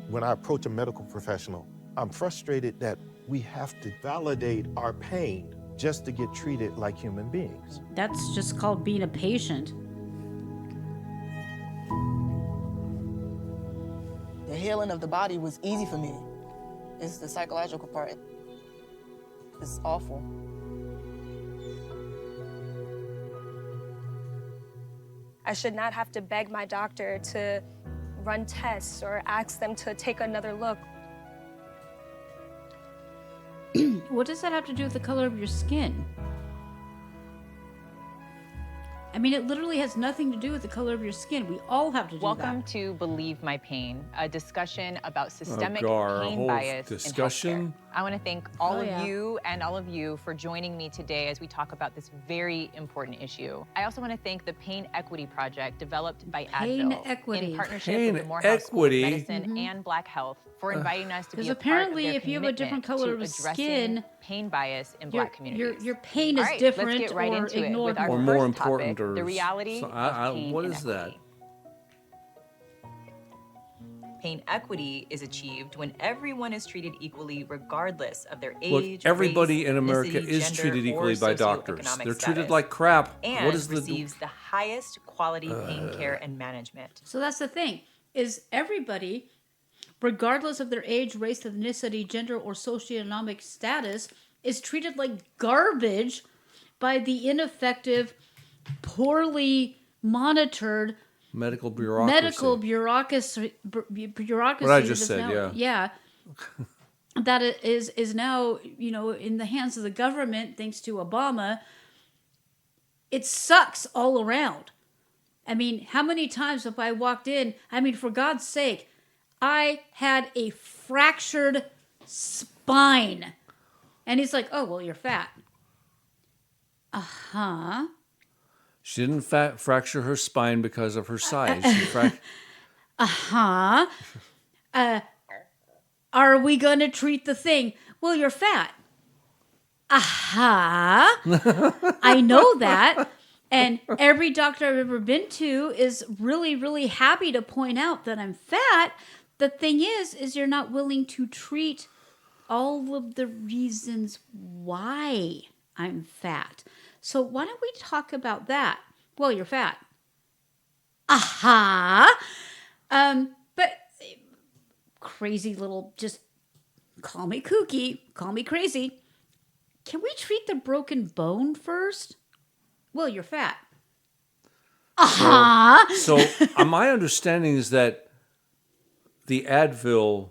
[SPEAKER 13] When I approach a medical professional, I'm frustrated that we have to validate our pain just to get treated like human beings.
[SPEAKER 2] That's just called being a patient.
[SPEAKER 14] The healing of the body was easy for me. It's the psychological part. It's awful.
[SPEAKER 12] I should not have to beg my doctor to run tests or ask them to take another look.
[SPEAKER 2] What does that have to do with the color of your skin? I mean, it literally has nothing to do with the color of your skin. We all have to do
[SPEAKER 15] Welcome
[SPEAKER 2] that.
[SPEAKER 15] to Believe My Pain, a discussion about systemic
[SPEAKER 1] a
[SPEAKER 15] pain
[SPEAKER 1] whole
[SPEAKER 15] bias
[SPEAKER 1] discussion?
[SPEAKER 15] in healthcare. I want to thank all
[SPEAKER 2] Oh,
[SPEAKER 15] of
[SPEAKER 2] yeah.
[SPEAKER 15] you and all of you for joining me today as we talk about this very important issue. I also want to thank the Pain Equity Project developed by
[SPEAKER 2] Pain
[SPEAKER 15] Advil
[SPEAKER 2] Equity.
[SPEAKER 15] in partnership
[SPEAKER 1] Pain
[SPEAKER 15] with the Morehouse School of
[SPEAKER 1] Equity?
[SPEAKER 15] Medicine and Black Health for inviting us to be
[SPEAKER 2] Because
[SPEAKER 15] a part of
[SPEAKER 2] apparently
[SPEAKER 15] their
[SPEAKER 2] if you have a different
[SPEAKER 15] commitment
[SPEAKER 2] color
[SPEAKER 15] to
[SPEAKER 2] of
[SPEAKER 15] addressing
[SPEAKER 2] skin,
[SPEAKER 15] pain bias in
[SPEAKER 2] your,
[SPEAKER 15] Black communities.
[SPEAKER 2] your pain
[SPEAKER 15] All
[SPEAKER 2] is
[SPEAKER 15] right,
[SPEAKER 2] different
[SPEAKER 15] let's get right
[SPEAKER 2] or
[SPEAKER 15] into it
[SPEAKER 2] ignored
[SPEAKER 15] with our
[SPEAKER 1] Or
[SPEAKER 2] more.
[SPEAKER 1] more
[SPEAKER 15] first
[SPEAKER 1] important,
[SPEAKER 15] topic,
[SPEAKER 1] or
[SPEAKER 15] the reality
[SPEAKER 1] so-
[SPEAKER 15] of pain
[SPEAKER 1] what is
[SPEAKER 15] inequity.
[SPEAKER 1] that?
[SPEAKER 15] Pain equity is achieved when everyone is treated equally regardless of their
[SPEAKER 1] Look,
[SPEAKER 15] age,
[SPEAKER 1] everybody
[SPEAKER 15] race,
[SPEAKER 1] in America
[SPEAKER 15] ethnicity,
[SPEAKER 1] is
[SPEAKER 15] gender,
[SPEAKER 1] treated
[SPEAKER 15] or
[SPEAKER 1] equally by doctors.
[SPEAKER 15] socioeconomic
[SPEAKER 1] They're treated
[SPEAKER 15] status,
[SPEAKER 1] like crap.
[SPEAKER 15] and
[SPEAKER 1] What is the
[SPEAKER 15] receives the highest quality pain care and management.
[SPEAKER 2] So that's the thing, is everybody, regardless of their age, race, ethnicity, gender, or socioeconomic status, is treated like garbage by the ineffective, poorly monitored
[SPEAKER 1] medical bureaucracy?
[SPEAKER 2] bureaucracy
[SPEAKER 1] What I just
[SPEAKER 2] that is
[SPEAKER 1] said,
[SPEAKER 2] now,
[SPEAKER 1] yeah.
[SPEAKER 2] that is now, in the hands of the government thanks to Obama. It sucks all around. I mean, how many times have I walked in? I mean, for God's sake, I had a fractured spine. And he's like, "Oh, well, you're fat." Uh-huh.
[SPEAKER 1] She didn't fracture her spine because of her size. She
[SPEAKER 2] Uh-huh. Are we going to treat the thing? Well, you're fat. Uh-huh. I know that. And every doctor I've ever been to is really, really happy to point out that I'm fat. The thing is you're not willing to treat all of the reasons why I'm fat. So why don't we talk about that? Well, you're fat. Aha. But crazy little, just call me kooky, call me crazy. Can we treat the broken bone first? Well, you're fat. Aha.
[SPEAKER 1] So my understanding is that the Advil,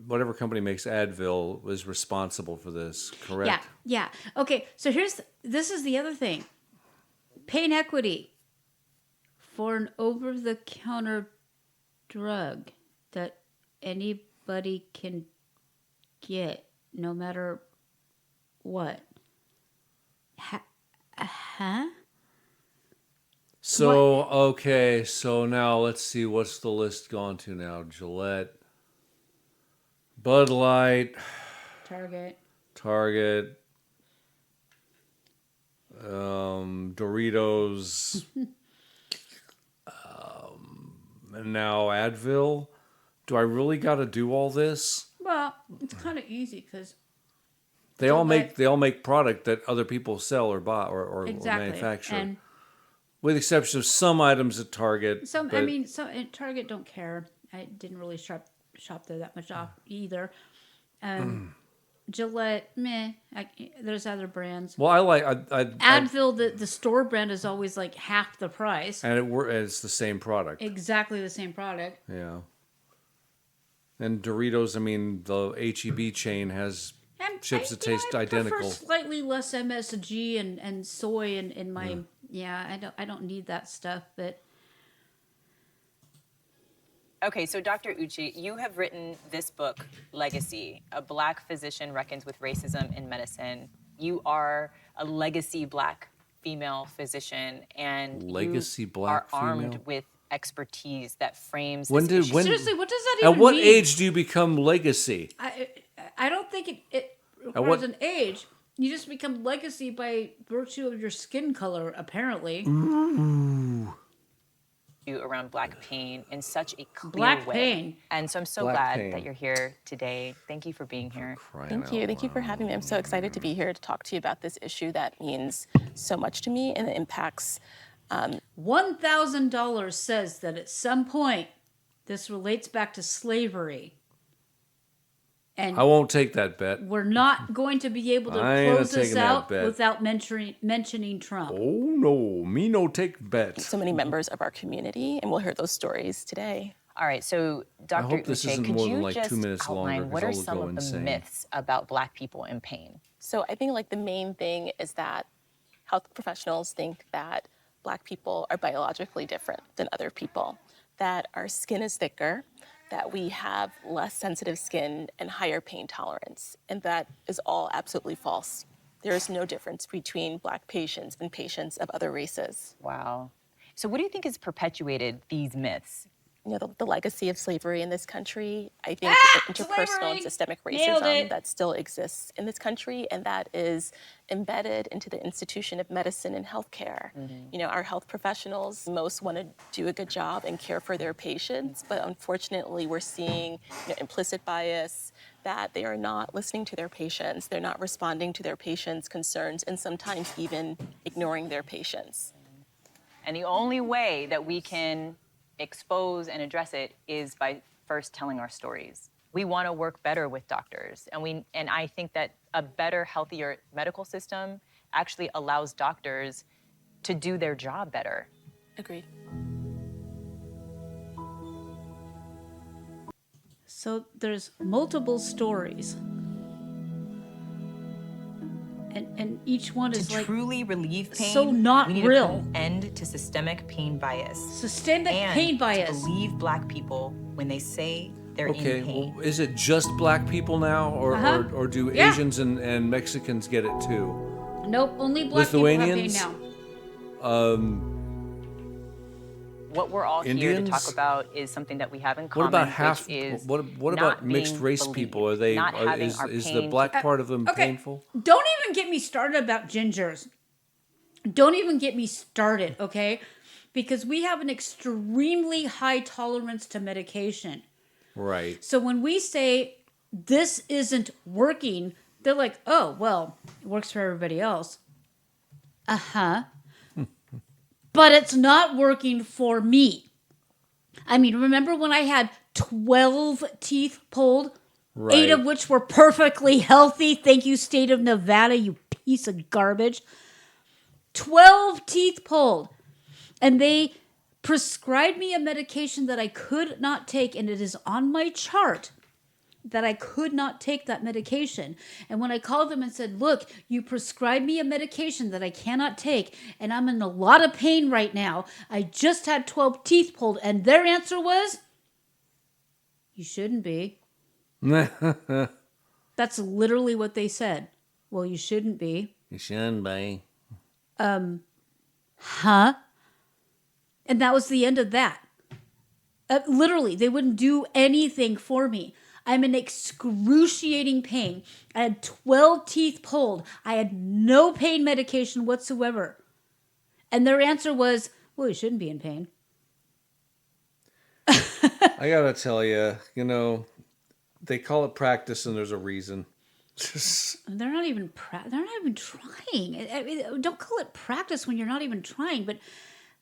[SPEAKER 1] whatever company makes Advil, was responsible for this, correct?
[SPEAKER 2] Yeah. Okay, so this is the other thing. Pain equity for an over-the-counter drug that anybody can get, no matter what. Huh?
[SPEAKER 11] So, okay, so now let's see, what's the list gone to now? Gillette, Bud Light, Target, Doritos, and now Advil. Do I really got to do all this?
[SPEAKER 2] Well, it's kind of easy because
[SPEAKER 11] They all make product that other people sell or buy or manufacture.
[SPEAKER 2] And
[SPEAKER 11] with the exception of some items at Target.
[SPEAKER 2] some at Target don't care. I didn't really shop there that much off either. Gillette, meh. There's other brands.
[SPEAKER 11] Well, I like
[SPEAKER 2] Advil. The store brand is always like half the price,
[SPEAKER 11] and it's the same product.
[SPEAKER 2] Exactly the same product.
[SPEAKER 11] Yeah. And Doritos, I mean, the HEB chain has chips that taste identical. I prefer
[SPEAKER 2] slightly less MSG and soy in my. Yeah, I don't need that stuff, but.
[SPEAKER 15] Okay, so Dr. Uchi, you have written this book, Legacy, A Black Physician Reckons with Racism in Medicine. You are a legacy Black female physician, and you are armed with expertise that frames this issue.
[SPEAKER 2] Seriously, what does that even mean?
[SPEAKER 11] At what age do you become legacy?
[SPEAKER 2] I don't think it requires an age. You just become legacy by virtue of your skin color, apparently.
[SPEAKER 11] Ooh.
[SPEAKER 15] Around Black pain in such a clear
[SPEAKER 2] Black
[SPEAKER 15] way.
[SPEAKER 2] pain.
[SPEAKER 15] And so I'm so glad that you're here today. Thank you for being here.
[SPEAKER 14] Thank you. Thank you for having me. I'm so excited to be here to talk to you about this issue that means so much to me and it impacts.
[SPEAKER 2] $1,000 says that at some point this relates back to slavery. And
[SPEAKER 11] I won't take that bet.
[SPEAKER 2] We're not going to be able to close this out without mentioning Trump.
[SPEAKER 11] Oh, no. Me no take bets.
[SPEAKER 14] So many members of our community, and we'll hear those stories today.
[SPEAKER 15] All right, so Dr. Uche, could
[SPEAKER 11] more
[SPEAKER 15] you
[SPEAKER 11] than like
[SPEAKER 15] just
[SPEAKER 11] 2 minutes
[SPEAKER 15] outline
[SPEAKER 11] longer,
[SPEAKER 15] what are
[SPEAKER 11] 'cause I'll
[SPEAKER 15] some
[SPEAKER 11] go
[SPEAKER 15] of the
[SPEAKER 11] insane.
[SPEAKER 15] myths about Black people in pain?
[SPEAKER 14] So I think like the main thing is that health professionals think that Black people are biologically different than other people, that our skin is thicker, that we have less sensitive skin and higher pain tolerance. And that is all absolutely false. There is no difference between Black patients and patients of other races.
[SPEAKER 15] Wow. So what do you think has perpetuated these myths?
[SPEAKER 14] You know, the legacy of slavery in this country, I think interpersonal and systemic racism that still exists in this country, and that is embedded into the institution of medicine and healthcare. You know, our health professionals, most want to do a good job and care for their patients, but unfortunately we're seeing implicit bias, that they are not listening to their patients, they're not responding to their patients' concerns, and sometimes even ignoring their patients.
[SPEAKER 15] And the only way that we can expose and address it is by first telling our stories. We want to work better with doctors, and I think that a better, healthier medical system actually allows doctors to do their job better.
[SPEAKER 14] Agreed.
[SPEAKER 2] So there's multiple stories. And each one is
[SPEAKER 15] to
[SPEAKER 2] like
[SPEAKER 15] truly relieve pain,
[SPEAKER 2] so not
[SPEAKER 15] we need
[SPEAKER 2] real.
[SPEAKER 15] to put an end to systemic pain bias.
[SPEAKER 2] Systemic pain bias.
[SPEAKER 15] To believe Black people when they say they're in pain.
[SPEAKER 11] Well, is it just Black people now, or do Asians and Mexicans get it too?
[SPEAKER 2] Nope, only Black people have pain now.
[SPEAKER 15] What we're all here to talk about is something that we have in common.
[SPEAKER 11] What about half?
[SPEAKER 15] Which is
[SPEAKER 11] what about mixed race people? Are they? Is the Black part of them painful?
[SPEAKER 2] Don't even get me started about gingers. Don't even get me started, okay? Because we have an extremely high tolerance to medication.
[SPEAKER 11] Right.
[SPEAKER 2] So when we say this isn't working, they're like, oh, well, it works for everybody else. Uh-huh. But it's not working for me. I mean, remember when I had 12 teeth pulled? Right. 8 of which were perfectly healthy. Thank you, state of Nevada, you piece of garbage. 12 teeth pulled. And they prescribed me a medication that I could not take, and it is on my chart that I could not take that medication. And when I called them and said, look, you prescribed me a medication that I cannot take, and I'm in a lot of pain right now. I just had 12 teeth pulled. And their answer was, you shouldn't be. That's literally what they said. Well, you shouldn't be.
[SPEAKER 11] You shouldn't be.
[SPEAKER 2] Huh? And that was the end of that. Literally, they wouldn't do anything for me. I'm in excruciating pain. I had 12 teeth pulled. I had no pain medication whatsoever. And their answer was, well, you shouldn't be in pain.
[SPEAKER 1] I gotta tell you, they call it practice, and there's a reason.
[SPEAKER 2] They're not even trying. I mean, don't call it practice when you're not even trying. But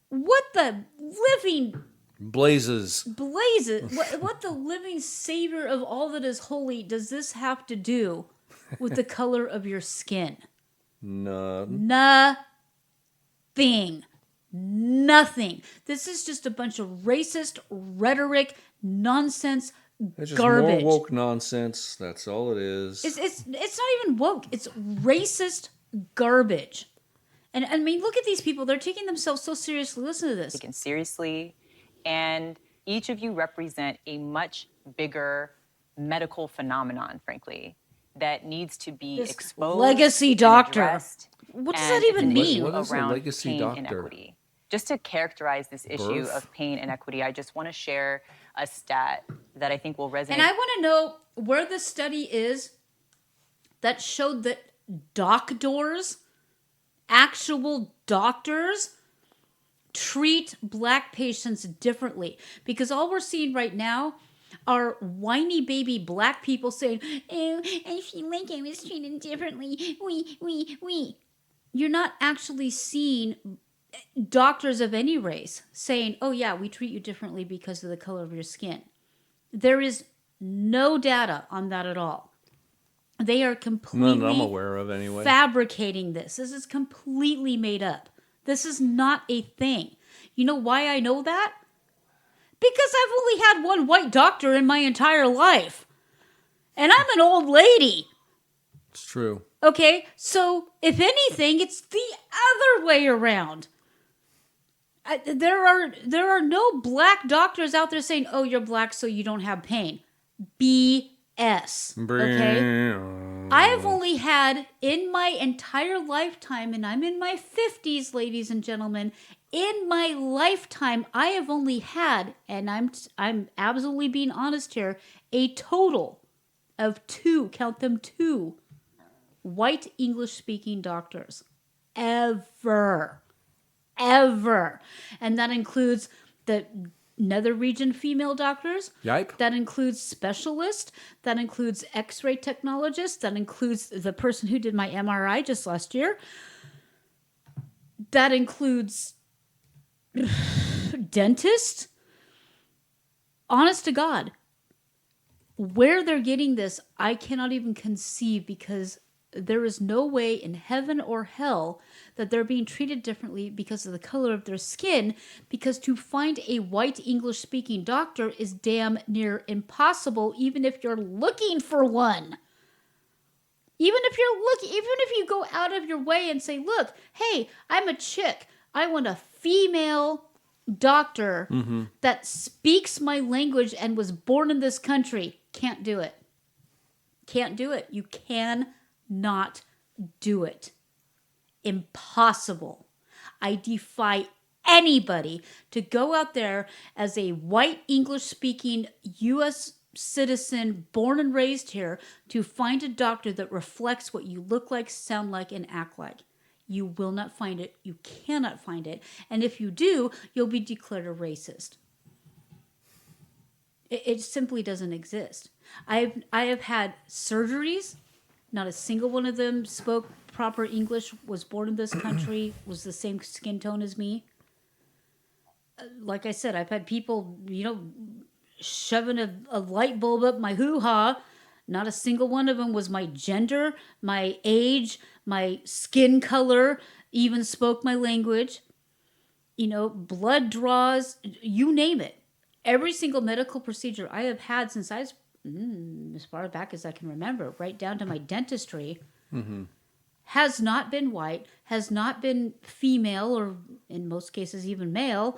[SPEAKER 2] what the living
[SPEAKER 1] blazes?
[SPEAKER 2] What the living savior of all that is holy does this have to do with the color of your skin?
[SPEAKER 1] None.
[SPEAKER 2] Nothing. This is just a bunch of racist rhetoric, nonsense,
[SPEAKER 1] It's just
[SPEAKER 2] garbage.
[SPEAKER 1] more woke nonsense. That's all it is.
[SPEAKER 2] It's not even woke. It's racist garbage. And I mean, look at these people. They're taking themselves so seriously. Listen to this.
[SPEAKER 15] Taken seriously, and each of you represent a much bigger medical phenomenon, frankly, that needs to be
[SPEAKER 2] This
[SPEAKER 15] exposed.
[SPEAKER 2] legacy
[SPEAKER 15] and
[SPEAKER 2] doctor.
[SPEAKER 15] addressed,
[SPEAKER 2] What does
[SPEAKER 15] and
[SPEAKER 2] that even
[SPEAKER 15] it's an
[SPEAKER 2] mean?
[SPEAKER 15] issue
[SPEAKER 1] What is a
[SPEAKER 15] around
[SPEAKER 1] legacy
[SPEAKER 15] pain
[SPEAKER 1] doctor?
[SPEAKER 15] inequity. Just to characterize this issue
[SPEAKER 1] Birth?
[SPEAKER 15] of pain inequity, I just want to share a stat that I think will resonate.
[SPEAKER 2] And I want to know where the study is that showed that doctors, actual doctors, treat black patients differently. Because all we're seeing right now are whiny baby black people saying, oh, I feel like I was treated differently. We. You're not actually seeing doctors of any race saying, oh yeah, we treat you differently because of the color of your skin. There is no data on that at all. They are completely
[SPEAKER 1] None that I'm aware of, anyway.
[SPEAKER 2] fabricating this. This is completely made up. This is not a thing. You know why I know that? Because I've only had one white doctor in my entire life. And I'm an old lady.
[SPEAKER 1] It's true.
[SPEAKER 2] Okay, so if anything, it's the other way around. There are no black doctors out there saying, oh, you're black so you don't have pain. BS. Okay? I have only had in my entire lifetime, and I'm in my 50s, ladies and gentlemen, in my lifetime, I have only had, and I'm absolutely being honest here, a total of 2, count them 2, white English-speaking doctors. Ever. And that includes the nether region female doctors.
[SPEAKER 1] Yipe.
[SPEAKER 2] That includes specialists. That includes x-ray technologists. That includes the person who did my MRI just last year. That includes dentists. Honest to God, where they're getting this, I cannot even conceive, because there is no way in heaven or hell that they're being treated differently because of the color of their skin, because to find a white English-speaking doctor is damn near impossible, even if you're looking for one. Even if you go out of your way and say, look, hey, I'm a chick. I want a female doctor that speaks my language and was born in this country. Can't do it. Can't do it. You cannot do it. Impossible. I defy anybody to go out there as a white English-speaking U.S. citizen born and raised here to find a doctor that reflects what you look like, sound like, and act like. You will not find it. You cannot find it. And if you do, you'll be declared a racist. It simply doesn't exist. I have had surgeries. Not a single one of them spoke proper English, was born in this country, was the same skin tone as me. Like I said, I've had people, shoving a light bulb up my hoo-ha. Not a single one of them was my gender, my age, my skin color, even spoke my language. Blood draws, you name it. Every single medical procedure I have had since I was as far back as I can remember, right down to my dentistry, has not been white, has not been female, or in most cases even male,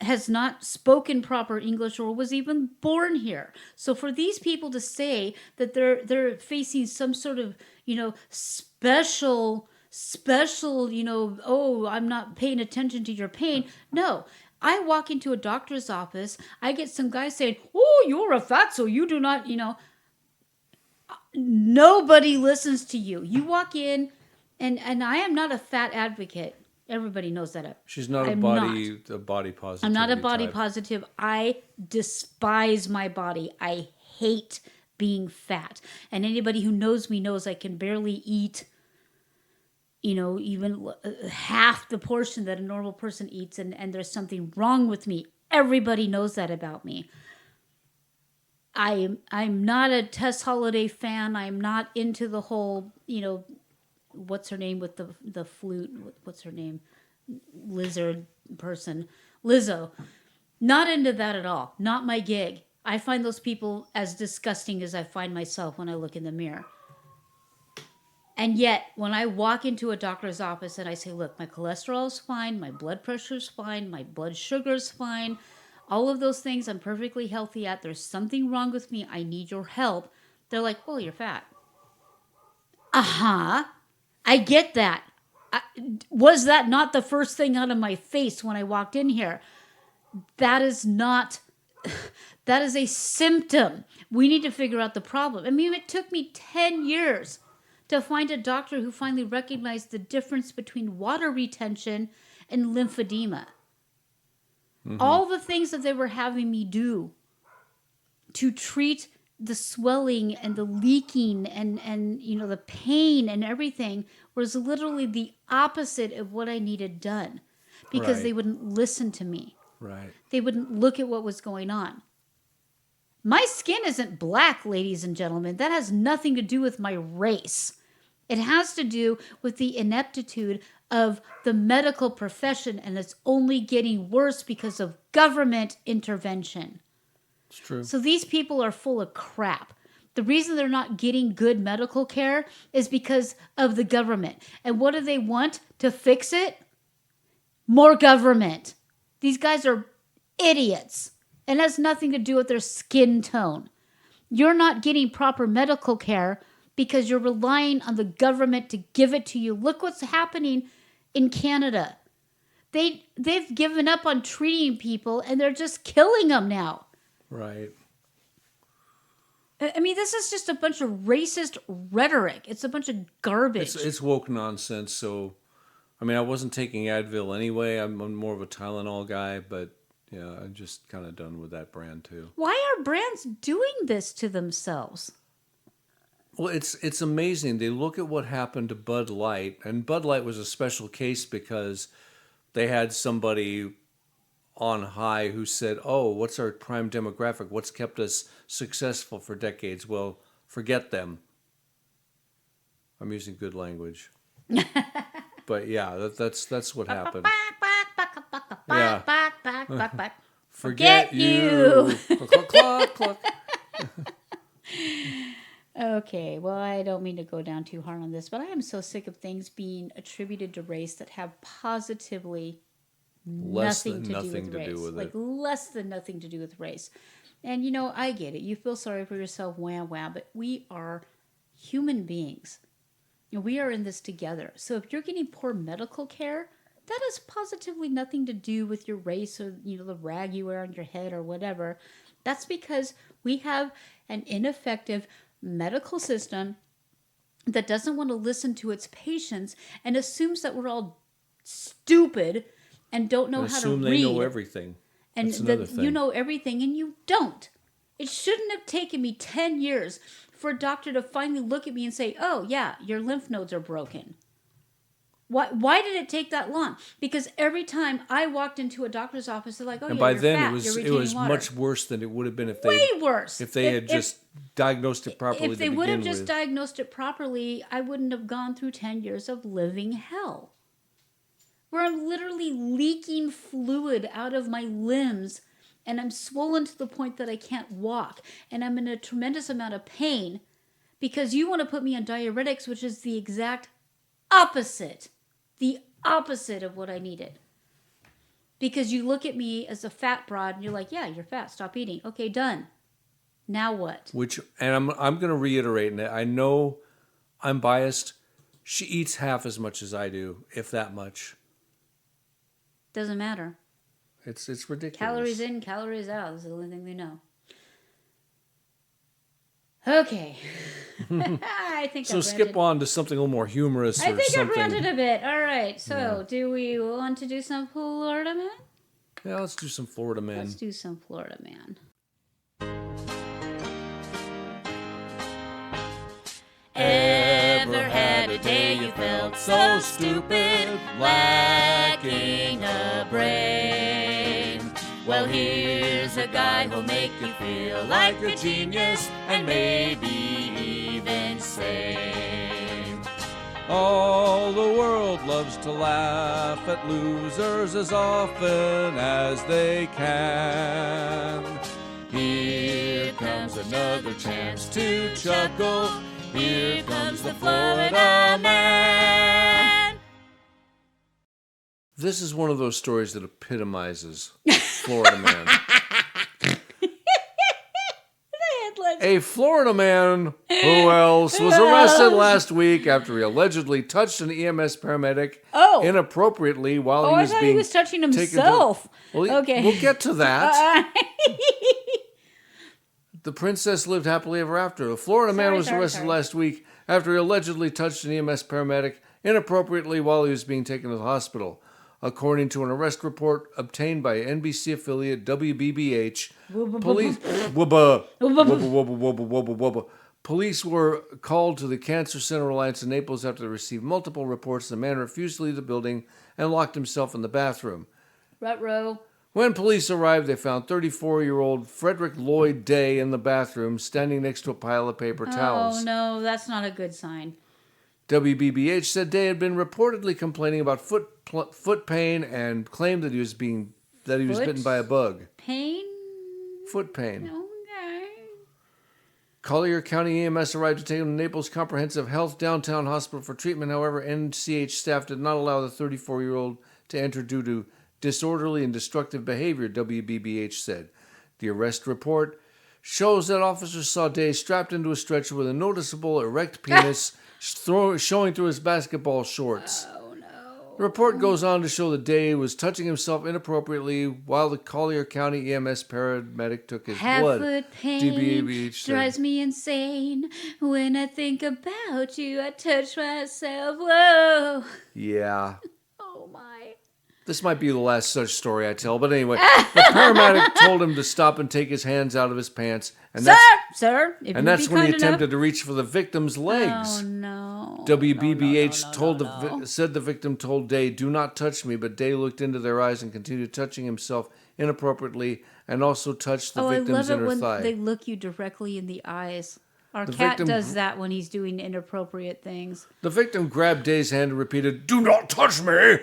[SPEAKER 2] has not spoken proper English or was even born here. So for these people to say that they're facing some sort of, special special, oh, I'm not paying attention to your pain. No. I walk into a doctor's office, I get some guy saying, oh, you're a fatso, you do not, nobody listens to you. You walk in, and I am not a fat advocate. Everybody knows that.
[SPEAKER 1] She's not a
[SPEAKER 2] I'm
[SPEAKER 1] body positive.
[SPEAKER 2] I'm not a body positive. I despise my body. I hate being fat. And anybody who knows me knows I can barely eat, even half the portion that a normal person eats, and there's something wrong with me. Everybody knows that about me. I'm not a Tess Holiday fan. I'm not into the whole, what's her name with the flute? What's her name? Lizard person. Lizzo. Not into that at all. Not my gig. I find those people as disgusting as I find myself when I look in the mirror. And yet, when I walk into a doctor's office and I say, look, my cholesterol's fine, my blood pressure's fine, my blood sugar's fine, all of those things I'm perfectly healthy at, there's something wrong with me, I need your help. They're like, well, you're fat. Uh-huh. I get that. Was that not the first thing out of my face when I walked in here? That is a symptom. We need to figure out the problem. I mean, it took me 10 years to find a doctor who finally recognized the difference between water retention and lymphedema. Mm-hmm. All the things that they were having me do to treat the swelling and the leaking and the pain and everything was literally the opposite of what I needed done, because they wouldn't listen to me.
[SPEAKER 1] Right.
[SPEAKER 2] They wouldn't look at what was going on. My skin isn't black, ladies and gentlemen. That has nothing to do with my race. It has to do with the ineptitude of the medical profession, and it's only getting worse because of government intervention.
[SPEAKER 1] It's true.
[SPEAKER 2] So these people are full of crap. The reason they're not getting good medical care is because of the government. And what do they want to fix it? More government. These guys are idiots. And it has nothing to do with their skin tone. You're not getting proper medical care because you're relying on the government to give it to you. Look what's happening in Canada. They've given up on treating people, and they're just killing them now.
[SPEAKER 1] Right.
[SPEAKER 2] I mean, this is just a bunch of racist rhetoric. It's a bunch of garbage.
[SPEAKER 1] It's woke nonsense. So, I mean, I wasn't taking Advil anyway. I'm more of a Tylenol guy, but yeah, I'm just kind of done with that brand too.
[SPEAKER 2] Why are brands doing this to themselves?
[SPEAKER 1] Well, it's amazing. They look at what happened to Bud Light, and Bud Light was a special case because they had somebody on high who said, oh, what's our prime demographic? What's kept us successful for decades? Well, forget them. I'm using good language. But yeah, that's what happened. Yeah. Forget you. Cluck, cluck, cluck.
[SPEAKER 2] Okay, well, I don't mean to go down too hard on this, but I am so sick of things being attributed to race that have positively nothing to do with race. Less than nothing to do with race. And, I get it. You feel sorry for yourself, wah, but we are human beings. We are in this together. So if you're getting poor medical care, that has positively nothing to do with your race or, the rag you wear on your head or whatever. That's because we have an ineffective medical system that doesn't want to listen to its patients and assumes that we're all stupid and don't know how to read.
[SPEAKER 1] Assume they know everything.
[SPEAKER 2] And
[SPEAKER 1] that's another thing.
[SPEAKER 2] You know everything, and you don't. It shouldn't have taken me 10 years for a doctor to finally look at me and say, oh, yeah, your lymph nodes are broken. Why did it take that long? Because every time I walked into a doctor's office, they're like, "Oh,
[SPEAKER 1] and
[SPEAKER 2] yeah,
[SPEAKER 1] by
[SPEAKER 2] you're
[SPEAKER 1] then
[SPEAKER 2] fat.
[SPEAKER 1] it was much worse than it would have been if they if they had just diagnosed it properly.
[SPEAKER 2] If they would have just diagnosed it properly, I wouldn't have gone through 10 years of living hell, where I'm literally leaking fluid out of my limbs, and I'm swollen to the point that I can't walk, and I'm in a tremendous amount of pain because you want to put me on diuretics, which is the exact opposite. The opposite of what I needed. Because you look at me as a fat broad and you're like, yeah, you're fat. Stop eating. Okay, done. Now what?
[SPEAKER 1] And I'm going to reiterate, and I know I'm biased. She eats half as much as I do, if that much.
[SPEAKER 2] Doesn't matter.
[SPEAKER 1] It's ridiculous.
[SPEAKER 2] Calories in, calories out. This is the only thing they know. Okay. I think
[SPEAKER 1] so
[SPEAKER 2] I've
[SPEAKER 1] skip
[SPEAKER 2] ranted.
[SPEAKER 1] on to something a little more humorous
[SPEAKER 2] I
[SPEAKER 1] or
[SPEAKER 2] think
[SPEAKER 1] something.
[SPEAKER 2] I've ranted a bit. All right. So, do we want to do some Florida Man?
[SPEAKER 1] Yeah, let's do some Florida Man.
[SPEAKER 2] Let's do some Florida Man.
[SPEAKER 16] Ever had a day you felt so stupid, lacking a brain? Well, here's a guy who'll make you feel like a genius and maybe even sane.
[SPEAKER 11] All the world loves to laugh at losers as often as they can. Here comes another chance to chuckle. Here comes the Florida Man.
[SPEAKER 1] This is one of those stories that epitomizes Florida Man. A Florida man, who else, was arrested last week after he allegedly touched an EMS paramedic inappropriately while he was
[SPEAKER 2] I thought
[SPEAKER 1] being
[SPEAKER 2] he was touching
[SPEAKER 1] taken to-
[SPEAKER 2] himself.
[SPEAKER 1] Well,
[SPEAKER 2] Okay.
[SPEAKER 1] We'll get to that. The princess lived happily ever after. A Florida man was arrested last week after he allegedly touched an EMS paramedic inappropriately while he was being taken to the hospital. According to an arrest report obtained by NBC affiliate WBBH, police were called to the Cancer Center Alliance in Naples after they received multiple reports the man refused to leave the building and locked himself in the bathroom.
[SPEAKER 2] Ruh-roh.
[SPEAKER 1] When police arrived, they found 34-year-old Frederick Lloyd Day in the bathroom, standing next to a pile of paper towels.
[SPEAKER 2] Oh, no, that's not a good sign.
[SPEAKER 1] WBBH said Day had been reportedly complaining about foot pain and claimed that he was bitten by a bug.
[SPEAKER 2] Pain?
[SPEAKER 1] Foot pain.
[SPEAKER 2] Okay.
[SPEAKER 1] Collier County EMS arrived to take him to Naples Comprehensive Health Downtown Hospital for treatment. However, NCH staff did not allow the 34-year-old to enter due to disorderly and destructive behavior, WBBH said. The arrest report shows that officers saw Day strapped into a stretcher with a noticeable erect penis showing through his basketball shorts.
[SPEAKER 2] Oh, no.
[SPEAKER 1] The report goes on to show that Day was touching himself inappropriately while the Collier County EMS paramedic took his blood.
[SPEAKER 2] Foot pain
[SPEAKER 1] WBBH said.
[SPEAKER 2] drives me insane. When I think about you, I touch myself. Whoa.
[SPEAKER 1] Yeah.
[SPEAKER 2] Oh, my.
[SPEAKER 1] This might be the last such story I tell, but anyway, the paramedic told him to stop and take his hands out of his pants, and
[SPEAKER 2] Sir, if
[SPEAKER 1] and
[SPEAKER 2] you'd
[SPEAKER 1] that's
[SPEAKER 2] be
[SPEAKER 1] when he
[SPEAKER 2] kind
[SPEAKER 1] attempted
[SPEAKER 2] enough.
[SPEAKER 1] to reach for the victim's legs.
[SPEAKER 2] Oh, no.
[SPEAKER 1] WBBH said the victim told Day, "Do not touch me," but Day looked into their eyes and continued touching himself inappropriately, and also touched the victim's inner thigh.
[SPEAKER 2] I love it when they look you directly in the eyes. Our
[SPEAKER 1] The
[SPEAKER 2] cat
[SPEAKER 1] victim-
[SPEAKER 2] does that when he's doing inappropriate things.
[SPEAKER 1] The victim grabbed Day's hand and repeated, "Do not touch me!"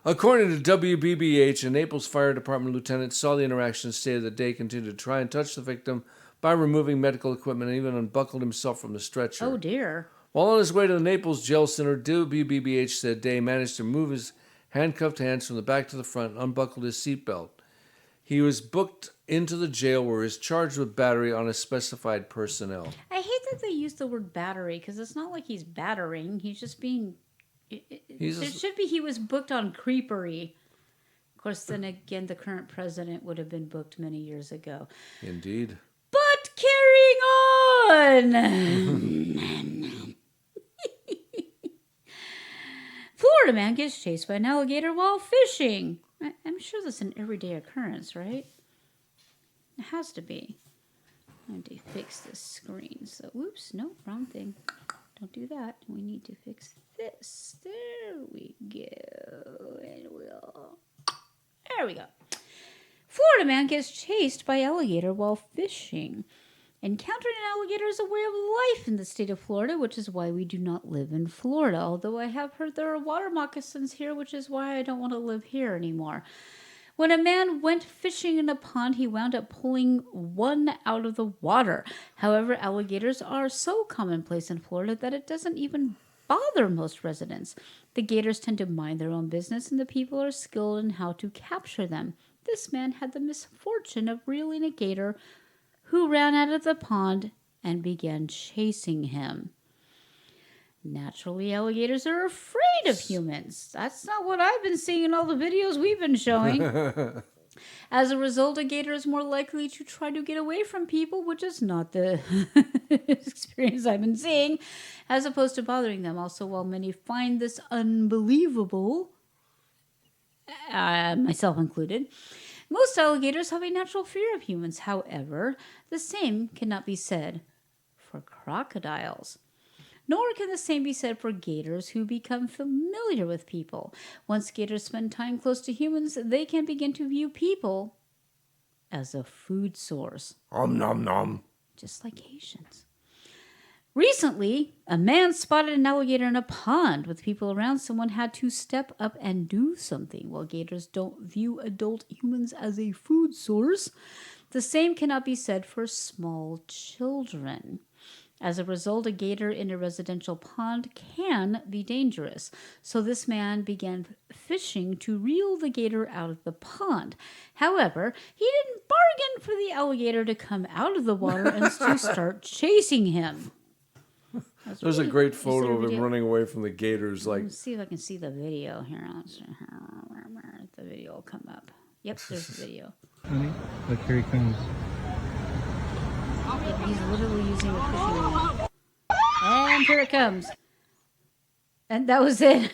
[SPEAKER 1] According to WBBH, a Naples Fire Department lieutenant saw the interaction and stated that Day continued to try and touch the victim by removing medical equipment and even unbuckled himself from the stretcher.
[SPEAKER 2] Oh, dear.
[SPEAKER 1] While on his way to the Naples Jail Center, WBBH said Day managed to move his handcuffed hands from the back to the front and unbuckled his seatbelt. He was booked into the jail where he is charged with battery on a specified personnel.
[SPEAKER 2] I hate that they use the word battery because it's not like he's battering. He's just being... It should be he was booked on creepery. Of course, then again, the current president would have been booked many years ago.
[SPEAKER 1] Indeed.
[SPEAKER 2] But carrying on! Florida man gets chased by an alligator while fishing. I'm sure that's an everyday occurrence, right? It has to be. I need to fix this screen. So, whoops, no, wrong thing. Don't do that. We need to fix this. There we go. And there we go. Florida man gets chased by alligator while fishing. Encountering an alligator is a way of life in the state of Florida, which is why we do not live in Florida. Although I have heard there are water moccasins here, which is why I don't want to live here anymore. When a man went fishing in a pond, he wound up pulling one out of the water. However, alligators are so commonplace in Florida that it doesn't even bother most residents. The gators tend to mind their own business, and the people are skilled in how to capture them. This man had the misfortune of reeling a gator who ran out of the pond and began chasing him. Naturally, alligators are afraid of humans. That's not what I've been seeing in all the videos we've been showing. As a result, a gator is more likely to try to get away from people, which is not the experience I've been seeing, as opposed to bothering them. Also, while many find this unbelievable, myself included, most alligators have a natural fear of humans. However, the same cannot be said for crocodiles. Nor can the same be said for gators who become familiar with people. Once gators spend time close to humans, they can begin to view people as a food source.
[SPEAKER 11] Nom nom.
[SPEAKER 2] Just like Haitians. Recently, a man spotted an alligator in a pond with people around. Someone had to step up and do something. While gators don't view adult humans as a food source, the same cannot be said for small children. As a result, a gator in a residential pond can be dangerous. So this man began fishing to reel the gator out of the pond. However, he didn't bargain for the alligator to come out of the water and to start chasing him.
[SPEAKER 1] There's a great photo of him running away from the gators. Like,
[SPEAKER 2] let's see if I can see the video here. The video will come up. Yep, there's the video.
[SPEAKER 17] Look, here he comes.
[SPEAKER 2] Yep, he's literally using a fishing rod. And here it comes. And that was it.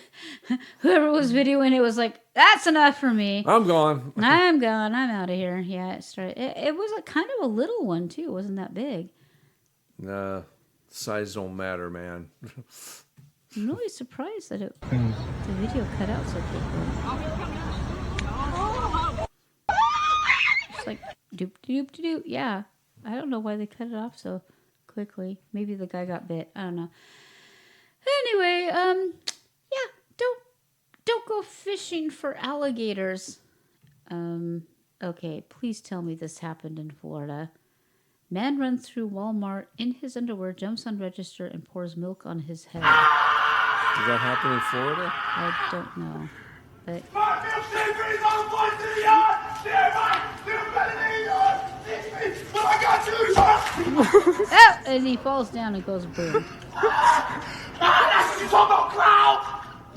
[SPEAKER 2] Whoever was videoing it was like, that's enough for me.
[SPEAKER 1] I'm gone.
[SPEAKER 2] I'm gone. I'm out of here. Yeah, it started. It was a kind of a little one, too. It wasn't that big.
[SPEAKER 1] Nah, size don't matter, man.
[SPEAKER 2] I'm really surprised that the video cut out so quickly. It's like, doop, doop, doop, doop. Yeah. I don't know why they cut it off so quickly. Maybe the guy got bit. I don't know. Anyway, yeah, don't go fishing for alligators. Okay, please tell me this happened in Florida. Man runs through Walmart in his underwear, jumps on register, and pours milk on his head.
[SPEAKER 1] Did that happen in Florida?
[SPEAKER 2] I don't know. But oh, and he falls down and goes boom.
[SPEAKER 16] That's what you talk about, clown!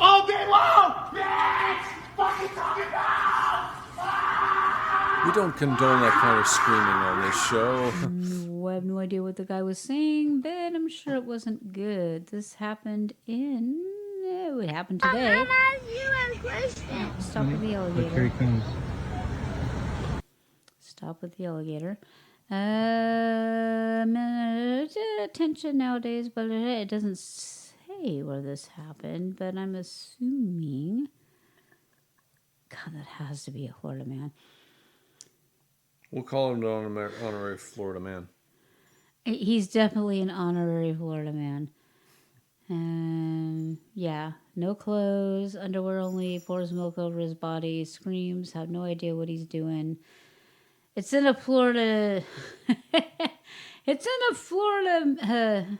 [SPEAKER 16] All day long! Yes! Fucking talking about!
[SPEAKER 1] We don't condone that kind of screaming on this show.
[SPEAKER 2] I have no idea what the guy was saying, but I'm sure it wasn't good. This happened it happened today. Stop with the alligator.
[SPEAKER 17] Look, here he comes.
[SPEAKER 2] Stop with the alligator. Attention nowadays, but it doesn't say where this happened, but I'm assuming... God, that has to be a Florida man.
[SPEAKER 1] We'll call him the honorary Florida man.
[SPEAKER 2] He's definitely an honorary Florida man. Yeah, no clothes, underwear only, pours milk over his body, screams, have no idea what he's doing. It's in a Florida... it's in a Florida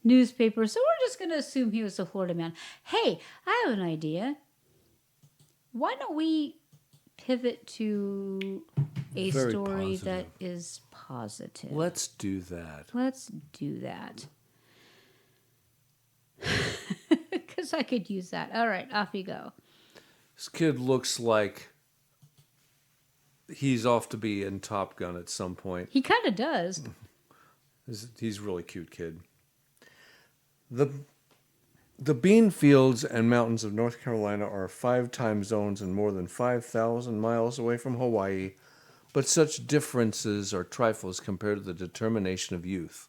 [SPEAKER 2] newspaper, so we're just going to assume he was a Florida man. Hey, I have an idea. Why don't we pivot to a
[SPEAKER 1] Very
[SPEAKER 2] story
[SPEAKER 1] positive.
[SPEAKER 2] that is positive?
[SPEAKER 1] Let's do that.
[SPEAKER 2] Let's do that. Because I could use that. All right, off you go.
[SPEAKER 1] This kid looks like he's off to be in Top Gun at some point.
[SPEAKER 2] He kind of does.
[SPEAKER 1] He's a really cute kid. The bean fields and mountains of North Carolina are 5 time zones and more than 5,000 miles away from Hawaii, but such differences are trifles compared to the determination of youth.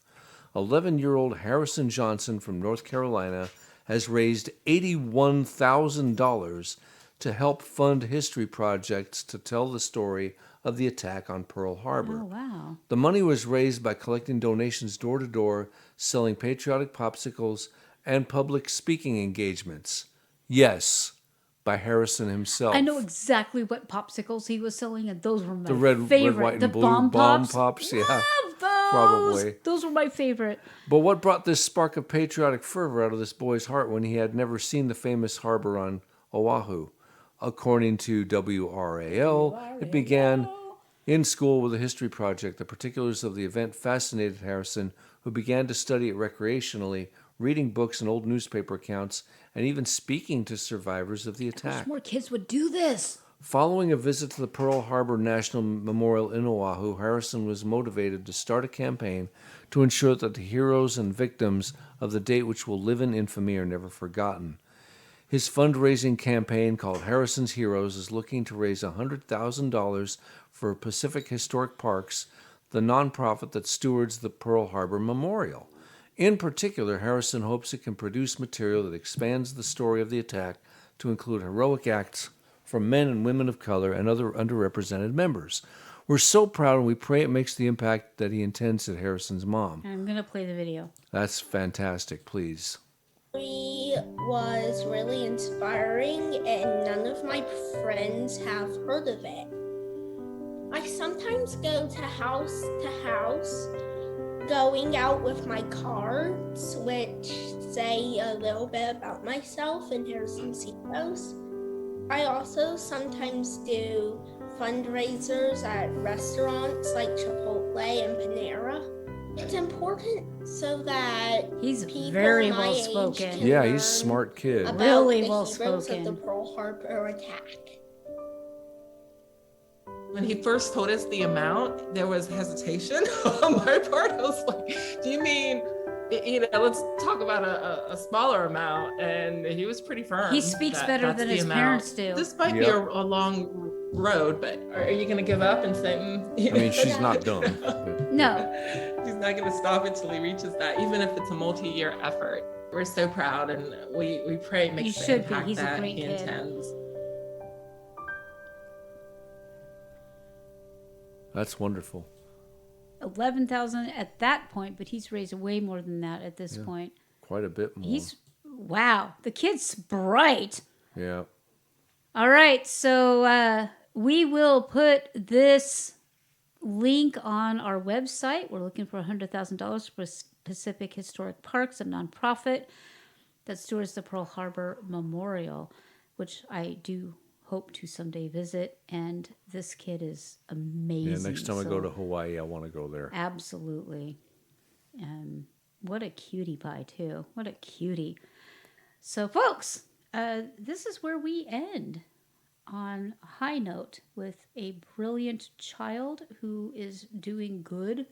[SPEAKER 1] 11-year-old Harrison Johnson from North Carolina has raised $81,000 to help fund history projects to tell the story of the attack on Pearl Harbor.
[SPEAKER 2] Oh, wow.
[SPEAKER 1] The money was raised by collecting donations door to door, selling patriotic popsicles, and public speaking engagements. Yes, by Harrison himself.
[SPEAKER 2] I know exactly what popsicles he was selling, and those were my
[SPEAKER 1] The red,
[SPEAKER 2] favorite.
[SPEAKER 1] white, and
[SPEAKER 2] the
[SPEAKER 1] blue
[SPEAKER 2] bomb
[SPEAKER 1] pops. Yeah,
[SPEAKER 2] Love those.
[SPEAKER 1] probably.
[SPEAKER 2] Those were my favorite.
[SPEAKER 1] But what brought this spark of patriotic fervor out of this boy's heart when he had never seen the famous harbor on Oahu? According to WRAL, it began in school with a history project. The particulars of the event fascinated Harrison, who began to study it recreationally
[SPEAKER 11] reading books and old newspaper accounts, and even speaking to survivors of the
[SPEAKER 2] I wish
[SPEAKER 11] attack.
[SPEAKER 2] more kids would do this.
[SPEAKER 11] Following a visit to the Pearl Harbor National Memorial in Oahu, Harrison was motivated to start a campaign to ensure that the heroes and victims of the date which will live in infamy are never forgotten. His fundraising campaign, called Harrison's Heroes, is looking to raise $100,000 for Pacific Historic Parks, the nonprofit that stewards the Pearl Harbor Memorial. In particular, Harrison hopes it can produce material that expands the story of the attack to include heroic acts from men and women of color and other underrepresented members. We're so proud, and we pray it makes the impact that he intends, said Harrison's mom.
[SPEAKER 2] I'm going to play the video.
[SPEAKER 11] That's fantastic. Please.
[SPEAKER 18] Was really inspiring, and none of my friends have heard of it. I sometimes go to house, going out with my cards, which say a little bit about myself and Harrison's Heroes. I also sometimes do fundraisers at restaurants like Chipotle and Panera. It's important so that
[SPEAKER 2] he's
[SPEAKER 18] people
[SPEAKER 2] very
[SPEAKER 18] my
[SPEAKER 2] well
[SPEAKER 18] age
[SPEAKER 2] spoken.
[SPEAKER 18] can
[SPEAKER 11] Yeah, he's
[SPEAKER 18] learn
[SPEAKER 11] smart kid.
[SPEAKER 18] about
[SPEAKER 2] Really
[SPEAKER 18] the
[SPEAKER 2] well
[SPEAKER 18] heroes
[SPEAKER 2] spoken.
[SPEAKER 18] of the Pearl Harbor attack.
[SPEAKER 19] When he first told us the amount, there was hesitation on my part. I was like, do you mean, let's talk about a smaller amount? And he was pretty firm.
[SPEAKER 2] He speaks
[SPEAKER 19] that
[SPEAKER 2] better
[SPEAKER 19] that's
[SPEAKER 2] than
[SPEAKER 19] the
[SPEAKER 2] his
[SPEAKER 19] amount.
[SPEAKER 2] parents do.
[SPEAKER 19] This might be a long road, but are you going to give up and say,
[SPEAKER 11] I mean, she's not dumb. But...
[SPEAKER 2] No.
[SPEAKER 19] He's not going to stop until he reaches that, even if it's a multi-year effort. We're so proud, and we pray it makes the impact
[SPEAKER 2] He's a
[SPEAKER 19] that
[SPEAKER 2] great
[SPEAKER 19] he
[SPEAKER 2] kid.
[SPEAKER 19] intends.
[SPEAKER 11] That's wonderful.
[SPEAKER 2] 11,000 at that point, but he's raised way more than that at this point.
[SPEAKER 11] Quite a bit more.
[SPEAKER 2] Wow, the kid's bright.
[SPEAKER 11] Yeah.
[SPEAKER 2] All right, so we will put this link on our website. We're looking for $100,000 for Pacific Historic Parks, a nonprofit that stewards the Pearl Harbor Memorial, which I do hope to someday visit. And this kid is amazing.
[SPEAKER 11] Yeah, next time I go to Hawaii, I want to go there.
[SPEAKER 2] Absolutely. What a cutie pie, too. What a cutie. So, folks, this is where we end on a high note with a brilliant child who is doing good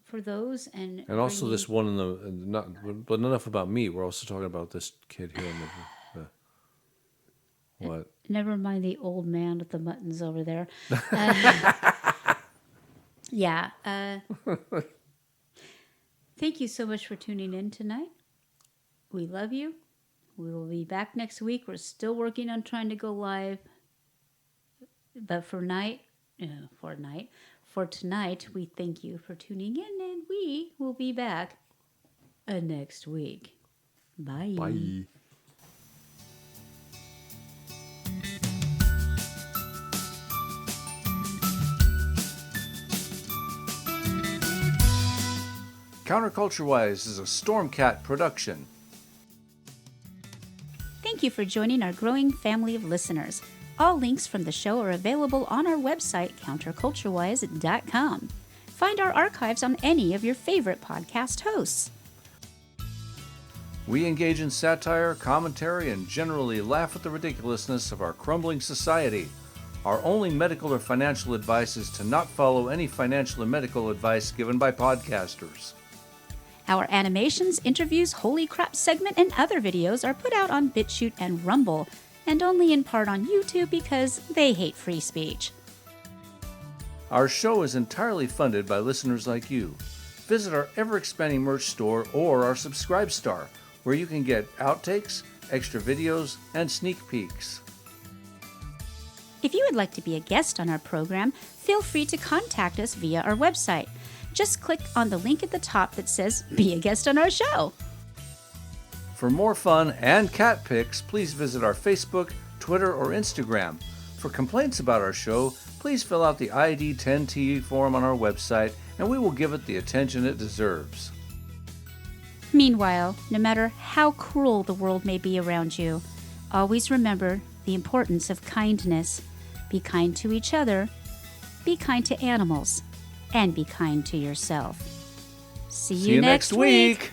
[SPEAKER 2] for those. And
[SPEAKER 11] also this one in the, but enough about me. We're also talking about this kid here in the what?
[SPEAKER 2] Never mind the old man with the muttons over there. Yeah. Thank you so much for tuning in tonight. We love you. We will be back next week. We're still working on trying to go live. But for tonight, we thank you for tuning in, and we will be back next week. Bye.
[SPEAKER 11] Bye. Counterculture-wise is a Stormcat production.
[SPEAKER 2] Thank you for joining our growing family of listeners. All links from the show are available on our website, counterculturewise.com. Find our archives on any of your favorite podcast hosts.
[SPEAKER 11] We engage in satire, commentary, and generally laugh at the ridiculousness of our crumbling society. Our only medical or financial advice is to not follow any financial or medical advice given by podcasters.
[SPEAKER 2] Our animations, interviews, Holy Crap segment, and other videos are put out on Bitchute and Rumble, and only in part on YouTube because they hate free speech.
[SPEAKER 11] Our show is entirely funded by listeners like you. Visit our ever-expanding merch store or our Subscribe Star, where you can get outtakes, extra videos, and sneak peeks.
[SPEAKER 2] If you would like to be a guest on our program, feel free to contact us via our website. Just click on the link at the top that says, "Be a guest on our show."
[SPEAKER 11] For more fun and cat pics, please visit our Facebook, Twitter, or Instagram. For complaints about our show, please fill out the ID10T form on our website, and we will give it the attention it deserves.
[SPEAKER 2] Meanwhile, no matter how cruel the world may be around you, always remember the importance of kindness. Be kind to each other, be kind to animals, and be kind to yourself. See you next week.